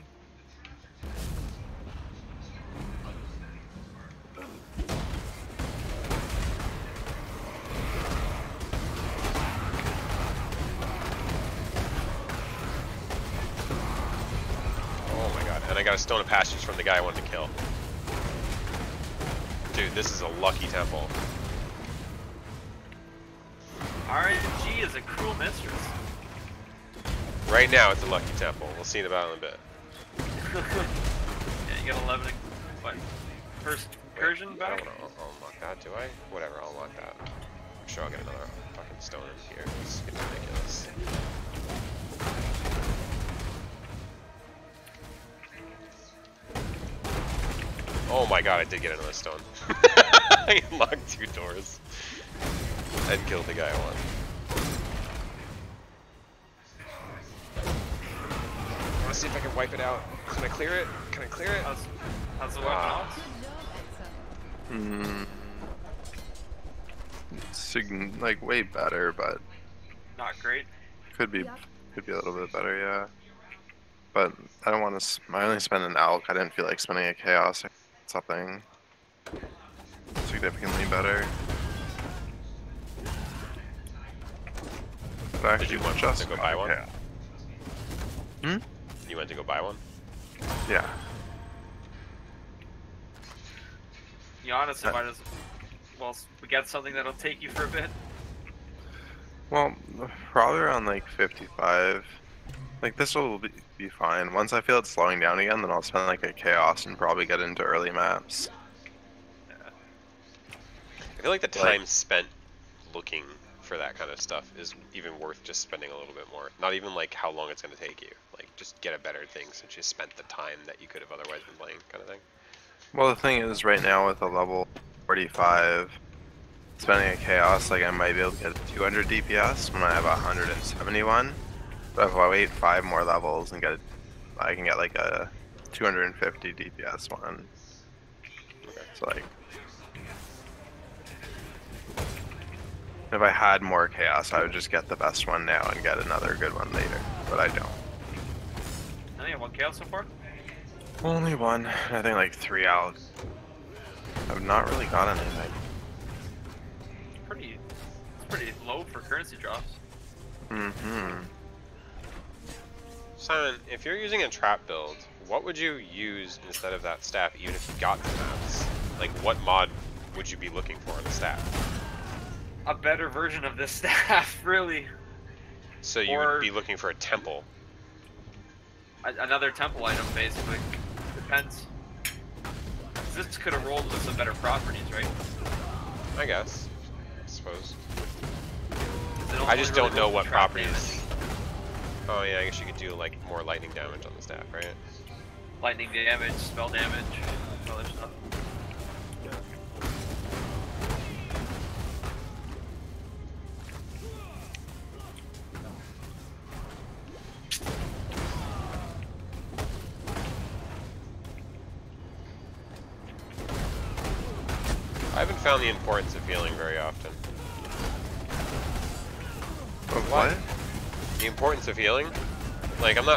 Oh my god, and I got a stone of passage from the guy I wanted to kill. Dude, this is a lucky temple. RNG is a cruel mistress. Right now it's a lucky temple. We'll see in the battle in a bit. Yeah, you got 11. What? First incursion I back? don't want to unlock that, do I? Whatever, I'll unlock that. I'm sure I'll get another fucking stone in here. It's getting ridiculous. Oh my god, I did get another stone. I unlocked 2 doors. And killed the guy I wanted. I want to see if I can wipe it out. Can I clear it? Can I clear it? How's the weapon on? Good job, Exile. Like way better, but Not great. could be Yep. a little bit better, yeah. But I don't want to. I only spent an alch. I didn't feel like spending a chaos or something significantly better. But Did you want just to go buy one? Yeah. You went to go buy one? Yeah. To be honest, I might as well we get something that'll take you for a bit. Well, probably around like 55. Like this will be fine. Once I feel it slowing down again, then I'll spend like a chaos and probably get into early maps. Yeah. feel like the time spent looking for that kind of stuff is even worth just spending a little bit more. Not even like how long it's going to take you. Like just get a better thing since you spent the time that you could have otherwise been playing, kind of thing. Well, the thing is, right now with a level 45, spending a chaos, like I might be able to get 200 DPS when I have 171. But if I wait 5 more levels and get, I can get like a 250 DPS one. So like, if I had more chaos, I would just get the best one now and get another good one later. But I don't. I think I have 1 chaos so far. Only one. I think like 3 out. I've not really got anything. It's pretty low for currency drops. Mm-hmm. Simon, if you're using a trap build, what would you use instead of that staff, even if you got the maps? Like, what mod would you be looking for in the staff? A better version of this staff, really. So you would be looking for a temple. Another temple item, basically. Depends. This could have rolled with some better properties, right? I guess. I suppose. I I just don't know what properties. Oh yeah, I guess you could do like more lightning damage on the staff, right? Lightning damage, spell damage, other stuff. I haven't found the importance of healing very often. Of what? The importance of healing? Like I'm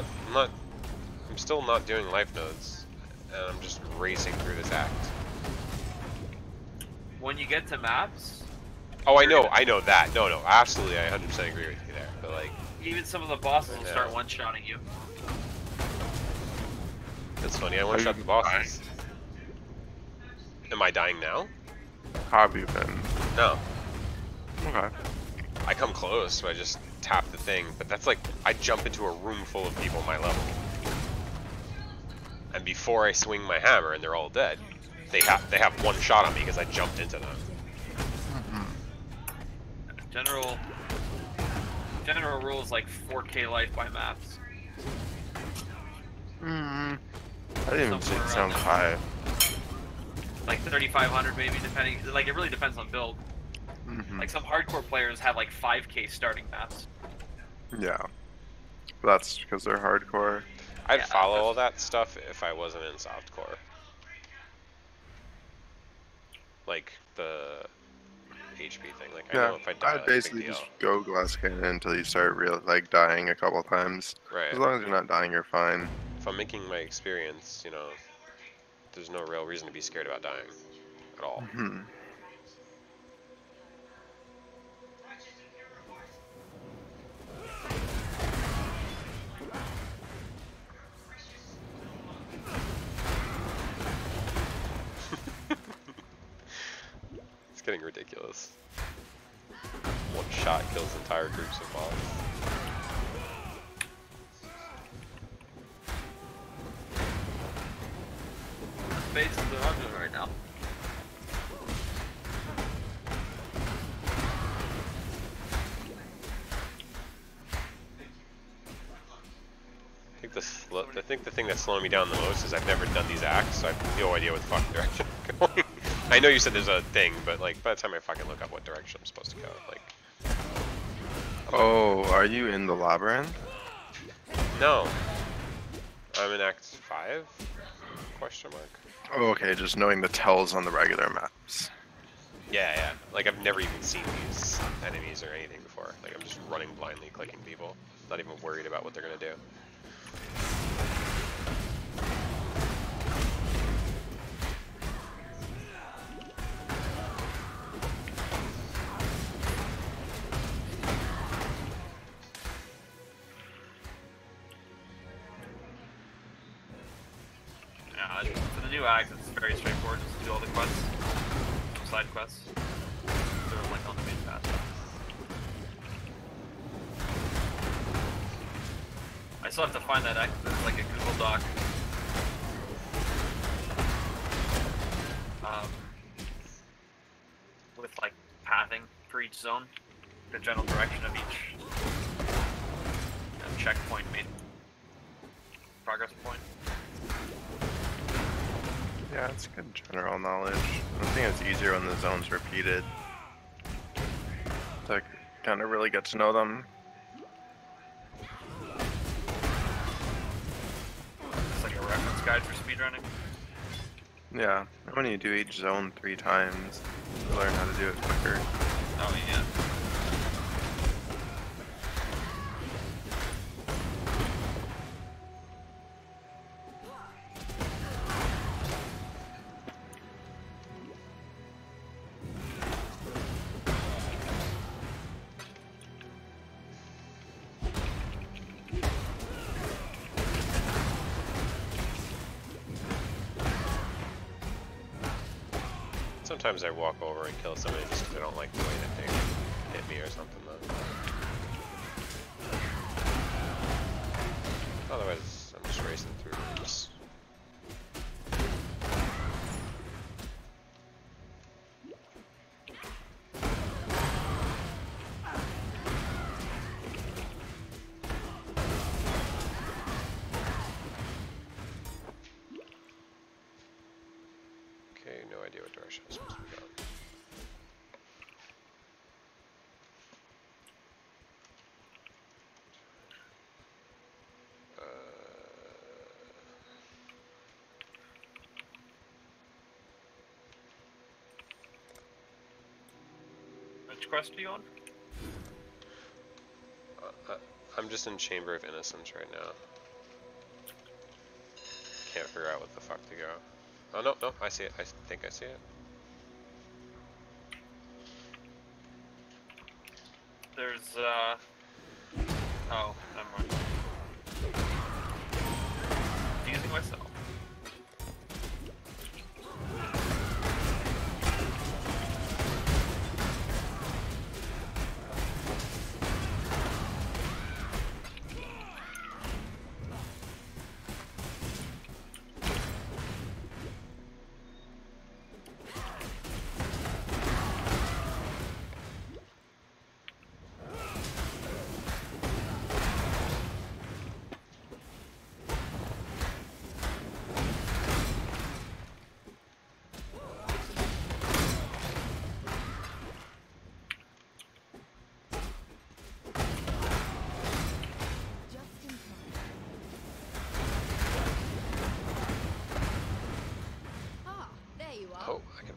still not doing life nodes, and I'm just racing through this act. When you get to maps... Oh, I know that. No, absolutely, I 100% agree with you there. But like... Even some of the bosses will start one-shotting you. That's funny, I one-shot the bosses. Am I dying now? How have you been? No. Okay. I come close, so I just tap the thing, but that's like, I jump into a room full of people my level. And before I swing my hammer and they're all dead, they have one shot on me because I jumped into them. General rule is like 4k life by maps. I didn't even Somewhere sound around high. Like 3,500 maybe, depending. Like it really depends on build. Like some hardcore players have like 5k starting maps. Yeah. That's because they're hardcore. I'd Yeah, follow all that stuff if I wasn't in softcore. Like the HP thing. Like I know if I die, I'd basically just go glass cannon until you start dying a couple times. Right. As long as you're not dying, you're fine. If I'm making my experience, you know, there's no real reason to be scared about dying at all. It's getting ridiculous. One shot kills entire groups of mobs. Base is the running right now. I think the thing that's slowing me down the most is I've never done these acts, so I have no idea what the fucking direction I'm going. I know you said there's a thing, but like by the time I fucking look up what direction I'm supposed to go, like. Oh, are you in the labyrinth? No. I'm in Act 5? Question mark. Oh, okay, just knowing the tells on the regular maps. Yeah. Like I've never even seen these enemies or anything before. Like I'm just running blindly, clicking people, not even worried about what they're gonna do. For the new act, it's very straightforward. Just do all the quests, side quests. They're like on the main path. I still have to find that act. There's like a Google Doc. With like for each zone, the general direction of each checkpoint made progress point. Yeah, it's good general knowledge. I think it's easier when the zone's repeated. To kind of really get to know them. It's like a reference guide for speedrunning. Yeah, when you do each zone 3 times, you learn how to do it quicker. Oh yeah. Sometimes I walk over and kill somebody just because I don't like the way that they hit me or something though. Otherwise, I'm just racing through rooms. Okay, no idea what direction I'm supposed to be going. Which quest are you on? I'm just in Chamber of Innocence right now. Can't figure out what the fuck to go. Oh no, no, I see it. I think I see it. There's oh, never mind. Confusing myself.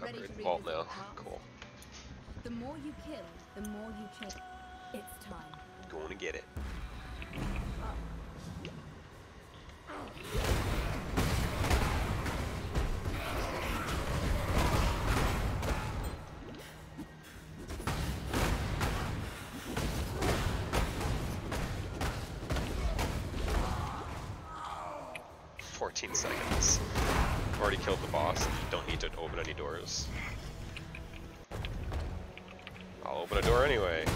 100 vault now. Cool. The more you kill, the more you change. It's time. Going to get it. Seconds. Already killed the boss. Don't need to open any doors. I'll open a door anyway.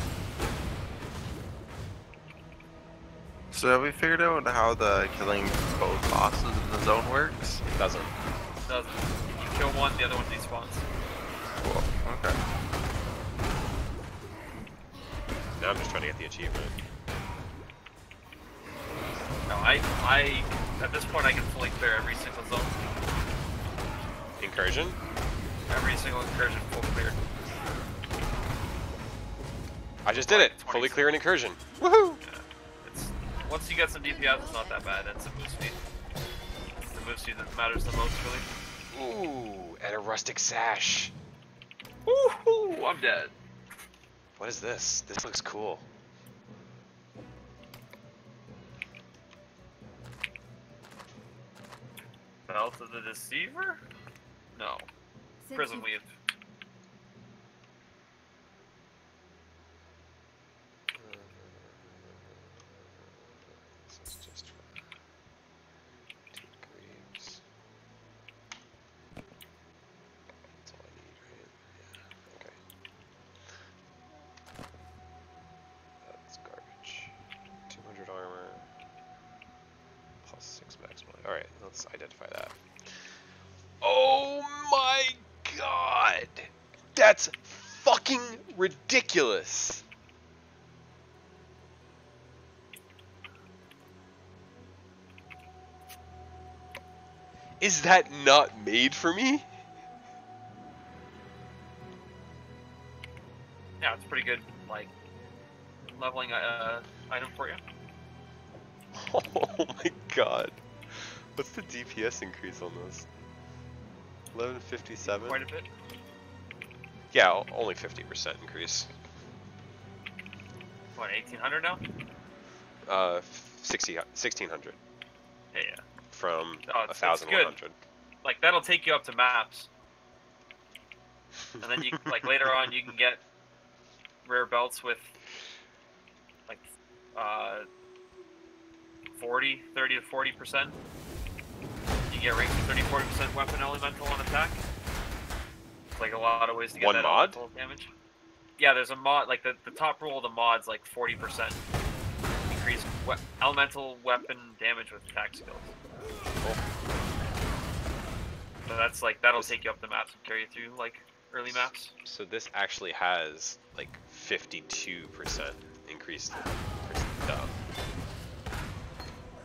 So have we figured out how the killing both bosses in the zone works? Doesn't. Doesn't. You kill one, the other one despawns. Cool. Okay. Now I'm just trying to get the achievement. No, at this point I can fully clear every single zone. Incursion? Every single incursion full cleared. I just did it! Fully clear an incursion. Woohoo! Yeah. It's, once you get some DPS, it's not that bad. It's a move speed. It's the move speed that matters the most, really. Ooh, and a rustic sash. Woohoo! I'm dead. What is this? This looks cool. Belt of the Deceiver? No. Prison Weave. This is just for two greaves. That's all I need, right? Yeah, okay. That's garbage. 200 armor. Plus 6 maximum. Alright, let's identify that. Oh my god! That's fucking ridiculous. Is that not made for me? Yeah, it's pretty good, like, leveling item for you. Oh my god. What's the DPS increase on this? 1157? Quite a bit. Yeah, only 50% increase. What, 1800 now? 1600 Yeah. from Oh, it's 1100. good. Like, that'll take you up to maps. And then you, like, later on you can get rare belts with, like, 30 to 40%. You get ranks with 30-40% weapon elemental on attack. It's like a lot of ways to get One that mod? elemental damage. Yeah, there's a mod, like the top rule of the mod's like 40% increased elemental weapon damage with attack skills. Cool. So that's like, that'll take you up the maps and carry you through like early maps. So this actually has like 52% increased stuff.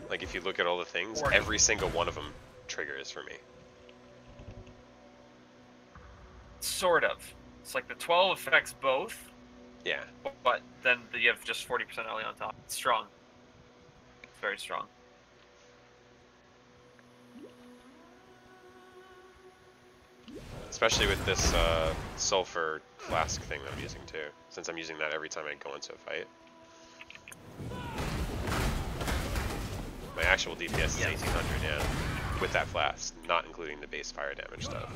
Like if you look at all the things, 40. every single one of them triggers for me. Sort of. It's like the 12 affects both, Yeah. but then you have just 40% LE on top. It's strong. It's very strong. Especially with this sulfur flask thing that I'm using too, since I'm using that every time I go into a fight. My actual DPS is 1800, yeah, with that flask, not including the base fire damage stuff.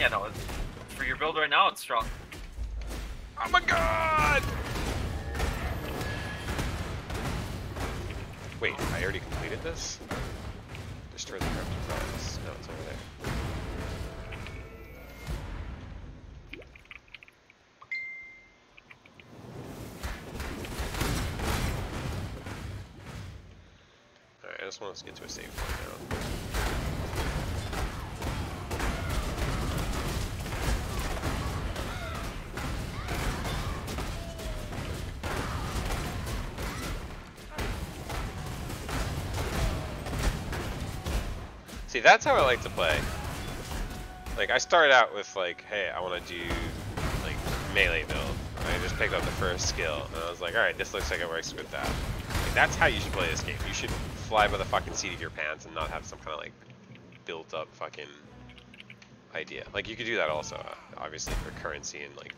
Yeah, no, for your build right now, it's strong. Oh my god! Wait, I already completed this? Destroy the corrupted prize. No, it's over there. Alright, I just want us to get to a save point now. See, that's how I like to play. Like, I started out with like, hey, I want to do like melee build. And I just picked up the first skill, and I was like, alright, this looks like it works with that. Like, that's how you should play this game. You should fly by the fucking seat of your pants and not have some kind of like built up fucking idea. Like, you could do that also, obviously, for currency and like.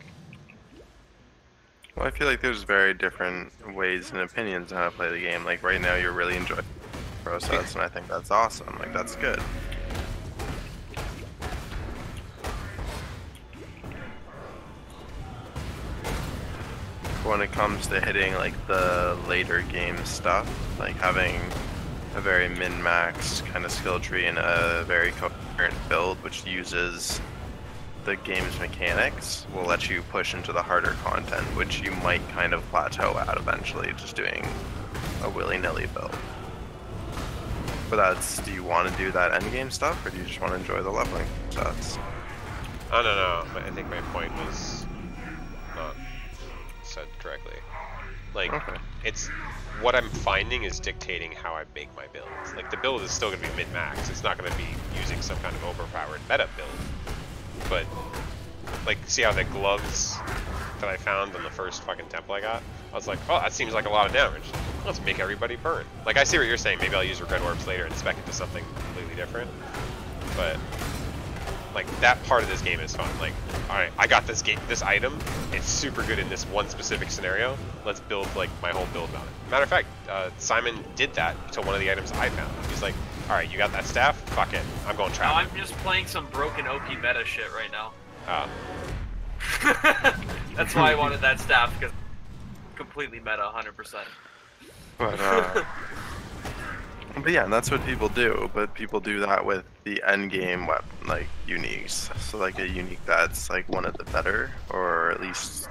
Well, I feel like there's very different ways and opinions on how to play the game. Like right now, you're really enjoying the process, and I think that's awesome. Like that's good. But when it comes to hitting like the later game stuff, like having a very min-max kind of skill tree and a very coherent build, which uses the game's mechanics, will let you push into the harder content, which you might kind of plateau at eventually, just doing a willy-nilly build. But that's, do you want to do that endgame stuff, or do you just want to enjoy the leveling stats? Oh no, I think my point was not said correctly. Like, Okay. it's what I'm finding is dictating how I make my builds. Like, the build is still going to be min-max. It's not going to be using some kind of overpowered meta build. But, like, see how the gloves that I found on the first fucking temple I got? I was like, oh, that seems like a lot of damage. Let's make everybody burn. Like, I see what you're saying. Maybe I'll use Regret Orbs later and spec it to something completely different. But, like, that part of this game is fun. Like, alright, I got this item. It's super good in this one specific scenario. Let's build, like, my whole build on it. Matter of fact, Simon did that to one of the items I found. He's like, alright, you got that staff? Fuck it. I'm going trap. I'm just playing some broken OP meta shit right now. That's why I wanted that staff, because completely meta 100%. But yeah, and that's what people do. But people do that with the end game weapon, like uniques. So like a unique that's like one of the better, or at least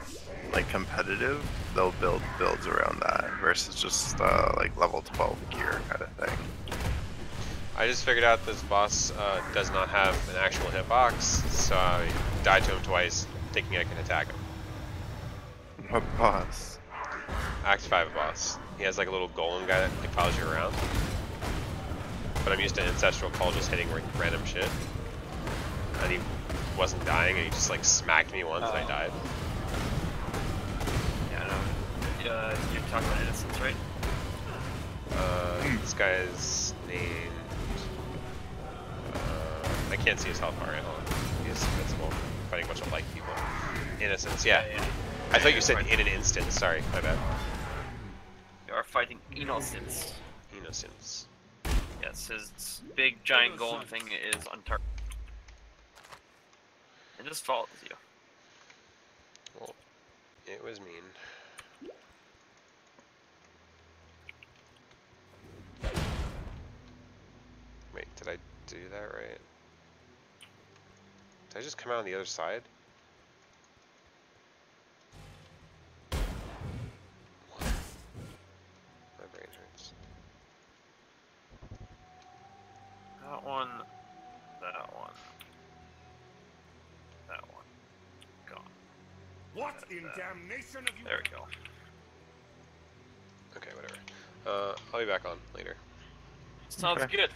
like competitive. They'll build builds around that versus just like level 12 gear kind of thing. I just figured out this boss does not have an actual hitbox, so I died to him twice, thinking I can attack him. What boss? Act 5 boss. He has like a little golem guy that like, follows you around. But I'm used to Ancestral Call just hitting random shit. And he wasn't dying, and he just like smacked me once and I died. Yeah, no. You're talking about Innocence, right? This guy's named... I can't see his health bar right now. He's invincible. Fighting a bunch of light people. Innocence, yeah. I thought you said in an instant. Sorry, my bad. You are fighting Innocence. Innocence. Yes, his big giant golem thing is untargeted. It just follows you. Well, it was mean. Wait, did I do that right? Did I just come out on the other side? What? My brain hurts. That one. That one. That one. Gone. What in damnation have you There we go. Okay, whatever. I'll be back on later. Sounds good.